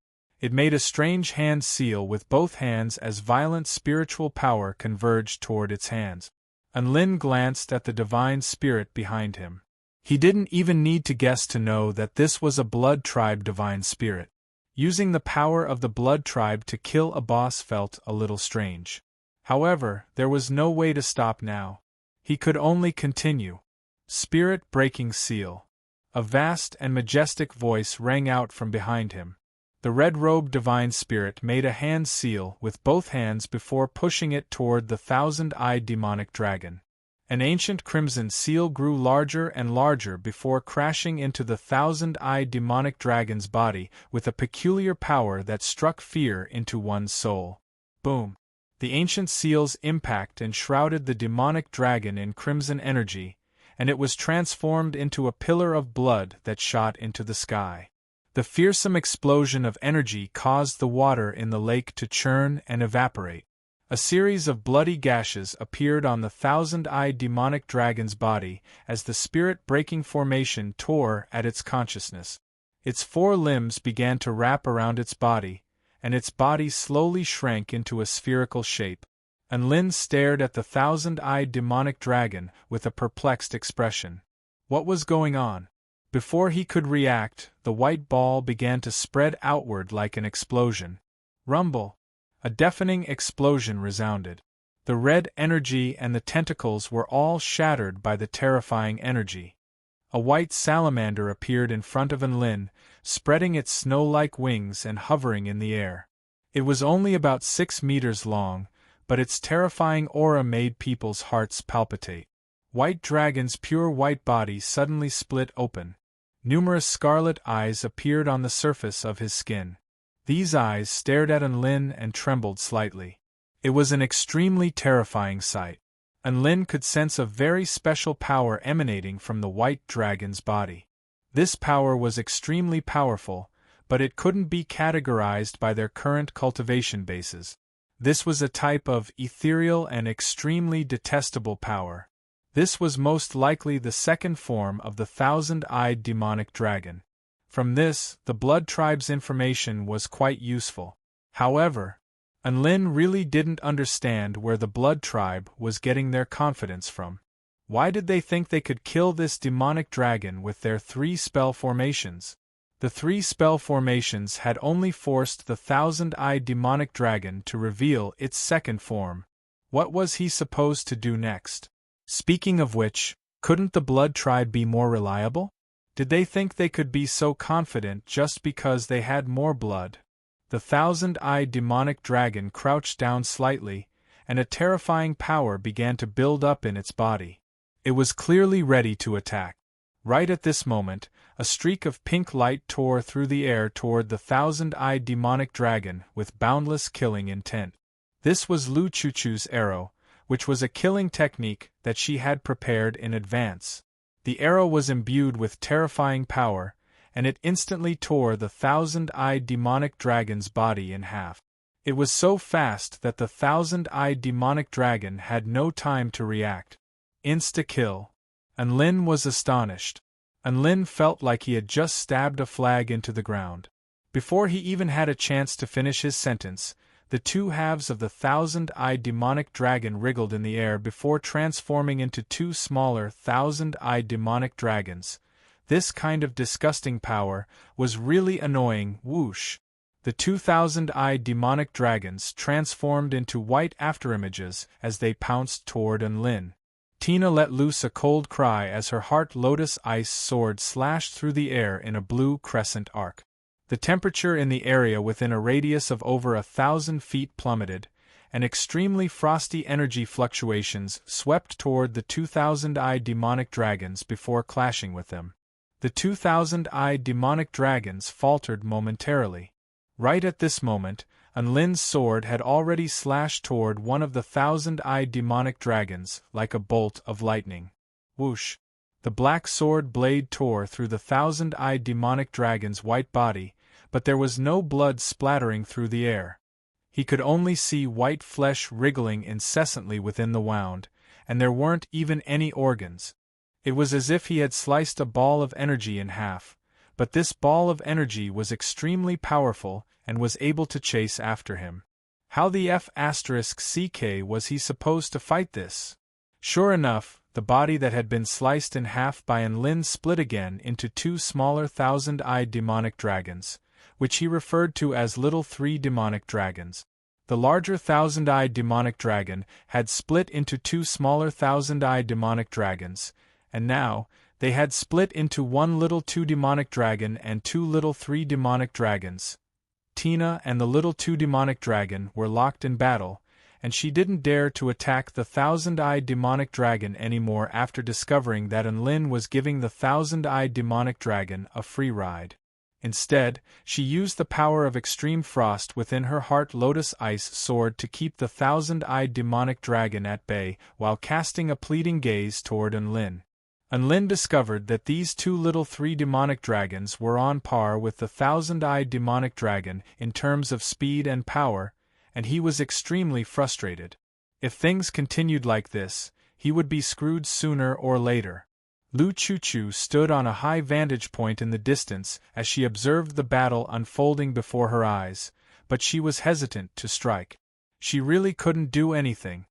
It made a strange hand seal with both hands as violent spiritual power converged toward its hands. Enlin glanced at the divine spirit behind him. He didn't even need to guess to know that this was a blood tribe divine spirit. Using the power of the blood tribe to kill a boss felt a little strange. However, there was no way to stop now. He could only continue. Spirit-breaking seal. A vast and majestic voice rang out from behind him. The red-robed divine spirit made a hand seal with both hands before pushing it toward the thousand-eyed demonic dragon. An ancient crimson seal grew larger and larger before crashing into the thousand-eyed demonic dragon's body with a peculiar power that struck fear into one's soul. Boom! The ancient seal's impact enshrouded the demonic dragon in crimson energy, and it was transformed into a pillar of blood that shot into the sky. The fearsome explosion of energy caused the water in the lake to churn and evaporate. A series of bloody gashes appeared on the thousand-eyed demonic dragon's body as the spirit-breaking formation tore at its consciousness. Its 4 limbs began to wrap around its body, and its body slowly shrank into a spherical shape. And Lin stared at the thousand-eyed demonic dragon with a perplexed expression. What was going on? Before he could react, the white ball began to spread outward like an explosion. Rumble! A deafening explosion resounded. The red energy and the tentacles were all shattered by the terrifying energy. A white salamander appeared in front of Enlin, spreading its snow-like wings and hovering in the air. It was only about 6 meters long, but its terrifying aura made people's hearts palpitate. White Dragon's pure white body suddenly split open. Numerous scarlet eyes appeared on the surface of his skin. These eyes stared at Enlin and trembled slightly. It was an extremely terrifying sight. Enlin could sense a very special power emanating from the white dragon's body. This power was extremely powerful, but it couldn't be categorized by their current cultivation bases. This was a type of ethereal and extremely detestable power. This was most likely the second form of the thousand-eyed demonic dragon. From this, the Blood Tribe's information was quite useful. However, Enlin really didn't understand where the Blood Tribe was getting their confidence from. Why did they think they could kill this demonic dragon with their 3 spell formations? The 3 spell formations had only forced the thousand-eyed demonic dragon to reveal its second form. What was he supposed to do next? Speaking of which, couldn't the Blood Tribe be more reliable? Did they think they could be so confident just because they had more blood? The thousand-eyed demonic dragon crouched down slightly, and a terrifying power began to build up in its body. It was clearly ready to attack. Right at this moment, a streak of pink light tore through the air toward the thousand-eyed demonic dragon with boundless killing intent. This was Lu Chuchu's arrow, which was a killing technique that she had prepared in advance. The arrow was imbued with terrifying power, and it instantly tore the thousand-eyed demonic dragon's body in half. It was so fast that the thousand-eyed demonic dragon had no time to react. Insta-kill. Enlin was astonished. Enlin felt like he had just stabbed a flag into the ground. Before he even had a chance to finish his sentence, the 2 halves of the thousand-eyed demonic dragon wriggled in the air before transforming into 2 smaller thousand-eyed demonic dragons. This kind of disgusting power was really annoying. Whoosh! The 2,000-eyed demonic dragons transformed into white afterimages as they pounced toward Enlin. Tina let loose a cold cry as her heart lotus ice sword slashed through the air in a blue crescent arc. The temperature in the area within a radius of over 1,000 feet plummeted, and extremely frosty energy fluctuations swept toward the 2,000-eyed demonic dragons before clashing with them. The 2,000-eyed demonic dragons faltered momentarily. Right at this moment, Enlin's sword had already slashed toward one of the thousand-eyed demonic dragons like a bolt of lightning. Whoosh! The black sword blade tore through the thousand-eyed demonic dragon's white body, but there was no blood splattering through the air. He could only see white flesh wriggling incessantly within the wound, and there weren't even any organs. It was as if he had sliced a ball of energy in half, but this ball of energy was extremely powerful and was able to chase after him. How the F***ck was he supposed to fight this? Sure enough, the body that had been sliced in half by Enlin split again into 2 smaller thousand-eyed demonic dragons, which he referred to as Little 3 demonic dragons. The larger thousand-eyed demonic dragon had split into 2 smaller thousand-eyed demonic dragons, and now, they had split into 1 Little 2 demonic dragon and 2 Little 3 demonic dragons. Tina and the Little 2 demonic dragon were locked in battle, and she didn't dare to attack the thousand-eyed demonic dragon anymore after discovering that Enlin was giving the thousand-eyed demonic dragon a free ride. Instead, she used the power of extreme frost within her heart lotus ice sword to keep the thousand-eyed demonic dragon at bay while casting a pleading gaze toward Enlin. Unlin discovered that these two little three demonic dragons were on par with the thousand-eyed demonic dragon in terms of speed and power, and he was extremely frustrated. If things continued like this, he would be screwed sooner or later. Lu Chuchu stood on a high vantage point in the distance as she observed the battle unfolding before her eyes, but she was hesitant to strike. She really couldn't do anything.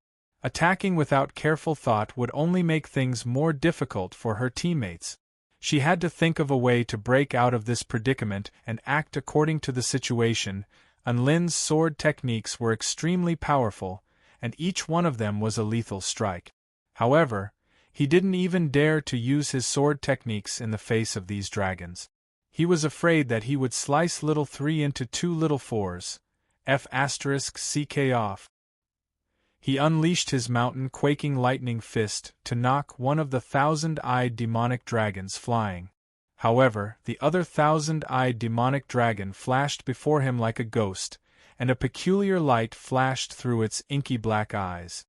Attacking without careful thought would only make things more difficult for her teammates. She had to think of a way to break out of this predicament and act according to the situation. Unlin's sword techniques were extremely powerful, and each one of them was a lethal strike. However, he didn't even dare to use his sword techniques in the face of these dragons. He was afraid that he would slice little 3 into 2 little 4s. F***ck off. He unleashed his mountain-quaking lightning fist to knock one of the thousand-eyed demonic dragons flying. However, the other thousand-eyed demonic dragon flashed before him like a ghost, and a peculiar light flashed through its inky black eyes.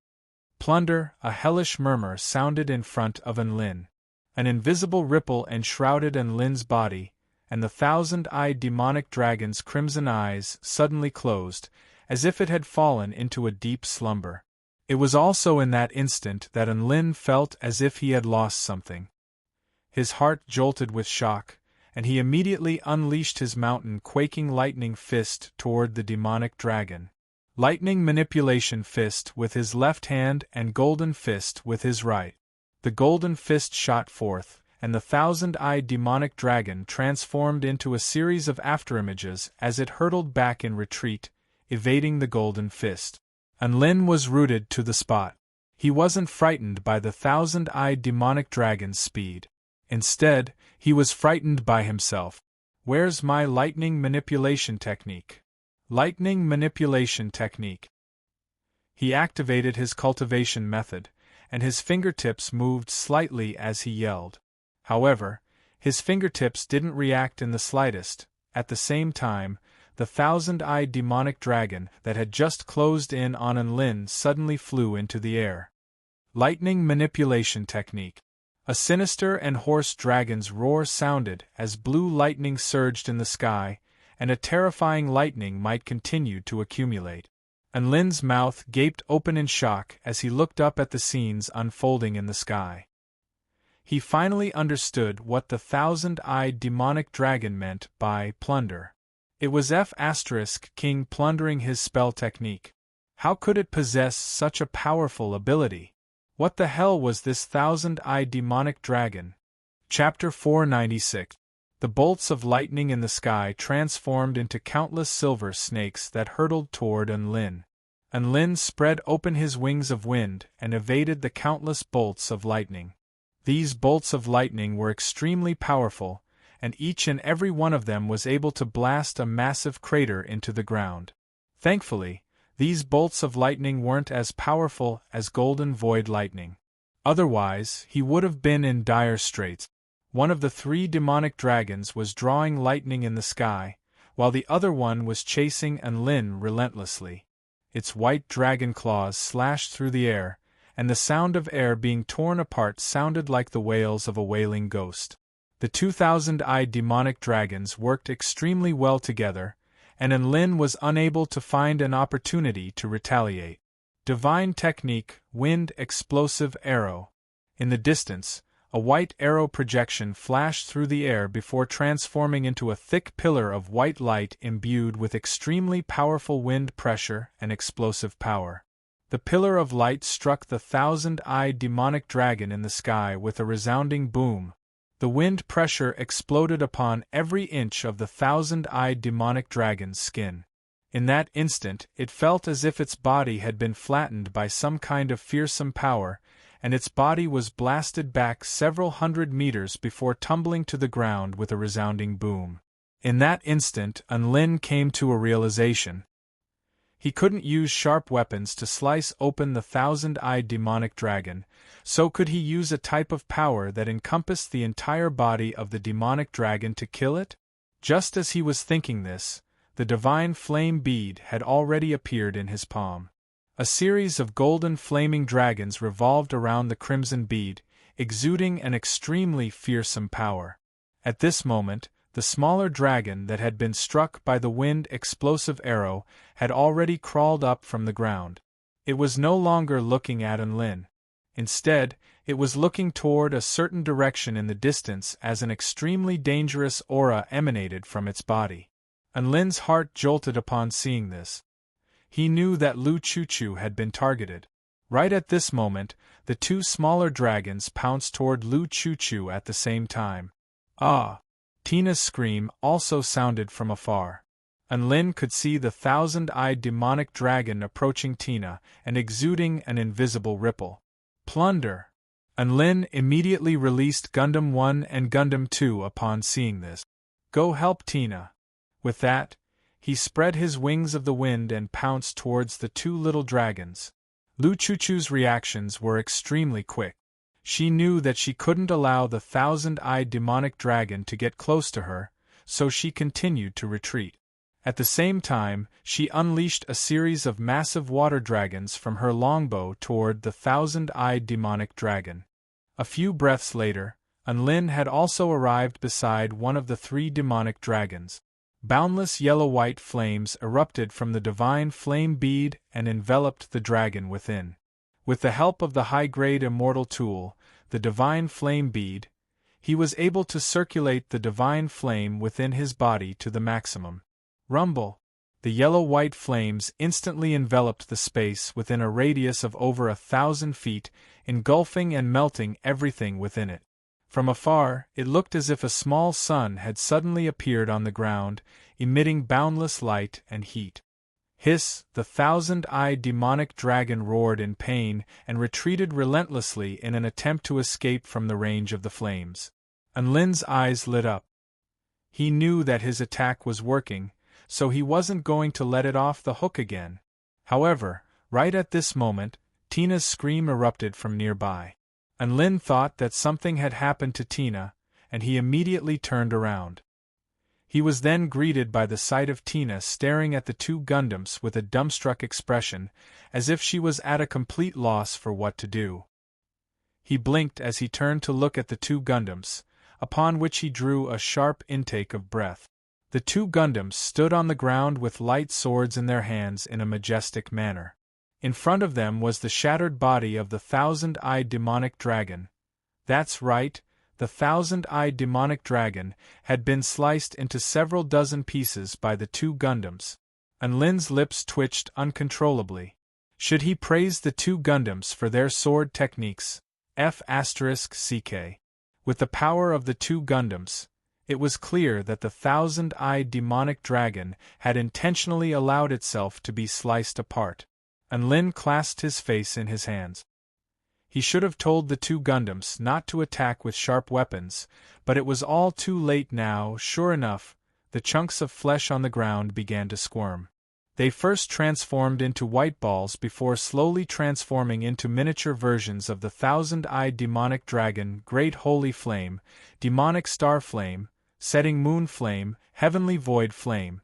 Plunder! A hellish murmur sounded in front of Unlin. An invisible ripple enshrouded Unlin's body, and the thousand-eyed demonic dragon's crimson eyes suddenly closed, as if it had fallen into a deep slumber. It was also in that instant that Unlin felt as if he had lost something. His heart jolted with shock, and he immediately unleashed his mountain-quaking lightning fist toward the demonic dragon. Lightning manipulation fist with his left hand and golden fist with his right. The golden fist shot forth, and the thousand-eyed demonic dragon transformed into a series of afterimages as it hurtled back in retreat, evading the golden fist. Unlin was rooted to the spot. He wasn't frightened by the thousand-eyed demonic dragon's speed. Instead, he was frightened by himself. Where's my lightning manipulation technique? Lightning manipulation technique. He activated his cultivation method, and his fingertips moved slightly as he yelled. However, his fingertips didn't react in the slightest. At the same time, the thousand-eyed demonic dragon that had just closed in on Unlin suddenly flew into the air. Lightning manipulation technique. A sinister and hoarse dragon's roar sounded as blue lightning surged in the sky, and a terrifying lightning might continue to accumulate. Unlin's mouth gaped open in shock as he looked up at the scenes unfolding in the sky. He finally understood what the thousand-eyed demonic dragon meant by plunder. It was F***king plundering his spell technique. How could it possess such a powerful ability? What the hell was this thousand-eyed demonic dragon? Chapter 496. The bolts of lightning in the sky transformed into countless silver snakes that hurtled toward Unlin. Unlin spread open his wings of wind and evaded the countless bolts of lightning. These bolts of lightning were extremely powerful, and each and every one of them was able to blast a massive crater into the ground. Thankfully, these bolts of lightning weren't as powerful as golden void lightning. Otherwise, he would have been in dire straits. One of the 3 demonic dragons was drawing lightning in the sky, while the other one was chasing Unlin relentlessly. Its white dragon claws slashed through the air, and the sound of air being torn apart sounded like the wails of a wailing ghost. The 2,000-eyed demonic dragons worked extremely well together, and Unlin was unable to find an opportunity to retaliate. Divine technique, wind explosive arrow. In the distance, a white arrow projection flashed through the air before transforming into a thick pillar of white light imbued with extremely powerful wind pressure and explosive power. The pillar of light struck the thousand-eyed demonic dragon in the sky with a resounding boom. The wind pressure exploded upon every inch of the thousand-eyed demonic dragon's skin. In that instant, it felt as if its body had been flattened by some kind of fearsome power, and its body was blasted back several hundred meters before tumbling to the ground with a resounding boom. In that instant, Unlin came to a realization. He couldn't use sharp weapons to slice open the thousand-eyed demonic dragon, so could he use a type of power that encompassed the entire body of the demonic dragon to kill it? Just as he was thinking this, the divine flame bead had already appeared in his palm. A series of golden flaming dragons revolved around the crimson bead, exuding an extremely fearsome power. At this moment, the smaller dragon that had been struck by the wind explosive arrow had already crawled up from the ground. It was no longer looking at Enlin. Instead, it was looking toward a certain direction in the distance as an extremely dangerous aura emanated from its body. Enlin's heart jolted upon seeing this. He knew that Lu Chuchu had been targeted. Right at this moment, the two smaller dragons pounced toward Lu Chuchu at the same time. Ah! Tina's scream also sounded from afar. Enlin could see the thousand-eyed demonic dragon approaching Tina and exuding an invisible ripple. Plunder! Enlin immediately released Gundam 1 and Gundam 2 upon seeing this. Go help Tina. With that, he spread his wings of the wind and pounced towards the two little dragons. Lu Chuchu's reactions were extremely quick. She knew that she couldn't allow the thousand-eyed demonic dragon to get close to her, so she continued to retreat. At the same time, she unleashed a series of massive water dragons from her longbow toward the thousand-eyed demonic dragon. A few breaths later, Enlin had also arrived beside one of the three demonic dragons. Boundless yellow-white flames erupted from the divine flame bead and enveloped the dragon within. With the help of the high-grade immortal tool, the divine flame bead, he was able to circulate the divine flame within his body to the maximum. Rumble! The yellow-white flames instantly enveloped the space within a radius of over 1,000 feet, engulfing and melting everything within it. From afar, it looked as if a small sun had suddenly appeared on the ground, emitting boundless light and heat. Hiss! The thousand-eyed demonic dragon roared in pain and retreated relentlessly in an attempt to escape from the range of the flames. Enlin's eyes lit up. He knew that his attack was working, so he wasn't going to let it off the hook again. However, right at this moment, Tina's scream erupted from nearby. Enlin thought that something had happened to Tina, and he immediately turned around. He was then greeted by the sight of Tina staring at the two Gundams with a dumbstruck expression, as if she was at a complete loss for what to do. He blinked as he turned to look at the two Gundams, upon which he drew a sharp intake of breath. The two Gundams stood on the ground with light swords in their hands in a majestic manner. In front of them was the shattered body of the thousand-eyed demonic dragon. That's right, the thousand-eyed demonic dragon had been sliced into several dozen pieces by the two Gundams. Enlin's lips twitched uncontrollably. Should he praise the two Gundams for their sword techniques? F***ck. With the power of the two Gundams, it was clear that the thousand-eyed demonic dragon had intentionally allowed itself to be sliced apart. Enlin clasped his face in his hands. He should have told the two Gundams not to attack with sharp weapons, but it was all too late now. Sure enough, the chunks of flesh on the ground began to squirm. They first transformed into white balls before slowly transforming into miniature versions of the thousand-eyed demonic dragon, Great Holy Flame, Demonic Star Flame, Setting Moon Flame, Heavenly Void Flame.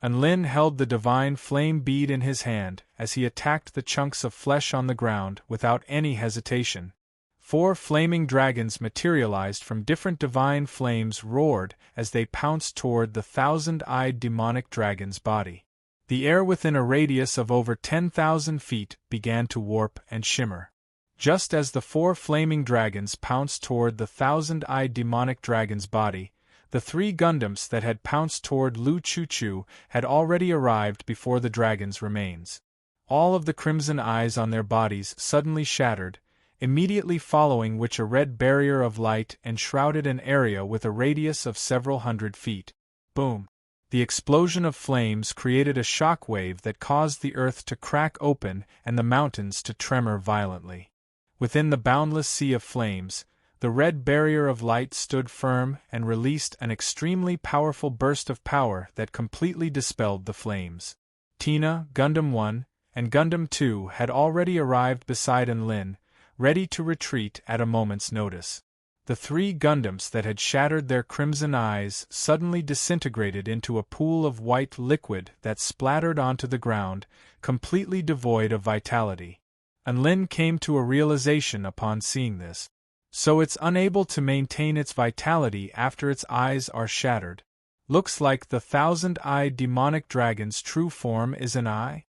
Enlin held the divine flame bead in his hand as he attacked the chunks of flesh on the ground without any hesitation. 4 flaming dragons materialized from different divine flames roared as they pounced toward the thousand-eyed demonic dragon's body. The air within a radius of over 10,000 feet began to warp and shimmer. Just as the 4 flaming dragons pounced toward the thousand-eyed demonic dragon's body, the 3 Gundams that had pounced toward Lu Chuchu had already arrived before the dragon's remains. All of the crimson eyes on their bodies suddenly shattered, immediately following which a red barrier of light enshrouded an area with a radius of several hundred feet. Boom! The explosion of flames created a shock wave that caused the earth to crack open and the mountains to tremor violently. Within the boundless sea of flames, the red barrier of light stood firm and released an extremely powerful burst of power that completely dispelled the flames. Tina, Gundam 1, and Gundam 2 had already arrived beside Enlin, ready to retreat at a moment's notice. The 3 Gundams that had shattered their crimson eyes suddenly disintegrated into a pool of white liquid that splattered onto the ground, completely devoid of vitality. Enlin came to a realization upon seeing this. so it's unable to maintain its vitality after its eyes are shattered. Looks like the thousand-eyed demonic dragon's true form is an eye?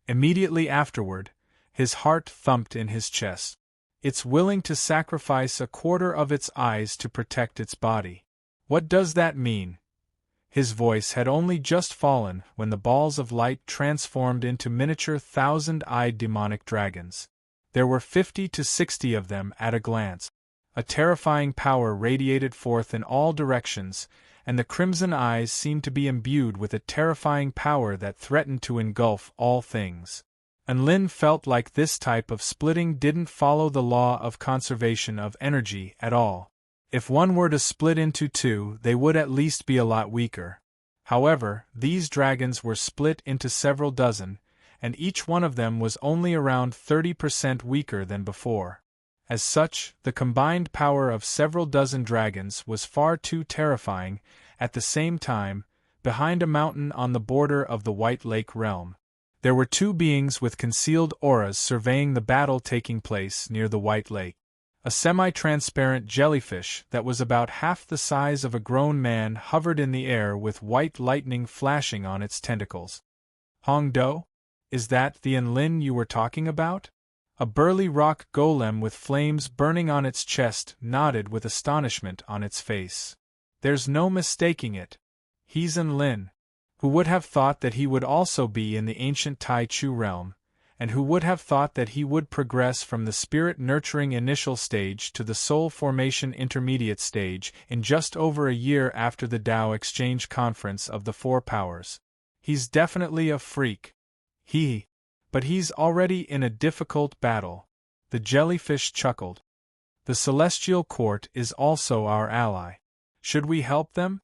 Immediately afterward, his heart thumped in his chest. It's willing to sacrifice a quarter of its eyes to protect its body. What does that mean? His voice had only just fallen when the balls of light transformed into miniature thousand-eyed demonic dragons. There were 50 to 60 of them at a glance. A terrifying power radiated forth in all directions, and the crimson eyes seemed to be imbued with a terrifying power that threatened to engulf all things. And Lin felt like this type of splitting didn't follow the law of conservation of energy at all. If one were to split into two, they would at least be a lot weaker. However, these dragons were split into several dozen, and each one of them was only around 30% weaker than before. As such, the combined power of several dozen dragons was far too terrifying. At the same time, behind a mountain on the border of the White Lake realm, there were two beings with concealed auras surveying the battle taking place near the White Lake. A semi-transparent jellyfish that was about half the size of a grown man hovered in the air with white lightning flashing on its tentacles. Hongdo? Is that the Enlin you were talking about? A burly rock golem with flames burning on its chest nodded with astonishment on its face. There's no mistaking it. He's Enlin. Who would have thought that he would also be in the ancient Tai Chu realm, and who would have thought that he would progress from the spirit-nurturing initial stage to the soul-formation intermediate stage in just over a year after the Tao Exchange Conference of the Four Powers. He's definitely a freak. But he's already in a difficult battle. The jellyfish chuckled. The Celestial Court is also our ally. Should we help them?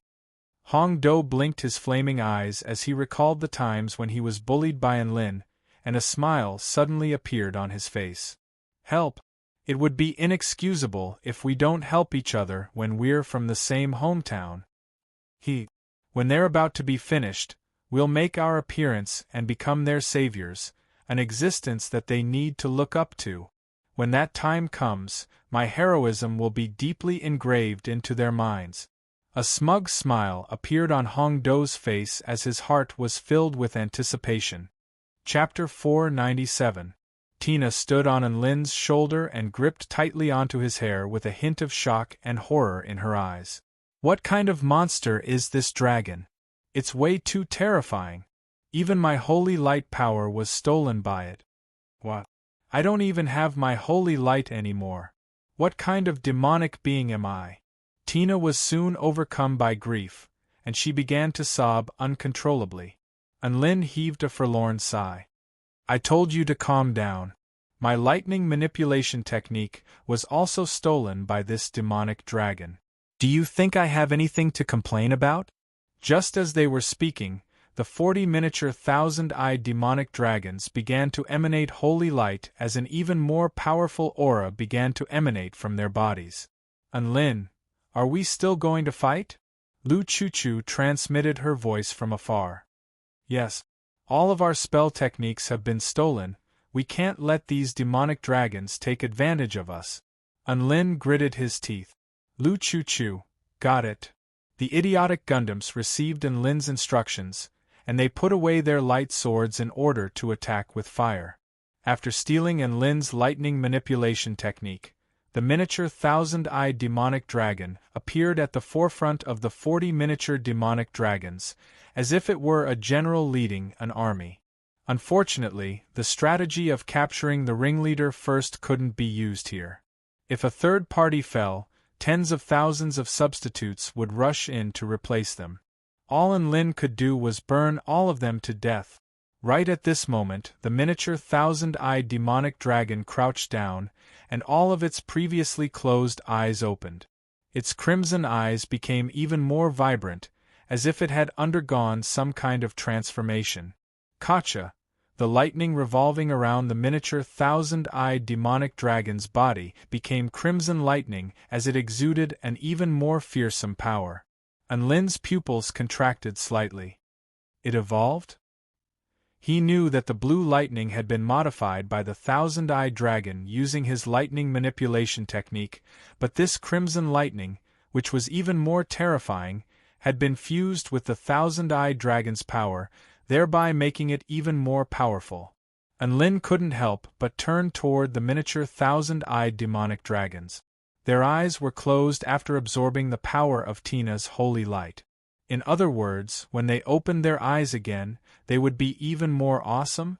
Hongdo blinked his flaming eyes as he recalled the times when he was bullied by Enlin, and a smile suddenly appeared on his face. Help? It would be inexcusable if we don't help each other when we're from the same hometown. When they're about to be finished, we'll make our appearance and become their saviors, an existence that they need to look up to. When that time comes, my heroism will be deeply engraved into their minds. A smug smile appeared on Hongdo's face as his heart was filled with anticipation. Chapter 497. Tina stood on Enlin's shoulder and gripped tightly onto his hair with a hint of shock and horror in her eyes. What kind of monster is this dragon? It's way too terrifying. Even my holy light power was stolen by it. What? I don't even have my holy light anymore. What kind of demonic being am I? Tina was soon overcome by grief, and she began to sob uncontrollably. Enlin heaved a forlorn sigh. I told you to calm down. My lightning manipulation technique was also stolen by this demonic dragon. Do you think I have anything to complain about? Just as they were speaking, the 40 miniature thousand-eyed demonic dragons began to emanate holy light as an even more powerful aura began to emanate from their bodies. Enlin, are we still going to fight? Lu Chuchu transmitted her voice from afar. Yes. All of our spell techniques have been stolen. We can't let these demonic dragons take advantage of us. Enlin gritted his teeth. Lu Chuchu, got it. The idiotic Gundams received Enlin's instructions, and they put away their light swords in order to attack with fire. After stealing Enlin's lightning manipulation technique, the miniature thousand-eyed demonic dragon appeared at the forefront of the 40 miniature demonic dragons, as if it were a general leading an army. Unfortunately, the strategy of capturing the ringleader first couldn't be used here. If a third party fell, tens of thousands of substitutes would rush in to replace them. All Enlin could do was burn all of them to death. Right at this moment, the miniature thousand-eyed demonic dragon crouched down, and all of its previously closed eyes opened. Its crimson eyes became even more vibrant, as if it had undergone some kind of transformation. Kacha, the lightning revolving around the miniature thousand-eyed demonic dragon's body, became crimson lightning as it exuded an even more fearsome power. Enlin's pupils contracted slightly. It evolved? He knew that the blue lightning had been modified by the thousand-eyed dragon using his lightning manipulation technique, but this crimson lightning, which was even more terrifying, had been fused with the thousand-eyed dragon's power, thereby making it even more powerful. And Lin couldn't help but turn toward the miniature thousand-eyed demonic dragons. Their eyes were closed after absorbing the power of Tina's holy light. In other words, when they opened their eyes again, they would be even more awesome?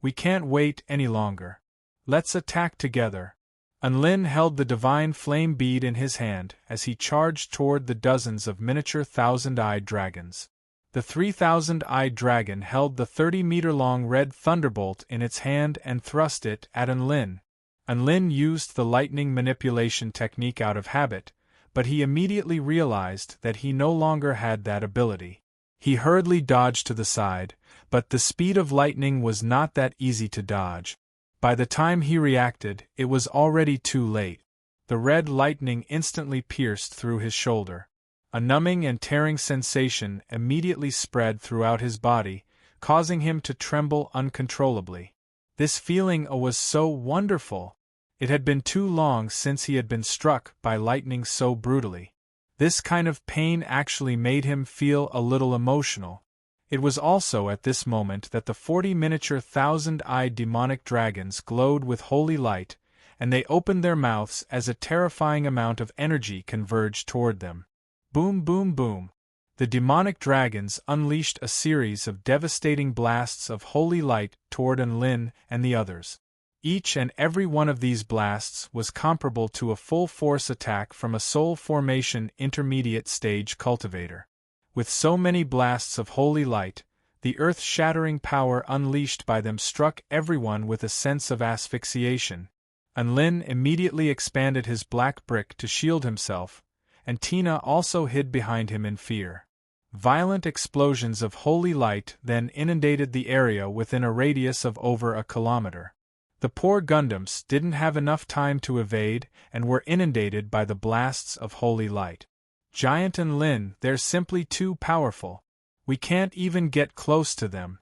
We can't wait any longer. Let's attack together. And Lin held the divine flame bead in his hand as he charged toward the dozens of miniature thousand-eyed dragons. The 3,000-eyed dragon held the 30-meter-long red thunderbolt in its hand and thrust it at Lin. And Lin used the lightning manipulation technique out of habit, but he immediately realized that he no longer had that ability. He hurriedly dodged to the side, but the speed of lightning was not that easy to dodge. By the time he reacted, it was already too late. The red lightning instantly pierced through his shoulder. A numbing and tearing sensation immediately spread throughout his body, causing him to tremble uncontrollably. This feeling was so wonderful. It had been too long since he had been struck by lightning so brutally. This kind of pain actually made him feel a little emotional. It was also at this moment that the 40 miniature thousand-eyed demonic dragons glowed with holy light, and they opened their mouths as a terrifying amount of energy converged toward them. Boom, boom, boom. The demonic dragons unleashed a series of devastating blasts of holy light toward Lin and the others. Each and every one of these blasts was comparable to a full-force attack from a soul formation intermediate stage cultivator. With so many blasts of holy light, the earth-shattering power unleashed by them struck everyone with a sense of asphyxiation. And Lin immediately expanded his black brick to shield himself, and Tina also hid behind him in fear. Violent explosions of holy light then inundated the area within a radius of over a kilometer. The poor Gundams didn't have enough time to evade and were inundated by the blasts of holy light. Giant and Lin, they're simply too powerful. We can't even get close to them.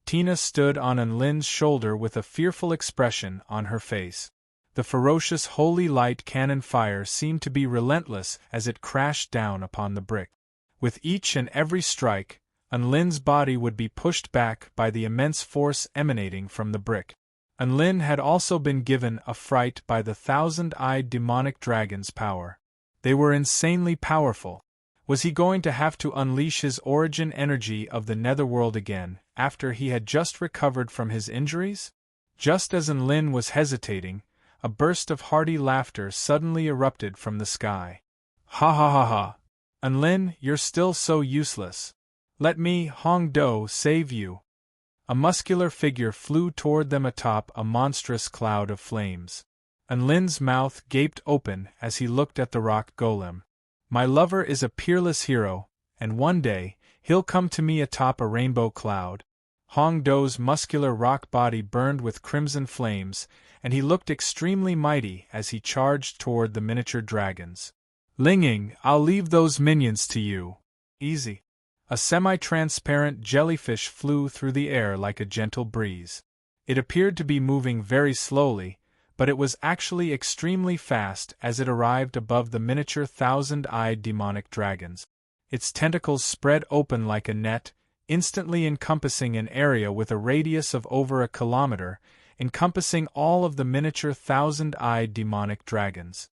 Tina stood on Lin's shoulder with a fearful expression on her face. The ferocious holy light cannon fire seemed to be relentless as it crashed down upon the brick. With each and every strike, Lin's body would be pushed back by the immense force emanating from the brick. Lin had also been given a fright by the thousand-eyed demonic dragon's power. They were insanely powerful. Was he going to have to unleash his origin energy of the netherworld again, after he had just recovered from his injuries? Just as Lin was hesitating, a burst of hearty laughter suddenly erupted from the sky. Ha ha ha ha! Lin, you're still so useless. Let me, Hong Do, save you. A muscular figure flew toward them atop a monstrous cloud of flames. Lin's mouth gaped open as he looked at the rock golem. My lover is a peerless hero, and one day, he'll come to me atop a rainbow cloud. Hong Do's muscular rock body burned with crimson flames, and he looked extremely mighty as he charged toward the miniature dragons. Linging, I'll leave those minions to you. Easy. A semi-transparent jellyfish flew through the air like a gentle breeze. It appeared to be moving very slowly, but it was actually extremely fast as it arrived above the miniature thousand-eyed demonic dragons. Its tentacles spread open like a net, instantly encompassing an area with a radius of over a kilometer, encompassing all of the miniature thousand-eyed demonic dragons.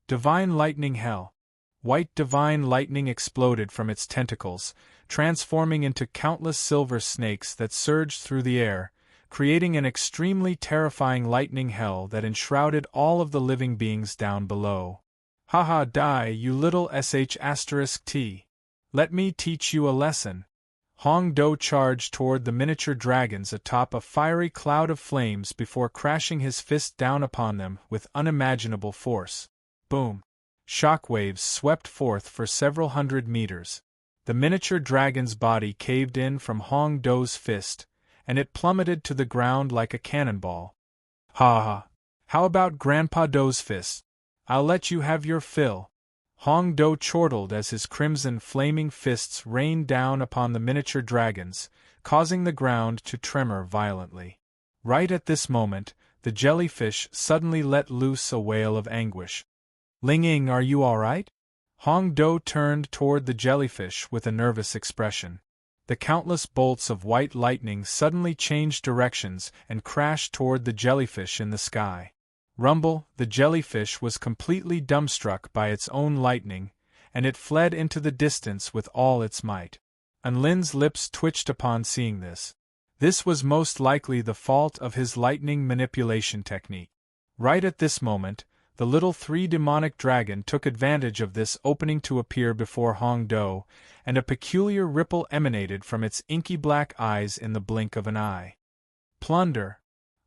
Divine lightning hell. White divine lightning exploded from its tentacles, transforming into countless silver snakes that surged through the air, creating an extremely terrifying lightning hell that enshrouded all of the living beings down below. Haha, die, you little sh*t. Let me teach you a lesson. Hong Do charged toward the miniature dragons atop a fiery cloud of flames before crashing his fist down upon them with unimaginable force. Boom! Shockwaves swept forth for several hundred meters. The miniature dragon's body caved in from Hong Do's fist, and it plummeted to the ground like a cannonball. Ha ha! How about Grandpa Do's fist? I'll let you have your fill. Hong Do chortled as his crimson flaming fists rained down upon the miniature dragons, causing the ground to tremor violently. Right at this moment, the jellyfish suddenly let loose a wail of anguish. "Ling Ying, are you all right?" Hong Do turned toward the jellyfish with a nervous expression. The countless bolts of white lightning suddenly changed directions and crashed toward the jellyfish in the sky. Rumble, the jellyfish was completely dumbstruck by its own lightning, and it fled into the distance with all its might. Lin's lips twitched upon seeing this. This was most likely the fault of his lightning manipulation technique. Right at this moment, the little three-demonic dragon took advantage of this opening to appear before Hong Do, and a peculiar ripple emanated from its inky black eyes in the blink of an eye. Plunder!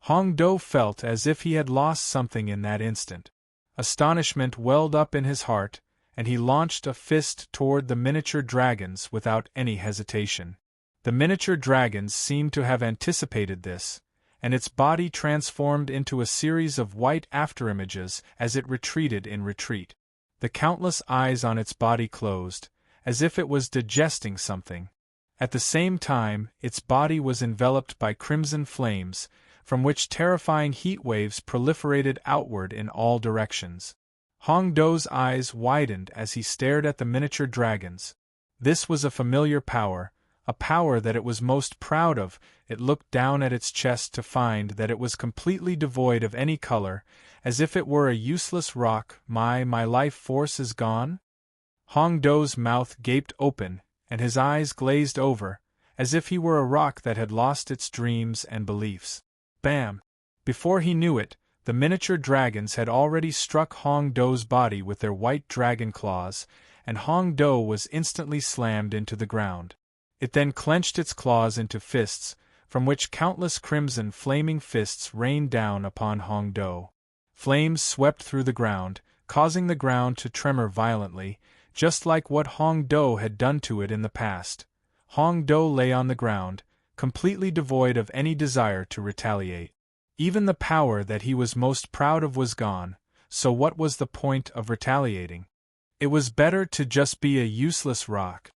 Hong Do felt as if he had lost something in that instant. Astonishment welled up in his heart, and he launched a fist toward the miniature dragons without any hesitation. The miniature dragons seemed to have anticipated this, and its body transformed into a series of white afterimages as it retreated in retreat. The countless eyes on its body closed, as if it was digesting something. At the same time, its body was enveloped by crimson flames, from which terrifying heat waves proliferated outward in all directions. Hong Do's eyes widened as he stared at the miniature dragons. This was a familiar power, a power that it was most proud of. It looked down at its chest to find that it was completely devoid of any color, as if it were a useless rock. My life force is gone? Hong Do's mouth gaped open, and his eyes glazed over, as if he were a rock that had lost its dreams and beliefs. Bam! Before he knew it, the miniature dragons had already struck Hong Do's body with their white dragon claws, and Hong Do was instantly slammed into the ground. It then clenched its claws into fists, from which countless crimson flaming fists rained down upon Hong Do. Flames swept through the ground, causing the ground to tremor violently, just like what Hong Do had done to it in the past. Hong Do lay on the ground, completely devoid of any desire to retaliate. Even the power that he was most proud of was gone, so what was the point of retaliating? It was better to just be a useless rock.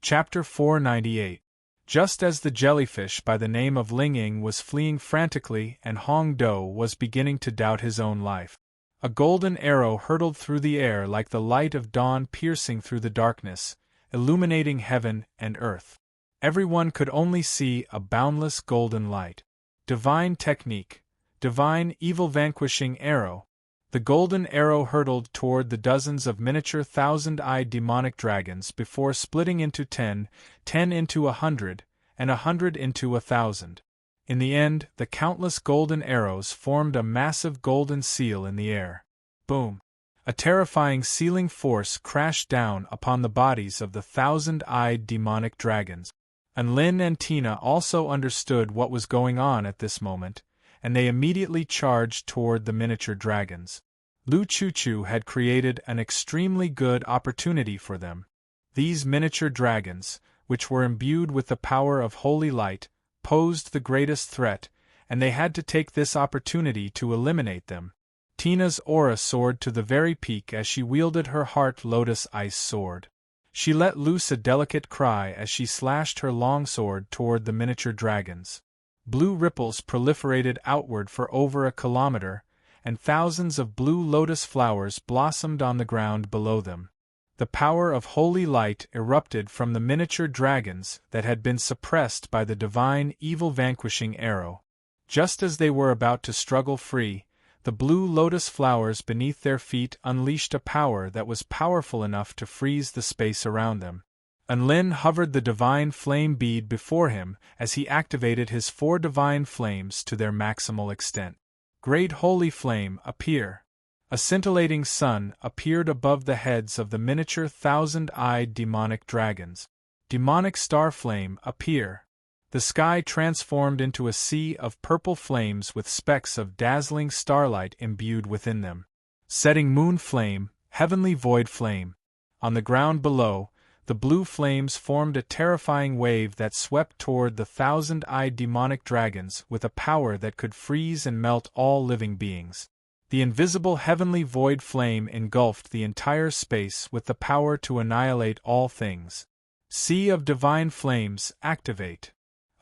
Chapter 498. Just as the jellyfish by the name of Ling Ying was fleeing frantically and Hong Do was beginning to doubt his own life, a golden arrow hurtled through the air like the light of dawn piercing through the darkness, illuminating heaven and earth. Everyone could only see a boundless golden light. Divine technique. Divine evil-vanquishing arrow. The golden arrow hurtled toward the dozens of miniature thousand-eyed demonic dragons before splitting into 10, 10 into 100, and 100 into 1,000. In the end, the countless golden arrows formed a massive golden seal in the air. Boom! A terrifying sealing force crashed down upon the bodies of the thousand-eyed demonic dragons. Lin and Tina also understood what was going on at this moment, and they immediately charged toward the miniature dragons. Lu Chuchu had created an extremely good opportunity for them. These miniature dragons, which were imbued with the power of holy light, posed the greatest threat, and they had to take this opportunity to eliminate them. Tina's aura soared to the very peak as she wielded her heart lotus ice sword. She let loose a delicate cry as she slashed her longsword toward the miniature dragons. Blue ripples proliferated outward for over a kilometer, and thousands of blue lotus flowers blossomed on the ground below them. The power of holy light erupted from the miniature dragons that had been suppressed by the divine evil-vanquishing arrow. Just as they were about to struggle free, the blue lotus flowers beneath their feet unleashed a power that was powerful enough to freeze the space around them. Lin hovered the divine flame bead before him as he activated his 4 divine flames to their maximal extent. Great holy flame, appear! A scintillating sun appeared above the heads of the miniature thousand-eyed demonic dragons. Demonic star flame, appear! The sky transformed into a sea of purple flames with specks of dazzling starlight imbued within them. Setting moon flame, heavenly void flame. On the ground below, the blue flames formed a terrifying wave that swept toward the thousand-eyed demonic dragons with a power that could freeze and melt all living beings. The invisible heavenly void flame engulfed the entire space with the power to annihilate all things. Sea of Divine Flames, activate.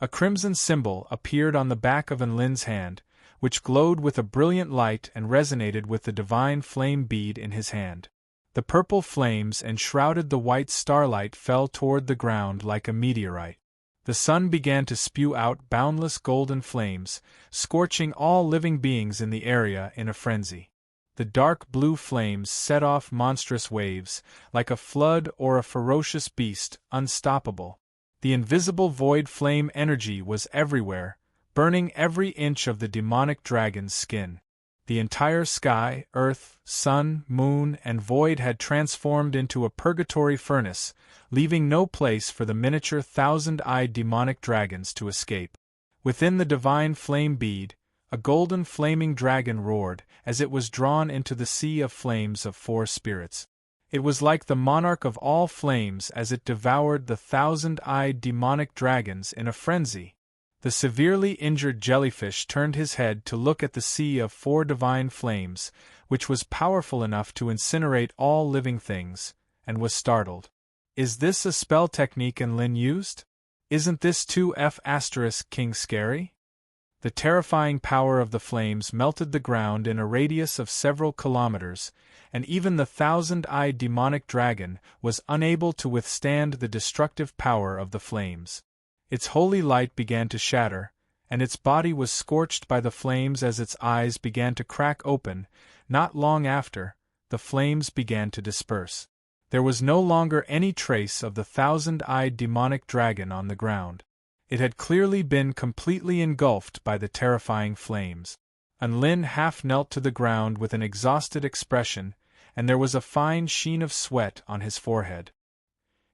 A crimson symbol appeared on the back of Enlin's hand, which glowed with a brilliant light and resonated with the divine flame bead in his hand. The purple flames enshrouded the white starlight fell toward the ground like a meteorite. The sun began to spew out boundless golden flames, scorching all living beings in the area in a frenzy. The dark blue flames set off monstrous waves, like a flood or a ferocious beast, unstoppable. The invisible void flame energy was everywhere, burning every inch of the demonic dragon's skin. The entire sky, earth, sun, moon, and void had transformed into a purgatory furnace, leaving no place for the miniature thousand-eyed demonic dragons to escape. Within the divine flame bead, a golden flaming dragon roared as it was drawn into the sea of flames of four spirits. It was like the monarch of all flames as it devoured the thousand-eyed demonic dragons in a frenzy. The severely injured jellyfish turned his head to look at the sea of four divine flames, which was powerful enough to incinerate all living things, and was startled. Is this a spell technique Enlin used? Isn't this 2F** King scary? The terrifying power of the flames melted the ground in a radius of several kilometers, and even the thousand-eyed demonic dragon was unable to withstand the destructive power of the flames. Its holy light began to shatter, and its body was scorched by the flames as its eyes began to crack open. Not long after, the flames began to disperse. There was no longer any trace of the thousand-eyed demonic dragon on the ground. It had clearly been completely engulfed by the terrifying flames. Enlin half knelt to the ground with an exhausted expression, and there was a fine sheen of sweat on his forehead.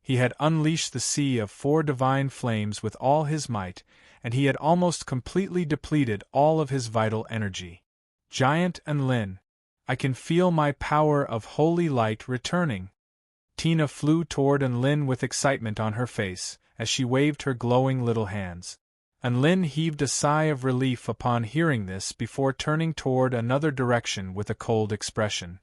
He had unleashed the sea of four divine flames with all his might, and he had almost completely depleted all of his vital energy. Giant Enlin, I can feel my power of holy light returning. Tina flew toward Enlin with excitement on her face, as she waved her glowing little hands. Enlin heaved a sigh of relief upon hearing this before turning toward another direction with a cold expression.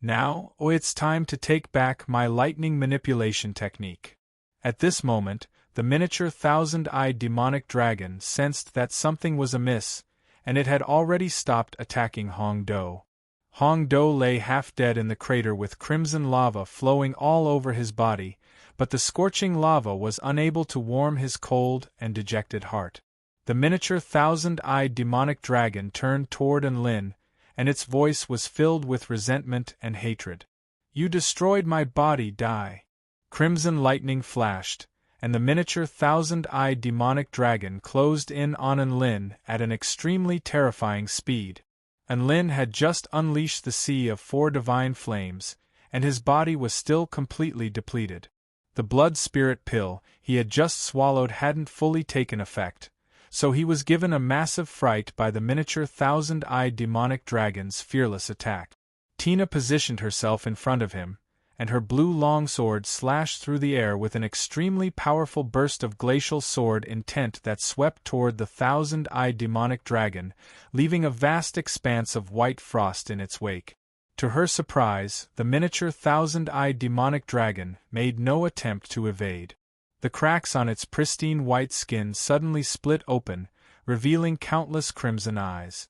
Now, it's time to take back my lightning manipulation technique. At this moment, the miniature thousand-eyed demonic dragon sensed that something was amiss, and it had already stopped attacking Hong Do. Hong Do lay half dead in the crater with crimson lava flowing all over his body, but the scorching lava was unable to warm his cold and dejected heart. The miniature thousand-eyed demonic dragon turned toward Enlin, and its voice was filled with resentment and hatred. You destroyed my body, die. Crimson lightning flashed, and the miniature thousand-eyed demonic dragon closed in on Enlin at an extremely terrifying speed. Enlin had just unleashed the sea of four divine flames, and his body was still completely depleted. The blood spirit pill he had just swallowed hadn't fully taken effect, so he was given a massive fright by the miniature thousand-eyed demonic dragon's fearless attack. Tina positioned herself in front of him, and her blue longsword slashed through the air with an extremely powerful burst of glacial sword intent that swept toward the thousand-eyed demonic dragon, leaving a vast expanse of white frost in its wake. To her surprise, the miniature thousand-eyed demonic dragon made no attempt to evade. The cracks on its pristine white skin suddenly split open, revealing countless crimson eyes.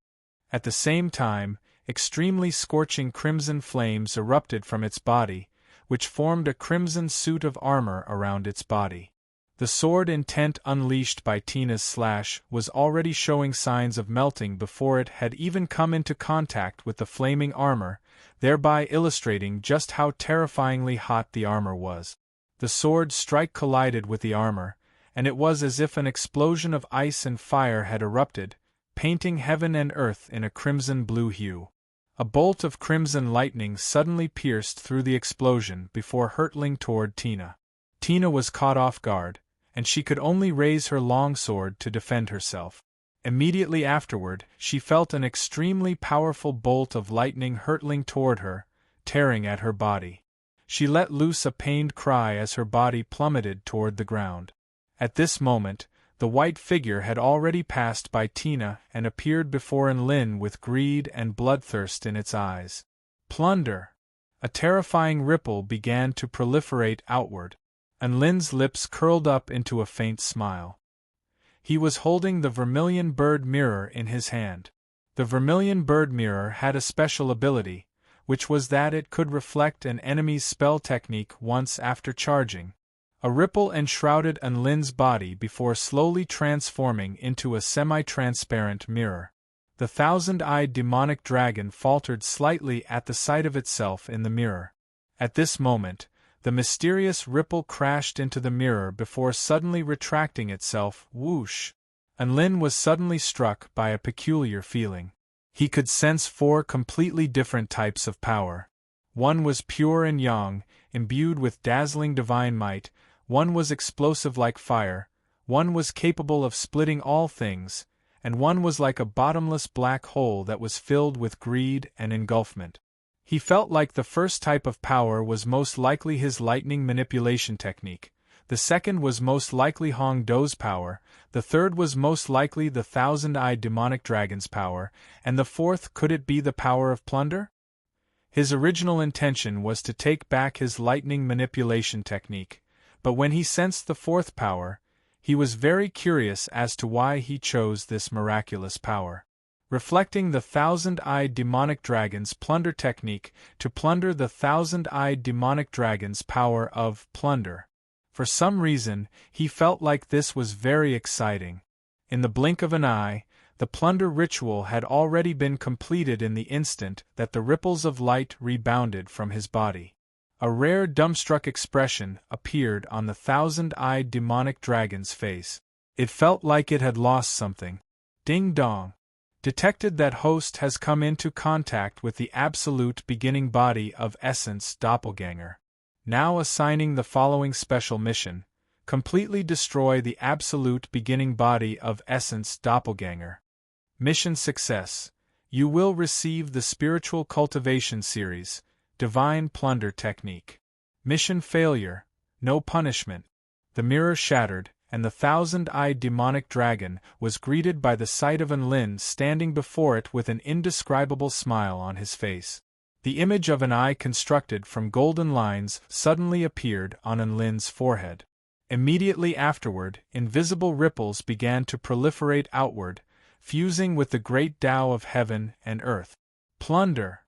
At the same time, extremely scorching crimson flames erupted from its body, which formed a crimson suit of armor around its body. The sword intent unleashed by Tina's slash was already showing signs of melting before it had even come into contact with the flaming armor, thereby illustrating just how terrifyingly hot the armor was. The sword's strike collided with the armor, and it was as if an explosion of ice and fire had erupted, painting heaven and earth in a crimson-blue hue. A bolt of crimson lightning suddenly pierced through the explosion before hurtling toward Tina. Tina was caught off guard, and she could only raise her long sword to defend herself. Immediately afterward, she felt an extremely powerful bolt of lightning hurtling toward her, tearing at her body. She let loose a pained cry as her body plummeted toward the ground. At this moment, The white figure had already passed by Tina and appeared before Enlin with greed and bloodthirst in its eyes. Plunder! A terrifying ripple began to proliferate outward. Enlin's lips curled up into a faint smile. He was holding the vermilion bird mirror in his hand. The vermilion bird mirror had a special ability, which was that it could reflect an enemy's spell technique once after charging. A ripple enshrouded Enlin's body before slowly transforming into a semi-transparent mirror. The thousand-eyed demonic dragon faltered slightly at the sight of itself in the mirror. At this moment, the mysterious ripple crashed into the mirror before suddenly retracting itself. Whoosh! Enlin was suddenly struck by a peculiar feeling. He could sense 4 completely different types of power. One was pure and yang, imbued with dazzling divine might. One was explosive like fire. One was capable of splitting all things, and one was like a bottomless black hole that was filled with greed and engulfment. He felt like the first type of power was most likely his lightning manipulation technique, the second was most likely Hong Do's power, the third was most likely the thousand-eyed demonic dragon's power, and the fourth, could it be the power of plunder? His original intention was to take back his lightning manipulation technique, but when he sensed the fourth power, he was very curious as to why he chose this miraculous power. Reflecting the thousand-eyed demonic dragon's plunder technique to plunder the thousand-eyed demonic dragon's power of plunder. For some reason, he felt like this was very exciting. In the blink of an eye, the plunder ritual had already been completed in the instant that the ripples of light rebounded from his body. A rare dumbstruck expression appeared on the thousand-eyed demonic dragon's face. It felt like it had lost something. Ding dong! Detected that host has come into contact with the absolute beginning body of Essence Doppelganger. Now assigning the following special mission: completely destroy the absolute beginning body of Essence Doppelganger. Mission success. You will receive the Spiritual Cultivation Series, Divine Plunder Technique. Mission failure. No punishment. The mirror shattered, and the thousand-eyed demonic dragon was greeted by the sight of Enlin standing before it with an indescribable smile on his face. The image of an eye constructed from golden lines suddenly appeared on Enlin's forehead. Immediately afterward, invisible ripples began to proliferate outward, fusing with the great Tao of heaven and earth. Plunder.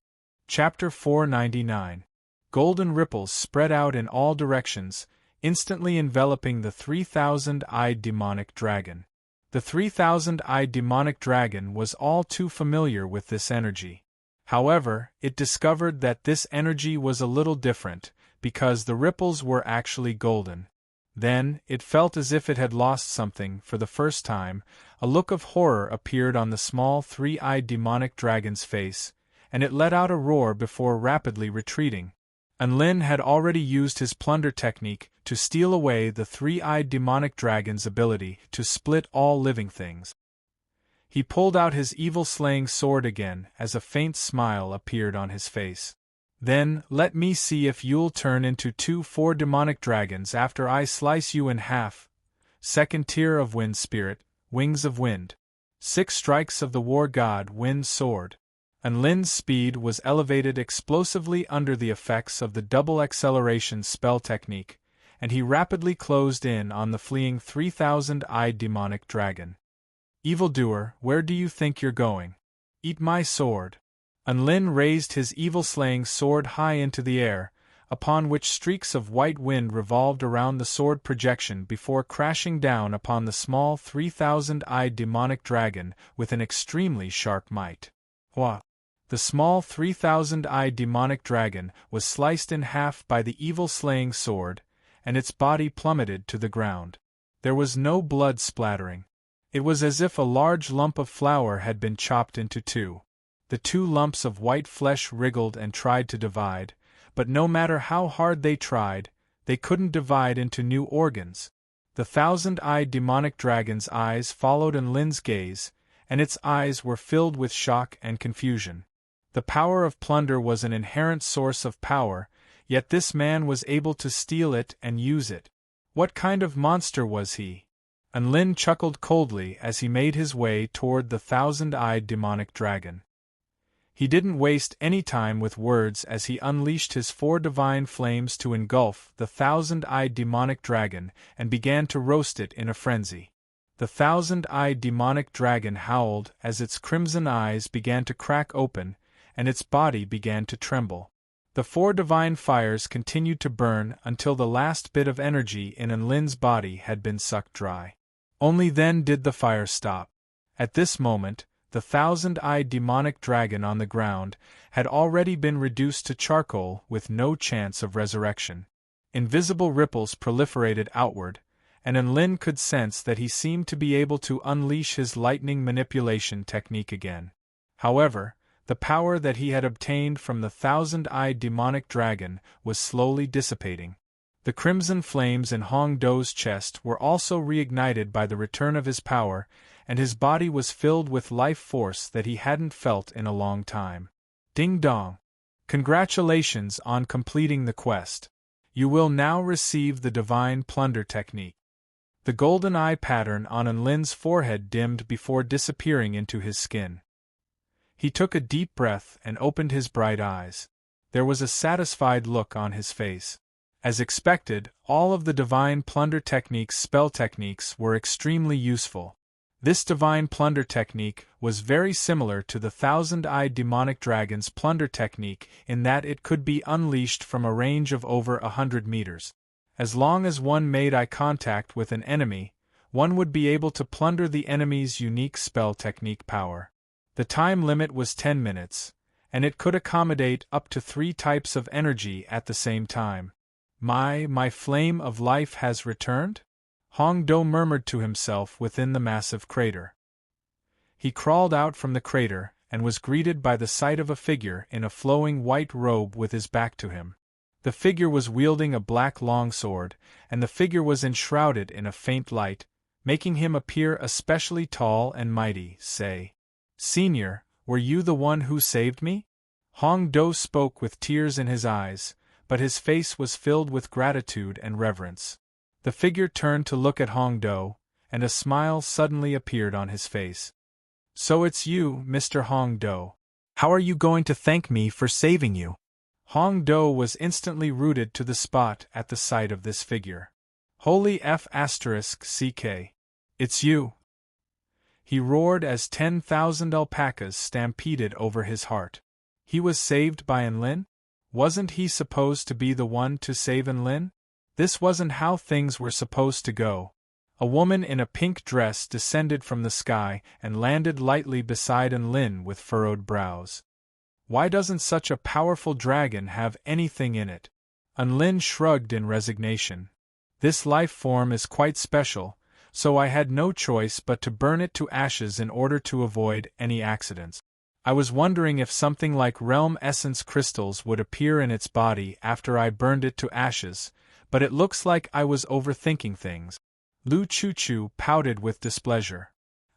Chapter 499. Golden ripples spread out in all directions, instantly enveloping the 3,000-eyed demonic dragon. The 3,000-eyed demonic dragon was all too familiar with this energy. However, it discovered that this energy was a little different, because the ripples were actually golden. Then, it felt as if it had lost something for the first time. A look of horror appeared on the small 3-eyed demonic dragon's face, and it let out a roar before rapidly retreating. Enlin had already used his plunder technique to steal away the 3-eyed demonic dragon's ability to split all living things. He pulled out his evil-slaying sword again as a faint smile appeared on his face. Then, let me see if you'll turn into 4 demonic dragons after I slice you in half. Second tier of wind spirit, wings of wind. 6 strikes of the war god wind sword. Enlin's speed was elevated explosively under the effects of the double acceleration spell technique, and he rapidly closed in on the fleeing 3,000-eyed demonic dragon. Evildoer, where do you think you're going? Eat my sword. Enlin raised his evil-slaying sword high into the air, upon which streaks of white wind revolved around the sword projection before crashing down upon the small 3,000-eyed demonic dragon with an extremely sharp might. Wha! The small 3,000-eyed demonic dragon was sliced in half by the evil-slaying sword, and its body plummeted to the ground. There was no blood splattering. It was as if a large lump of flour had been chopped into 2. The 2 lumps of white flesh wriggled and tried to divide, but no matter how hard they tried, they couldn't divide into new organs. The thousand-eyed demonic dragon's eyes followed Enlin's gaze, and its eyes were filled with shock and confusion. The power of plunder was an inherent source of power, yet this man was able to steal it and use it. What kind of monster was he? Lin chuckled coldly as he made his way toward the thousand-eyed demonic dragon. He didn't waste any time with words as he unleashed his 4 divine flames to engulf the thousand-eyed demonic dragon and began to roast it in a frenzy. The thousand-eyed demonic dragon howled as its crimson eyes began to crack open and its body began to tremble. The 4 divine fires continued to burn until the last bit of energy in Lin's body had been sucked dry. Only then did the fire stop. At this moment, the thousand-eyed demonic dragon on the ground had already been reduced to charcoal with no chance of resurrection. Invisible ripples proliferated outward, and Lin could sense that he seemed to be able to unleash his lightning manipulation technique again. However, the power that he had obtained from the thousand-eyed demonic dragon was slowly dissipating. The crimson flames in Hong Do's chest were also reignited by the return of his power, and his body was filled with life force that he hadn't felt in a long time. Ding dong! Congratulations on completing the quest. You will now receive the Divine Plunder technique. The golden eye pattern on Lin's forehead dimmed before disappearing into his skin. He took a deep breath and opened his bright eyes. There was a satisfied look on his face. As expected, all of the Divine Plunder technique's spell techniques were extremely useful. This Divine Plunder technique was very similar to the thousand-eyed demonic dragon's plunder technique in that it could be unleashed from a range of over 100 meters. As long as one made eye contact with an enemy, one would be able to plunder the enemy's unique spell technique power. The time limit was 10 minutes, and it could accommodate up to 3 types of energy at the same time. My flame of life has returned? Hong Do murmured to himself within the massive crater. He crawled out from the crater and was greeted by the sight of a figure in a flowing white robe with his back to him. The figure was wielding a black longsword, and the figure was enshrouded in a faint light, making him appear especially tall and mighty. Say, Senior, were you the one who saved me? Hong Do spoke with tears in his eyes, but his face was filled with gratitude and reverence. The figure turned to look at Hong Do, and a smile suddenly appeared on his face. So it's you, Mr. Hong Do. How are you going to thank me for saving you? Hong Do was instantly rooted to the spot at the sight of this figure. Holy F***ck. It's you! He roared as 10,000 alpacas stampeded over his heart. He was saved by Lin? Wasn't he supposed to be the one to save Lin? This wasn't how things were supposed to go. A woman in a pink dress descended from the sky and landed lightly beside Lin with furrowed brows. Why doesn't such a powerful dragon have anything in it? Lin shrugged in resignation. This life form is quite special, so I had no choice but to burn it to ashes in order to avoid any accidents. I was wondering if something like realm essence crystals would appear in its body after I burned it to ashes, but it looks like I was overthinking things. Lu Chu pouted with displeasure.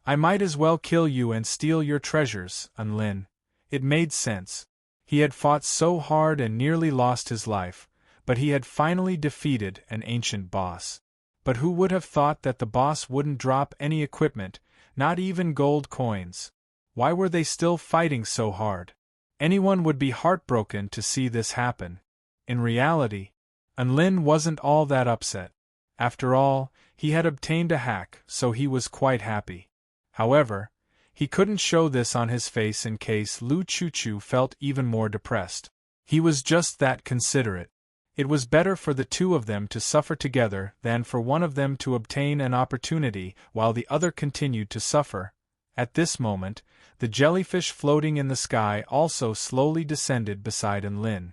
I might as well kill you and steal your treasures, Lin. It made sense. He had fought so hard and nearly lost his life, but he had finally defeated an ancient boss. But who would have thought that the boss wouldn't drop any equipment, not even gold coins? Why were they still fighting so hard? Anyone would be heartbroken to see this happen. In reality, Lin wasn't all that upset. After all, he had obtained a hack, so he was quite happy. However, he couldn't show this on his face in case Lu Chu felt even more depressed. He was just that considerate. It was better for the two of them to suffer together than for one of them to obtain an opportunity while the other continued to suffer. At this moment, the jellyfish floating in the sky also slowly descended beside Lin.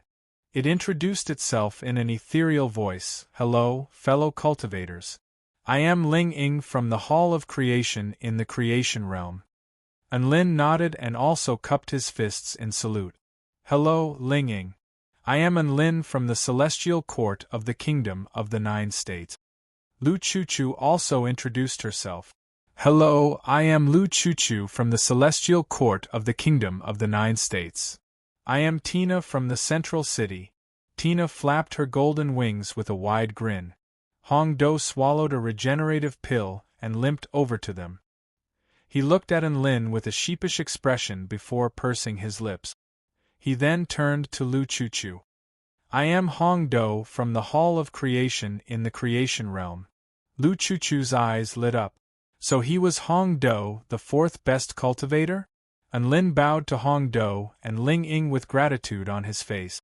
It introduced itself in an ethereal voice. Hello, fellow cultivators. I am Ling Ying from the Hall of Creation in the Creation Realm. Lin nodded and also cupped his fists in salute. Hello, Ling Ying. I am Lin from the Celestial Court of the Kingdom of the 9 States. Lu Chu also introduced herself. Hello, I am Lu Chu from the Celestial Court of the Kingdom of the 9 States. I am Tina from the Central City. Tina flapped her golden wings with a wide grin. Hong Do swallowed a regenerative pill and limped over to them. He looked at Lin with a sheepish expression before pursing his lips. He then turned to Lu Chuchu. I am Hong Do from the Hall of Creation in the Creation Realm. Lu Chuchu's eyes lit up. So he was Hong Do, the fourth best cultivator? Lin bowed to Hong Do and Ling Ying with gratitude on his face.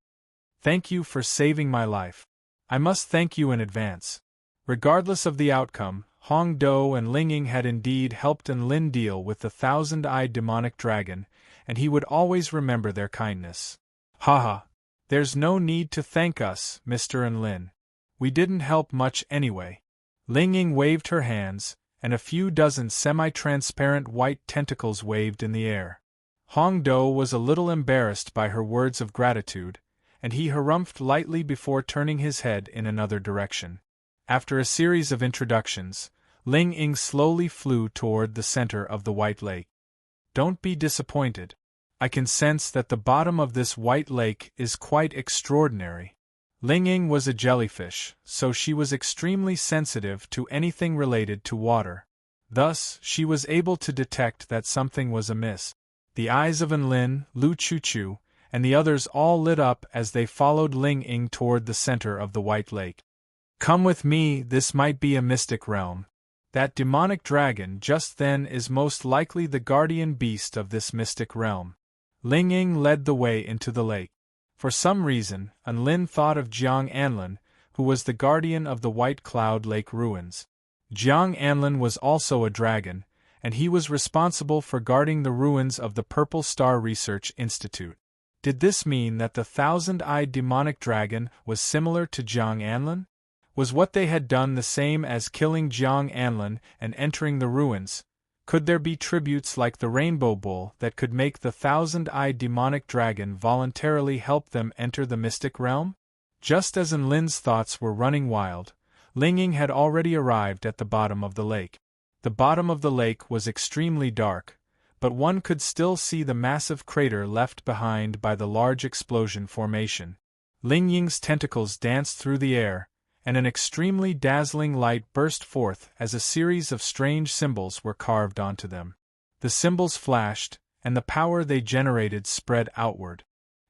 Thank you for saving my life. I must thank you in advance. Regardless of the outcome, Hong Do and Ling Ying had indeed helped Lin deal with the thousand-eyed demonic dragon, and he would always remember their kindness. Haha. There's no need to thank us, Mr. Lin. We didn't help much anyway. Ling Ying waved her hands, and a few dozen semi-transparent white tentacles waved in the air. Hong Do was a little embarrassed by her words of gratitude, and he harumphed lightly before turning his head in another direction. After a series of introductions, Ling Ying slowly flew toward the center of the White Lake. Don't be disappointed. I can sense that the bottom of this White Lake is quite extraordinary. Ling Ying was a jellyfish, so she was extremely sensitive to anything related to water. Thus, she was able to detect that something was amiss. The eyes of Lin, Lu Chuchu, and the others all lit up as they followed Ling Ying toward the center of the White Lake. Come with me, this might be a mystic realm. That demonic dragon just then is most likely the guardian beast of this mystic realm. Ling Ying led the way into the lake. For some reason, Lin thought of Jiang Anlin, who was the guardian of the White Cloud Lake ruins. Jiang Anlin was also a dragon, and he was responsible for guarding the ruins of the Purple Star Research Institute. Did this mean that the thousand-eyed demonic dragon was similar to Jiang Anlin? Was what they had done the same as killing Jiang Anlin and entering the ruins? Could there be tributes like the Rainbow Bull that could make the thousand-eyed demonic dragon voluntarily help them enter the mystic realm? Just as Lin's thoughts were running wild, Ling Ying had already arrived at the bottom of the lake. The bottom of the lake was extremely dark, but one could still see the massive crater left behind by the large explosion formation. Ling Ying's tentacles danced through the air, and an extremely dazzling light burst forth as a series of strange symbols were carved onto them. The symbols flashed, and the power they generated spread outward.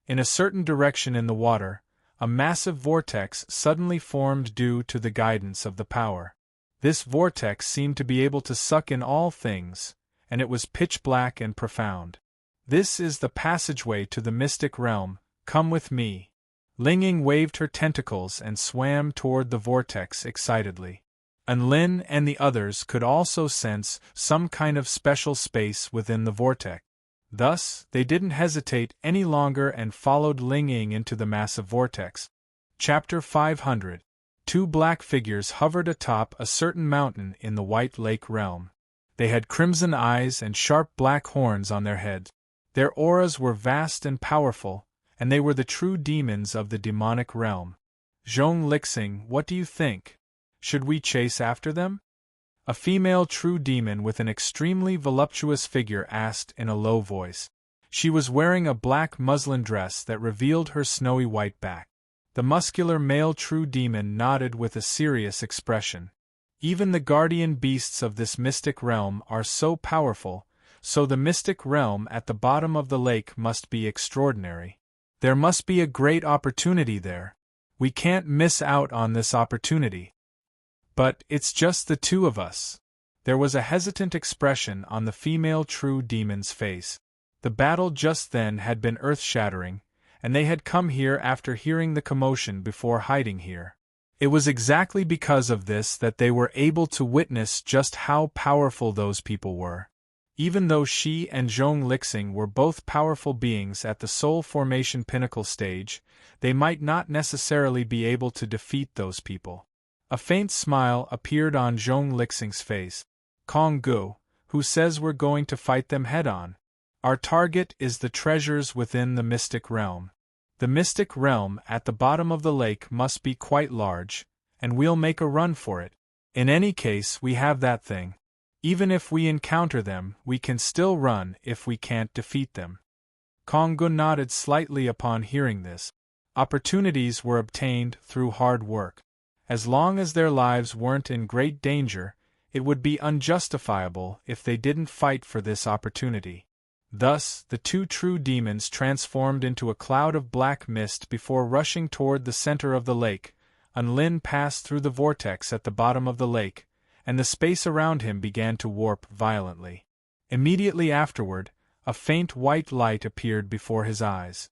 In a certain direction in the water, a massive vortex suddenly formed due to the guidance of the power. This vortex seemed to be able to suck in all things, and it was pitch black and profound. This is the passageway to the mystic realm, come with me. Ling Ying waved her tentacles and swam toward the vortex excitedly. Lin and the others could also sense some kind of special space within the vortex. Thus, they didn't hesitate any longer and followed Ling Ying into the massive vortex. Chapter 500. Two black figures hovered atop a certain mountain in the White Lake realm. They had crimson eyes and sharp black horns on their heads. Their auras were vast and powerful, and they were the true demons of the demonic realm. Zhong Lixing, what do you think? Should we chase after them? A female true demon with an extremely voluptuous figure asked in a low voice. She was wearing a black muslin dress that revealed her snowy white back. The muscular male true demon nodded with a serious expression. Even the guardian beasts of this mystic realm are so powerful, so the mystic realm at the bottom of the lake must be extraordinary. There must be a great opportunity there. We can't miss out on this opportunity. But it's just the two of us. There was a hesitant expression on the female true demon's face. The battle just then had been earth-shattering, and they had come here after hearing the commotion before hiding here. It was exactly because of this that they were able to witness just how powerful those people were. Even though she and Zhong Lixing were both powerful beings at the soul formation pinnacle stage, they might not necessarily be able to defeat those people. A faint smile appeared on Zhong Lixing's face. Kong Gu, who says we're going to fight them head-on? Our target is the treasures within the mystic realm. The mystic realm at the bottom of the lake must be quite large, and we'll make a run for it. In any case, we have that thing. Even if we encounter them, we can still run if we can't defeat them. Konggu nodded slightly upon hearing this. Opportunities were obtained through hard work. As long as their lives weren't in great danger, It would be unjustifiable if they didn't fight for this opportunity. Thus, the two true demons transformed into a cloud of black mist before rushing toward the center of the lake. Unlin passed through the vortex at the bottom of the lake, and the space around him began to warp violently. Immediately afterward, a faint white light appeared before his eyes.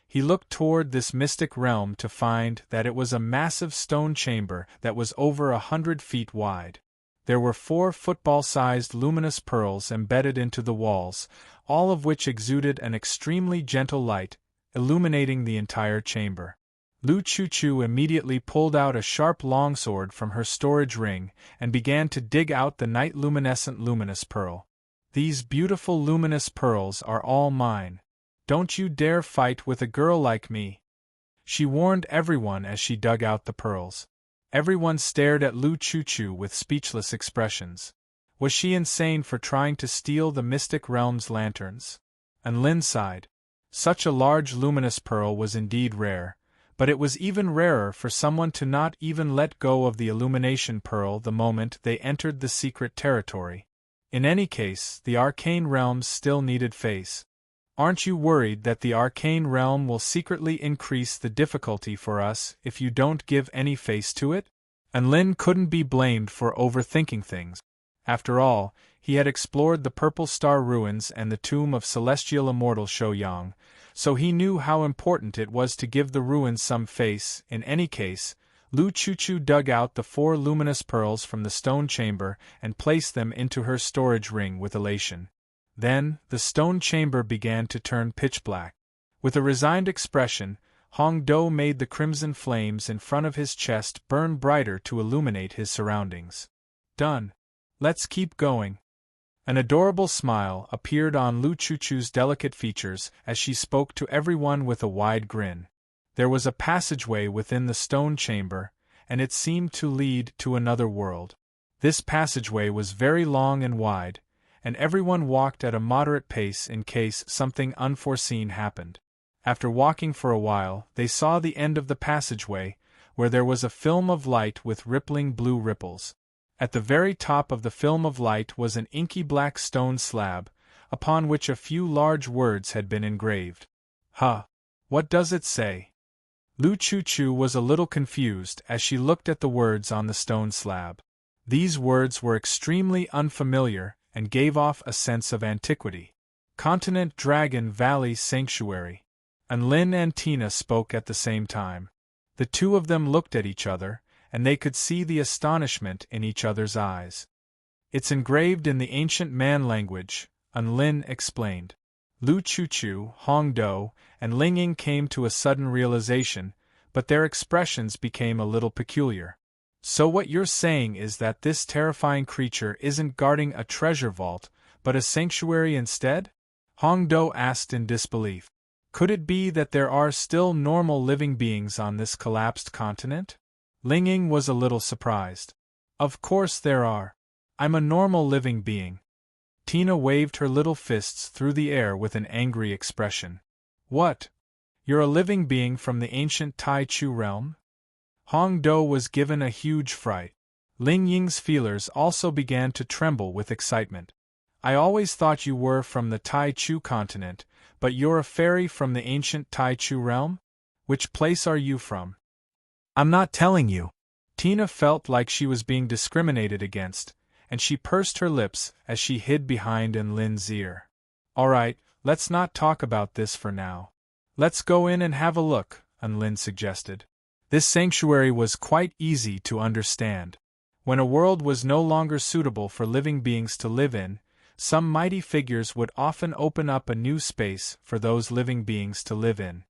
He looked toward this mystic realm to find that it was a massive stone chamber that was over 100 feet wide. There were 4 football-sized luminous pearls embedded into the walls, all of which exuded an extremely gentle light, illuminating the entire chamber. Lu Chuchu immediately pulled out a sharp longsword from her storage ring and began to dig out the night-luminescent luminous pearl. "These beautiful luminous pearls are all mine. Don't you dare fight with a girl like me," she warned everyone as she dug out the pearls. Everyone stared at Lu Chuchu with speechless expressions. Was she insane for trying to steal the mystic realm's lanterns? And Lin sighed. Such a large luminous pearl was indeed rare, but it was even rarer for someone to not even let go of the illumination pearl the moment they entered the secret territory. In any case, the arcane realms still needed face. "Aren't you worried that the arcane realm will secretly increase the difficulty for us if you don't give any face to it?" And Lin couldn't be blamed for overthinking things. After all, he had explored the Purple Star ruins and the tomb of celestial immortal Shouyang, so he knew how important it was to give the ruins some face. In any case, Lu Chuchu dug out the 4 luminous pearls from the stone chamber and placed them into her storage ring with elation. Then, the stone chamber began to turn pitch black. With a resigned expression, Hong Do made the crimson flames in front of his chest burn brighter to illuminate his surroundings. "Done. Let's keep going." An adorable smile appeared on Lu Chuchu's delicate features as she spoke to everyone with a wide grin. There was a passageway within the stone chamber, and it seemed to lead to another world. This passageway was very long and wide, and everyone walked at a moderate pace in case something unforeseen happened. After walking for a while, they saw the end of the passageway, where there was a film of light with rippling blue ripples. At the very top of the film of light was an inky black stone slab, upon which a few large words had been engraved. "Huh! What does it say?" Lu Chuchu was a little confused as she looked at the words on the stone slab. These words were extremely unfamiliar and gave off a sense of antiquity. "Continent Dragon Valley Sanctuary." And Lin and Tina spoke at the same time. The two of them looked at each other, and they could see the astonishment in each other's eyes. "It's engraved in the ancient man language," Lin explained. Lu Chuchu, Hong Do, and Lingying came to a sudden realization, but their expressions became a little peculiar. "So what you're saying is that this terrifying creature isn't guarding a treasure vault, but a sanctuary instead?" Hong Do asked in disbelief. "Could it be that there are still normal living beings on this collapsed continent?" Lingying was a little surprised. "Of course there are. I'm a normal living being." Tina waved her little fists through the air with an angry expression. "What? You're a living being from the ancient Tai Chu realm?" Hong Do was given a huge fright. Lingying's feelers also began to tremble with excitement. "I always thought you were from the Tai Chu continent, but you're a fairy from the ancient Tai Chu realm? Which place are you from?" "I'm not telling you." Tina felt like she was being discriminated against, and she pursed her lips as she hid behind Lin's ear. "All right, let's not talk about this for now. Let's go in and have a look," Lin suggested. This sanctuary was quite easy to understand. When a world was no longer suitable for living beings to live in, some mighty figures would often open up a new space for those living beings to live in.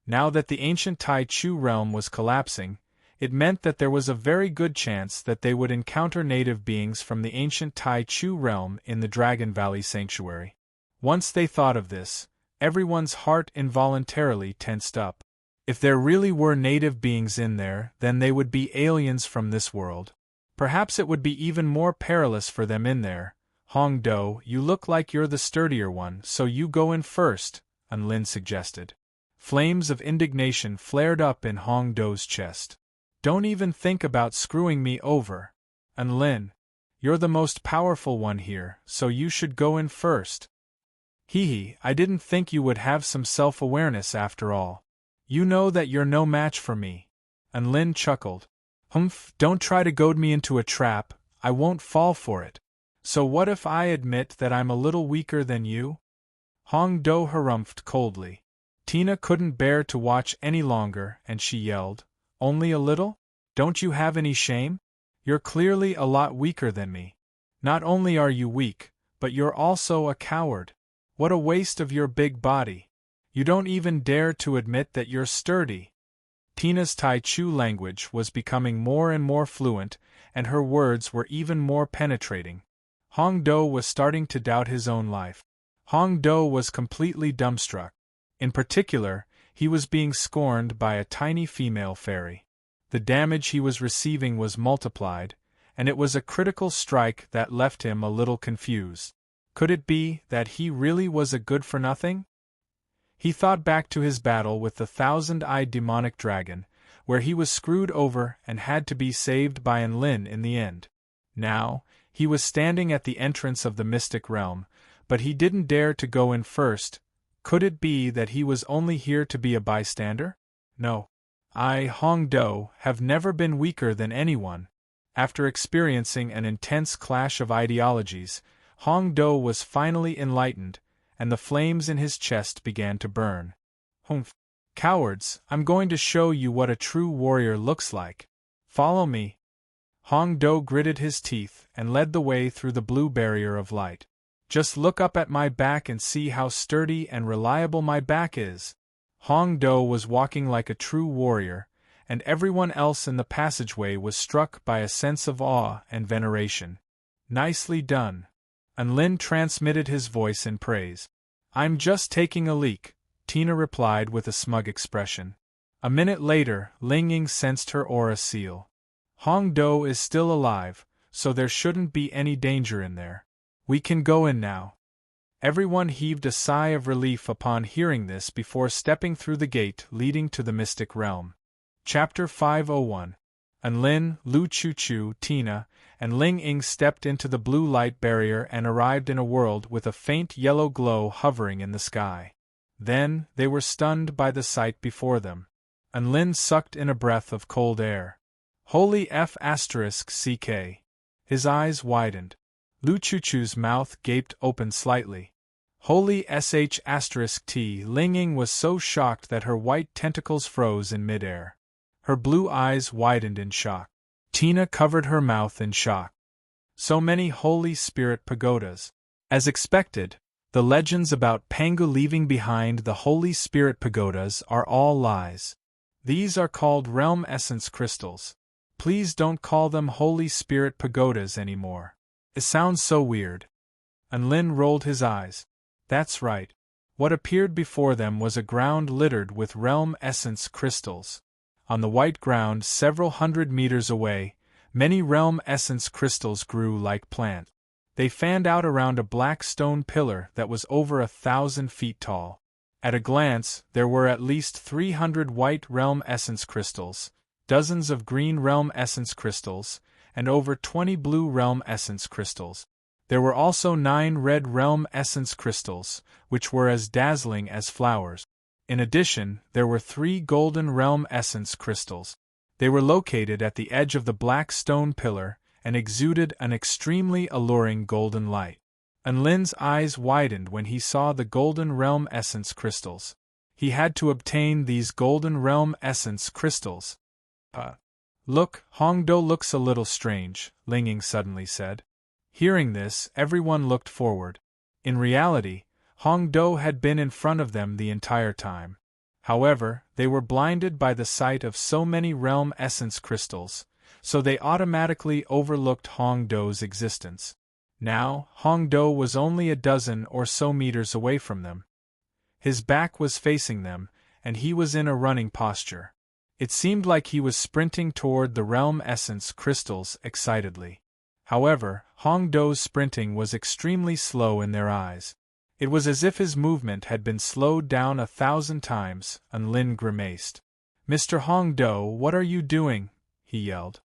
Now that the ancient Tai Chu realm was collapsing, it meant that there was a very good chance that they would encounter native beings from the ancient Tai Chu realm in the Dragon Valley Sanctuary. Once they thought of this, everyone's heart involuntarily tensed up. If there really were native beings in there, then they would be aliens from this world. Perhaps it would be even more perilous for them in there. "Hong Do, you look like you're the sturdier one, so you go in first," Lin suggested. Flames of indignation flared up in Hong Do's chest. "Don't even think about screwing me over, Lin. You're the most powerful one here, so you should go in first. Hee, I didn't think you would have some self-awareness after all. You know that you're no match for me. And Lin chuckled. Humph, don't try to goad me into a trap, I won't fall for it. So what if I admit that I'm a little weaker than you? Hong Do harumphed coldly. Tina couldn't bear to watch any longer, and she yelled, Only a little? Don't you have any shame? You're clearly a lot weaker than me. Not only are you weak, but you're also a coward. What a waste of your big body. You don't even dare to admit that you're sturdy. Tina's Tai Chu language was becoming more and more fluent, and her words were even more penetrating. Hong Do was starting to doubt his own life. Hong Do was completely dumbstruck. In particular, he was being scorned by a tiny female fairy. The damage he was receiving was multiplied, and it was a critical strike that left him a little confused. Could it be that he really was a good-for-nothing? He thought back to his battle with the thousand-eyed demonic dragon, where he was screwed over and had to be saved by Lin in the end. Now, he was standing at the entrance of the mystic realm, but he didn't dare to go in first. Could it be that he was only here to be a bystander? No. I, Hong Do, have never been weaker than anyone. After experiencing an intense clash of ideologies, Hong Do was finally enlightened, and the flames in his chest began to burn. Humph! Cowards, I'm going to show you what a true warrior looks like. Follow me. Hong Do gritted his teeth and led the way through the blue barrier of light. Just look up at my back and see how sturdy and reliable my back is. Hong Do was walking like a true warrior, and everyone else in the passageway was struck by a sense of awe and veneration. Nicely done. And Lin transmitted his voice in praise. I'm just taking a leak, Tina replied with a smug expression. A minute later, Ling Ying sensed her aura seal. Hong Do is still alive, so there shouldn't be any danger in there. We can go in now. Everyone heaved a sigh of relief upon hearing this before stepping through the gate leading to the mystic realm. Chapter 501. Lin, Lu Chu, Tina, and Ling Ying stepped into the blue light barrier and arrived in a world with a faint yellow glow hovering in the sky. Then, they were stunned by the sight before them. Lin sucked in a breath of cold air. Holy F***CK. His eyes widened. Lu Chu's mouth gaped open slightly. Holy **T. Ling Ying was so shocked that her white tentacles froze in midair. Her blue eyes widened in shock. Tina covered her mouth in shock. So many Holy Spirit pagodas. As expected, the legends about Pangu leaving behind the Holy Spirit pagodas are all lies. These are called Realm Essence Crystals. Please don't call them Holy Spirit pagodas anymore. It sounds so weird. Lin rolled his eyes. That's right. What appeared before them was a ground littered with Realm Essence Crystals. On the white ground several hundred meters away, many Realm Essence Crystals grew like plants. They fanned out around a black stone pillar that was over 1,000 feet tall. At a glance, there were at least 300 white Realm Essence Crystals, dozens of green Realm Essence Crystals, and over 20 blue Realm Essence Crystals. There were also 9 red Realm Essence Crystals, which were as dazzling as flowers. In addition, there were 3 golden Realm Essence Crystals. They were located at the edge of the black stone pillar and exuded an extremely alluring golden light. Lin's eyes widened when he saw the golden Realm Essence Crystals. He had to obtain these golden Realm Essence Crystals. Look, Hong Do looks a little strange, Ling Ying suddenly said. Hearing this, everyone looked forward. In reality, Hong Do had been in front of them the entire time. However, they were blinded by the sight of so many Realm Essence Crystals, so they automatically overlooked Hong Do's existence. Now, Hong Do was only a dozen or so meters away from them. His back was facing them, and he was in a running posture. It seemed like he was sprinting toward the Realm Essence Crystals excitedly. However, Hong Do's sprinting was extremely slow in their eyes. It was as if his movement had been slowed down 1,000 times, and Lin grimaced. Mr. Hong Do, what are you doing? He yelled.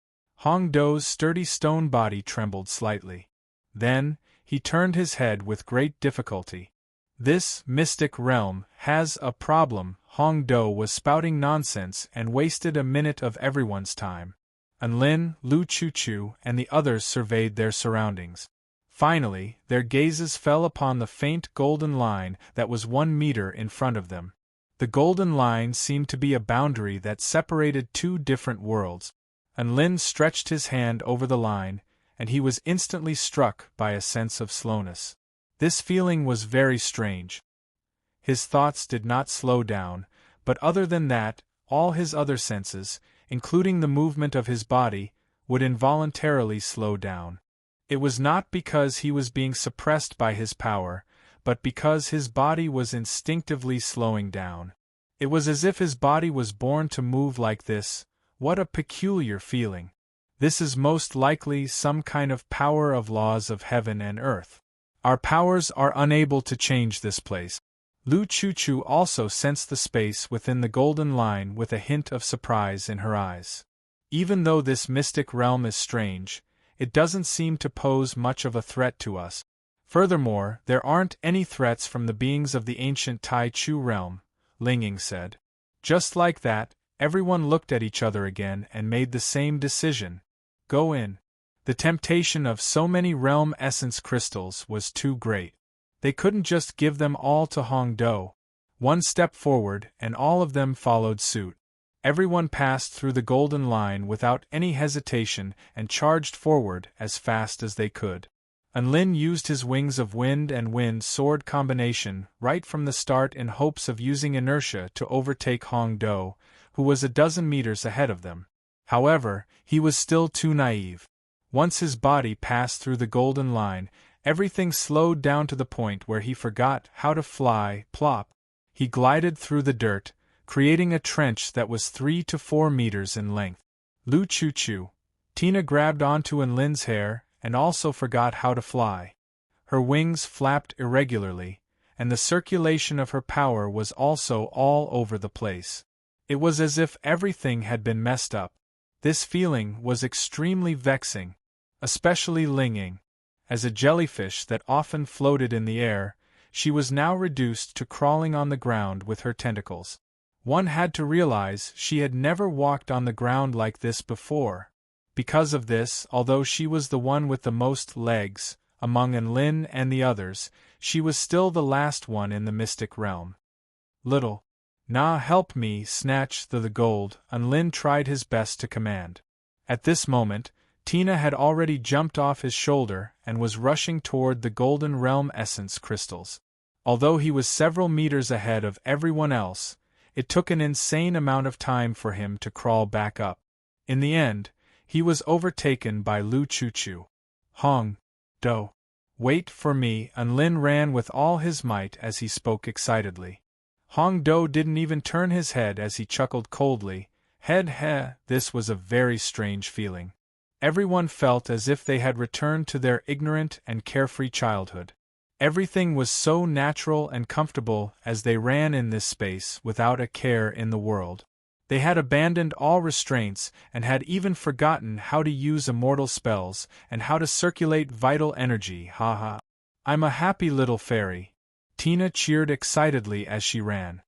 Hong Dou's sturdy stone body trembled slightly. Then, he turned his head with great difficulty. This mystic realm has a problem. Hong Dou was spouting nonsense and wasted a minute of everyone's time. Anlin, Lu Chuchu, and the others surveyed their surroundings. Finally, their gazes fell upon the faint golden line that was 1 meter in front of them. The golden line seemed to be a boundary that separated two different worlds. Anlin stretched his hand over the line, and he was instantly struck by a sense of slowness. This feeling was very strange. His thoughts did not slow down, but other than that, all his other senses, including the movement of his body, would involuntarily slow down. It was not because he was being suppressed by his power, but because his body was instinctively slowing down. It was as if his body was born to move like this. What a peculiar feeling! This is most likely some kind of power of laws of heaven and earth. Our powers are unable to change this place. Lu Chuchu also sensed the space within the golden line with a hint of surprise in her eyes. Even though this mystic realm is strange, it doesn't seem to pose much of a threat to us. Furthermore, there aren't any threats from the beings of the ancient Tai Chu realm, Linging said. Just like that, everyone looked at each other again and made the same decision. Go in. The temptation of so many realm essence crystals was too great. They couldn't just give them all to Hong Dou. One step forward, and all of them followed suit. Everyone passed through the golden line without any hesitation and charged forward as fast as they could. Anlin used his wings of wind and wind sword combination right from the start in hopes of using inertia to overtake Hong Dou, who was a dozen meters ahead of them. However, he was still too naive. Once his body passed through the golden line, everything slowed down to the point where he forgot how to fly. Plop! He glided through the dirt, creating a trench that was 3 to 4 meters in length. Lu Chuchu. Tina grabbed onto Anlin's hair and also forgot how to fly. Her wings flapped irregularly, and the circulation of her power was also all over the place. It was as if everything had been messed up. This feeling was extremely vexing, especially Linging. As a jellyfish that often floated in the air, she was now reduced to crawling on the ground with her tentacles. One had to realize she had never walked on the ground like this before. Because of this, although she was the one with the most legs, among Anlin and the others, she was still the last one in the mystic realm. Little Na, help me snatch the gold, Anlin tried his best to command. At this moment, Tina had already jumped off his shoulder and was rushing toward the golden realm essence crystals. Although he was several meters ahead of everyone else, it took an insane amount of time for him to crawl back up. In the end, he was overtaken by Lu Chuchu. Hong Dou. Wait for me, Anlin ran with all his might as he spoke excitedly. Hong Dou didn't even turn his head as he chuckled coldly. This was a very strange feeling. Everyone felt as if they had returned to their ignorant and carefree childhood. Everything was so natural and comfortable as they ran in this space without a care in the world. They had abandoned all restraints and had even forgotten how to use immortal spells and how to circulate vital energy. Haha. I'm a happy little fairy. Tina cheered excitedly as she ran.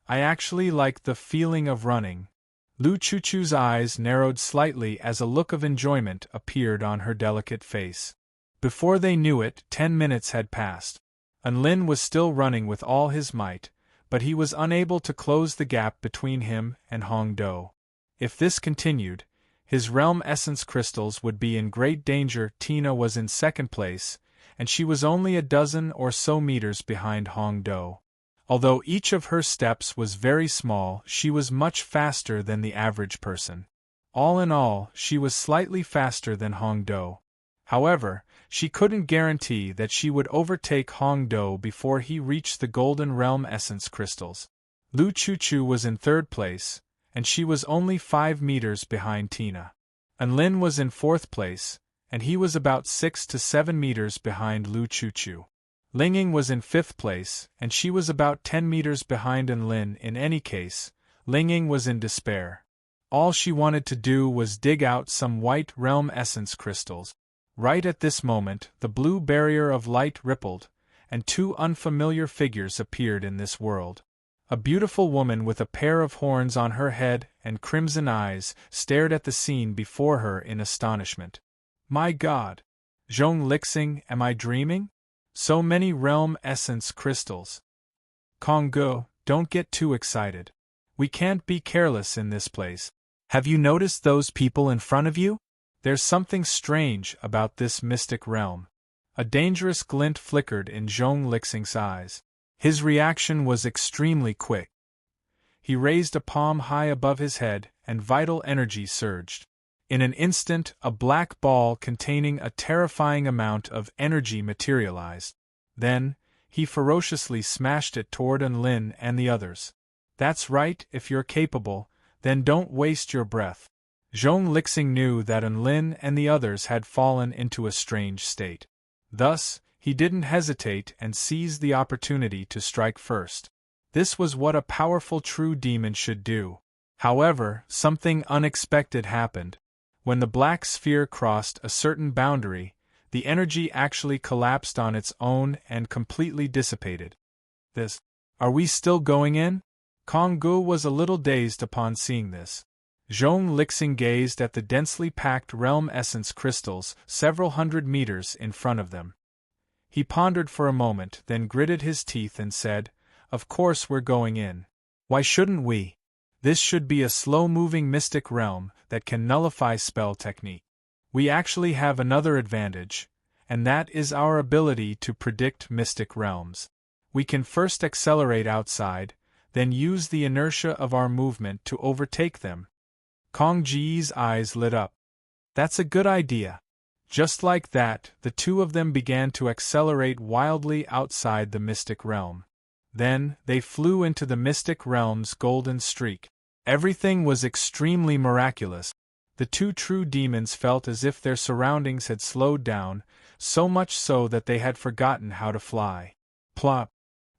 I actually like the feeling of running. Lu Chuchu's eyes narrowed slightly as a look of enjoyment appeared on her delicate face. Before they knew it, 10 minutes had passed. Anlin was still running with all his might, but he was unable to close the gap between him and Hong Dou. If this continued, his realm essence crystals would be in great danger. Tina was in second place, and she was only a dozen or so meters behind Hong Dou. Although each of her steps was very small, she was much faster than the average person. All in all, she was slightly faster than Hong Dou. However, she couldn't guarantee that she would overtake Hong Dou before he reached the Golden Realm Essence crystals. Lu Chuchu was in third place, and she was only 5 meters behind Tina. Anlin was in fourth place, and he was about 6 to 7 meters behind Lu Chuchu. Linging was in fifth place, and she was about 10 meters behind Anlin. In any case, Linging was in despair. All she wanted to do was dig out some white realm essence crystals. Right at this moment, the blue barrier of light rippled, and two unfamiliar figures appeared in this world. A beautiful woman with a pair of horns on her head and crimson eyes stared at the scene before her in astonishment. My God! Zhong Lixing, am I dreaming? So many realm essence crystals. Konggu, don't get too excited. We can't be careless in this place. Have you noticed those people in front of you? There's something strange about this mystic realm. A dangerous glint flickered in Zhong Lixing's eyes. His reaction was extremely quick. He raised a palm high above his head, and vital energy surged. In an instant, a black ball containing a terrifying amount of energy materialized. Then, he ferociously smashed it toward Enlin and the others. That's right, if you're capable, then don't waste your breath. Zhong Lixing knew that Enlin and the others had fallen into a strange state. Thus, he didn't hesitate and seized the opportunity to strike first. This was what a powerful true demon should do. However, something unexpected happened. When the black sphere crossed a certain boundary, the energy actually collapsed on its own and completely dissipated. Are we still going in? Konggu was a little dazed upon seeing this. Zhong Lixing gazed at the densely packed realm essence crystals several hundred meters in front of them. He pondered for a moment, then gritted his teeth and said, Of course we're going in. Why shouldn't we? This should be a slow-moving mystic realm that can nullify spell technique. We actually have another advantage, and that is our ability to predict mystic realms. We can first accelerate outside, then use the inertia of our movement to overtake them. Kong Ji's eyes lit up. That's a good idea. Just like that, the two of them began to accelerate wildly outside the mystic realm. Then, they flew into the mystic realm's golden streak. Everything was extremely miraculous. The two true demons felt as if their surroundings had slowed down, so much so that they had forgotten how to fly. Plop!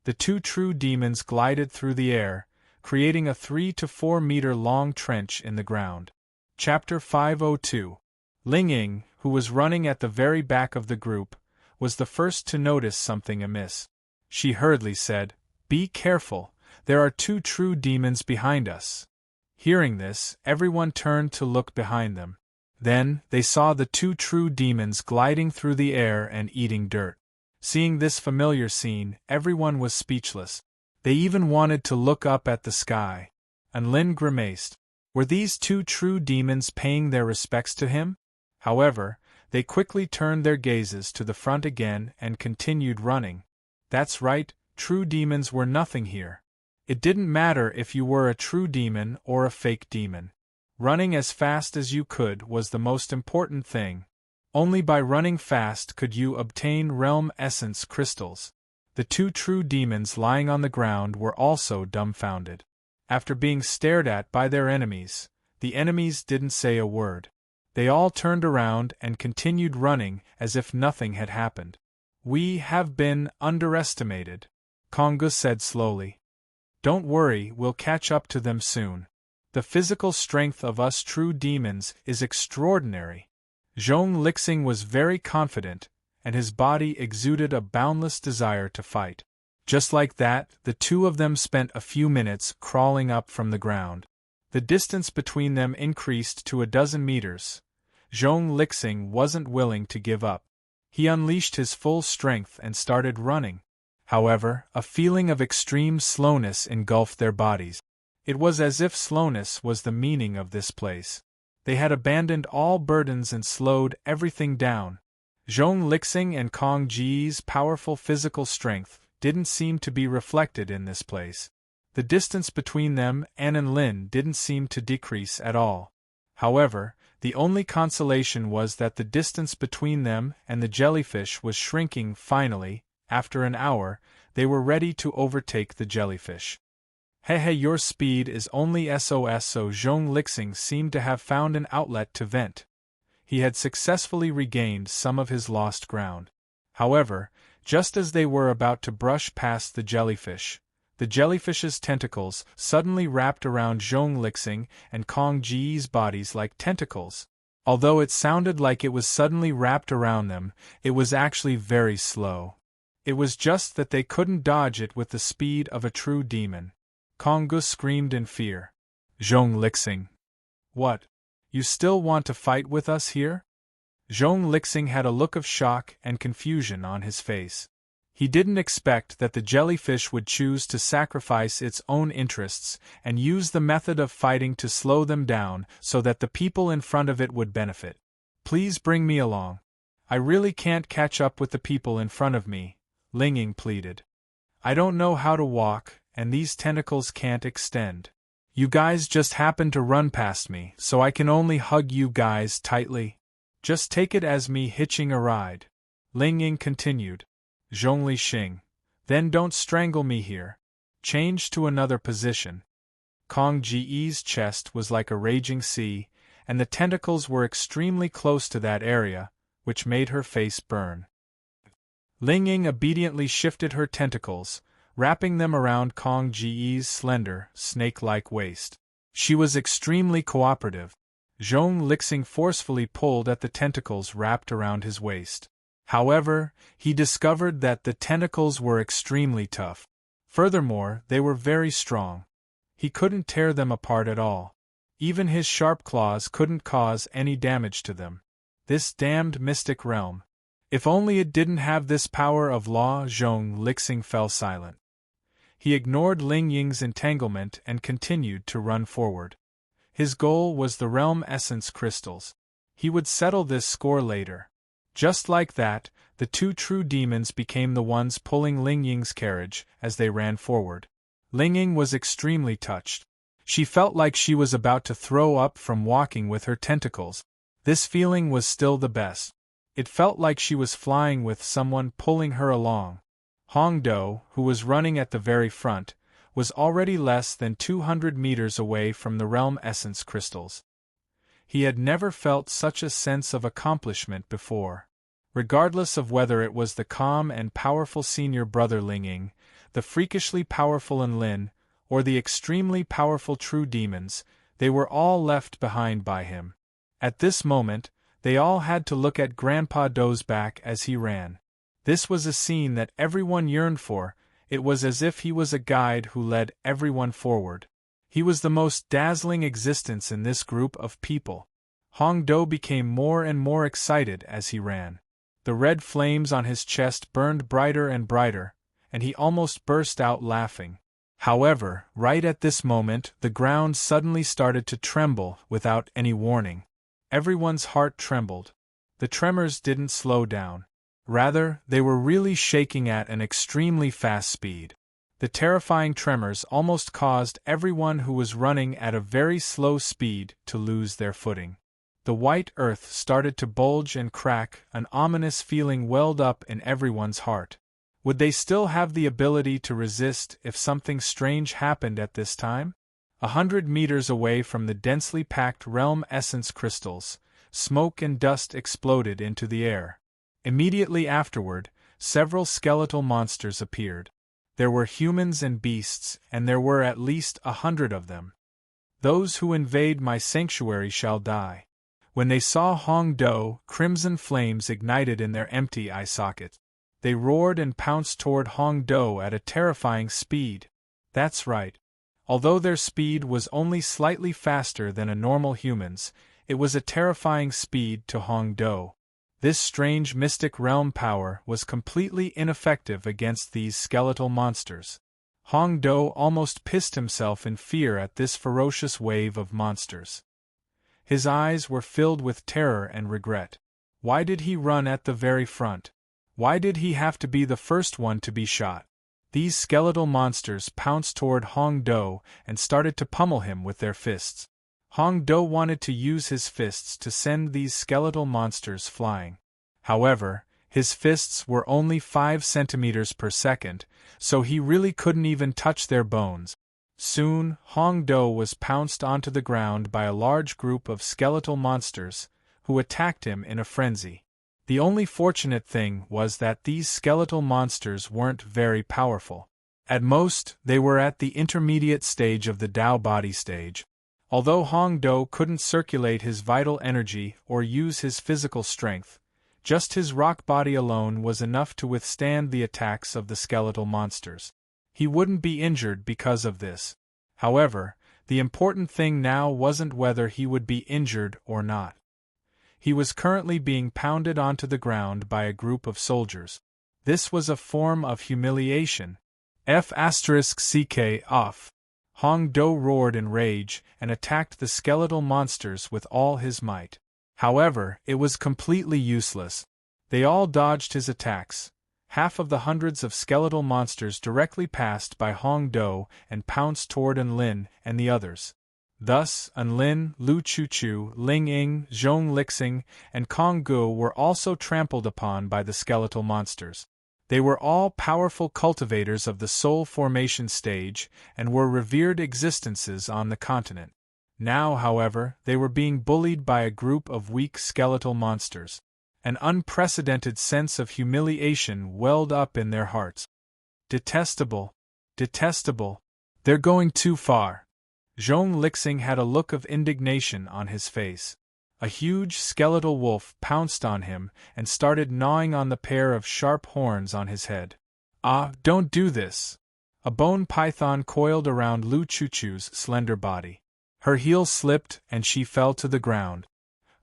The two true demons glided through the air, creating a 3 to 4 meter long trench in the ground. Chapter 502. Ling Ying, who was running at the very back of the group, was the first to notice something amiss. She hurriedly said, Be careful, there are two true demons behind us. Hearing this, everyone turned to look behind them. Then, they saw the two true demons gliding through the air and eating dirt. Seeing this familiar scene, everyone was speechless. They even wanted to look up at the sky. Enlin grimaced. Were these two true demons paying their respects to him? However, they quickly turned their gazes to the front again and continued running. That's right, true demons were nothing here. It didn't matter if you were a true demon or a fake demon. Running as fast as you could was the most important thing. Only by running fast could you obtain realm essence crystals. The two true demons lying on the ground were also dumbfounded. After being stared at by their enemies, the enemies didn't say a word. They all turned around and continued running as if nothing had happened. We have been underestimated, Konggu said slowly. Don't worry, we'll catch up to them soon. The physical strength of us true demons is extraordinary. Zhong Lixing was very confident, and his body exuded a boundless desire to fight. Just like that, the two of them spent a few minutes crawling up from the ground. The distance between them increased to 12 meters. Zhong Lixing wasn't willing to give up. He unleashed his full strength and started running. However, a feeling of extreme slowness engulfed their bodies. It was as if slowness was the meaning of this place. They had abandoned all burdens and slowed everything down. Zhong Lixing and Kong Ji's powerful physical strength didn't seem to be reflected in this place. The distance between them and Enlin didn't seem to decrease at all. However, the only consolation was that the distance between them and the jellyfish was shrinking. Finally, after an hour, they were ready to overtake the jellyfish. Hey, your speed is only SOS. So Zhong Lixing seemed to have found an outlet to vent. He had successfully regained some of his lost ground. However, just as they were about to brush past the jellyfish, The jellyfish's tentacles suddenly wrapped around Zhong Lixing and Kong Ji's bodies like tentacles. Although it sounded like it was suddenly wrapped around them, it was actually very slow. It was just that they couldn't dodge it with the speed of a true demon. Kong Gu screamed in fear. Zhong Lixing. What? You still want to fight with us here? Zhong Lixing had a look of shock and confusion on his face. He didn't expect that the jellyfish would choose to sacrifice its own interests and use the method of fighting to slow them down so that the people in front of it would benefit. Please bring me along. I really can't catch up with the people in front of me, Ling Ying pleaded. I don't know how to walk, and these tentacles can't extend. You guys just happen to run past me, so I can only hug you guys tightly. Just take it as me hitching a ride. Ling Ying continued. Zhong Lixing, then don't strangle me here. Change to another position. Kong Ji's chest was like a raging sea, and the tentacles were extremely close to that area, which made her face burn. Ling Ying obediently shifted her tentacles, wrapping them around Kong Ji's slender, snake-like waist. She was extremely cooperative. Zhong Lixing forcefully pulled at the tentacles wrapped around his waist. However, he discovered that the tentacles were extremely tough. Furthermore, they were very strong. He couldn't tear them apart at all. Even his sharp claws couldn't cause any damage to them. This damned mystic realm. If only it didn't have this power of law. Zhong Lixing fell silent. He ignored Ling Ying's entanglement and continued to run forward. His goal was the realm essence crystals. He would settle this score later. Just like that, the two true demons became the ones pulling Ling Ying's carriage as they ran forward. Ling Ying was extremely touched. She felt like she was about to throw up from walking with her tentacles. This feeling was still the best. It felt like she was flying with someone pulling her along. Hong Do, who was running at the very front, was already less than 200 meters away from the realm essence crystals. He had never felt such a sense of accomplishment before. Regardless of whether it was the calm and powerful senior brother Ling Ying, the freakishly powerful Enlin, or the extremely powerful true demons, they were all left behind by him. At this moment, they all had to look at Grandpa Do's back as he ran. This was a scene that everyone yearned for. It was as if he was a guide who led everyone forward. He was the most dazzling existence in this group of people. Hong Do became more and more excited as he ran. The red flames on his chest burned brighter and brighter, and he almost burst out laughing. However, right at this moment, the ground suddenly started to tremble without any warning. Everyone's heart trembled. The tremors didn't slow down. Rather, they were really shaking at an extremely fast speed. The terrifying tremors almost caused everyone who was running at a very slow speed to lose their footing. The white earth started to bulge and crack, an ominous feeling welled up in everyone's heart. Would they still have the ability to resist if something strange happened at this time? 100 meters away from the densely packed realm essence crystals, smoke and dust exploded into the air. Immediately afterward, several skeletal monsters appeared. There were humans and beasts, and there were at least 100 of them. Those who invade my sanctuary shall die. When they saw Hong Do, crimson flames ignited in their empty eye sockets. They roared and pounced toward Hong Do at a terrifying speed. That's right. Although their speed was only slightly faster than a normal human's, it was a terrifying speed to Hong Do. This strange mystic realm power was completely ineffective against these skeletal monsters. Hong Do almost pissed himself in fear at this ferocious wave of monsters. His eyes were filled with terror and regret. Why did he run at the very front? Why did he have to be the first one to be shot? These skeletal monsters pounced toward Hong Do and started to pummel him with their fists. Hong Do wanted to use his fists to send these skeletal monsters flying. However, his fists were only 5 centimeters per second, so he really couldn't even touch their bones. Soon, Hong Do was pounced onto the ground by a large group of skeletal monsters, who attacked him in a frenzy. The only fortunate thing was that these skeletal monsters weren't very powerful. At most, they were at the intermediate stage of the Tao body stage. Although Hong Do couldn't circulate his vital energy or use his physical strength, just his rock body alone was enough to withstand the attacks of the skeletal monsters. He wouldn't be injured because of this. However, the important thing now wasn't whether he would be injured or not. He was currently being pounded onto the ground by a group of soldiers. This was a form of humiliation. F***ck off. Hong Do roared in rage and attacked the skeletal monsters with all his might. However, it was completely useless. They all dodged his attacks. Half of the hundreds of skeletal monsters directly passed by Hong Do and pounced toward Enlin and the others. Thus, Enlin, Lu Chuchu, Ling Ying, Zhong Lixing, and Kong Gu were also trampled upon by the skeletal monsters. They were all powerful cultivators of the soul formation stage and were revered existences on the continent. Now, however, they were being bullied by a group of weak skeletal monsters. An unprecedented sense of humiliation welled up in their hearts. Detestable. Detestable. They're going too far. Zhong Lixing had a look of indignation on his face. A huge skeletal wolf pounced on him and started gnawing on the pair of sharp horns on his head. Ah, don't do this! A bone python coiled around Lu Chuchu's slender body. Her heel slipped and she fell to the ground.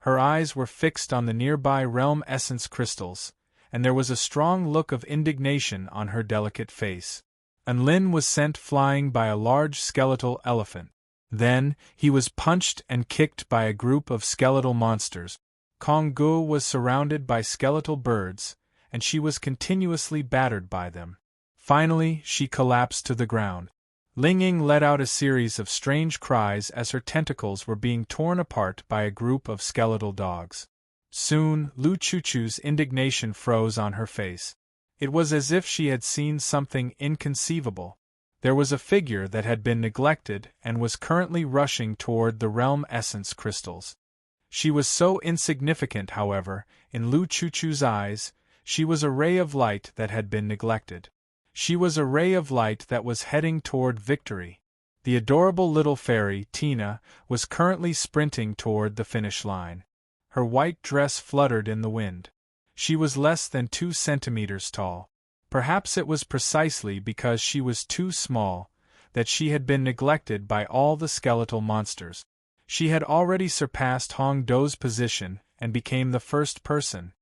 Her eyes were fixed on the nearby realm essence crystals, and there was a strong look of indignation on her delicate face. Enlin was sent flying by a large skeletal elephant. Then, he was punched and kicked by a group of skeletal monsters. Kong Gu was surrounded by skeletal birds, and she was continuously battered by them. Finally, she collapsed to the ground. Ling Ying let out a series of strange cries as her tentacles were being torn apart by a group of skeletal dogs. Soon, Lu Chuchu's indignation froze on her face. It was as if she had seen something inconceivable. There was a figure that had been neglected and was currently rushing toward the realm essence crystals. She was so insignificant, however, in Lu Chuchu's eyes. She was a ray of light that had been neglected. She was a ray of light that was heading toward victory. The adorable little fairy, Tina, was currently sprinting toward the finish line. Her white dress fluttered in the wind. She was less than 2 centimeters tall. Perhaps it was precisely because she was too small that she had been neglected by all the skeletal monsters. She had already surpassed Hong Do's position and became the first person,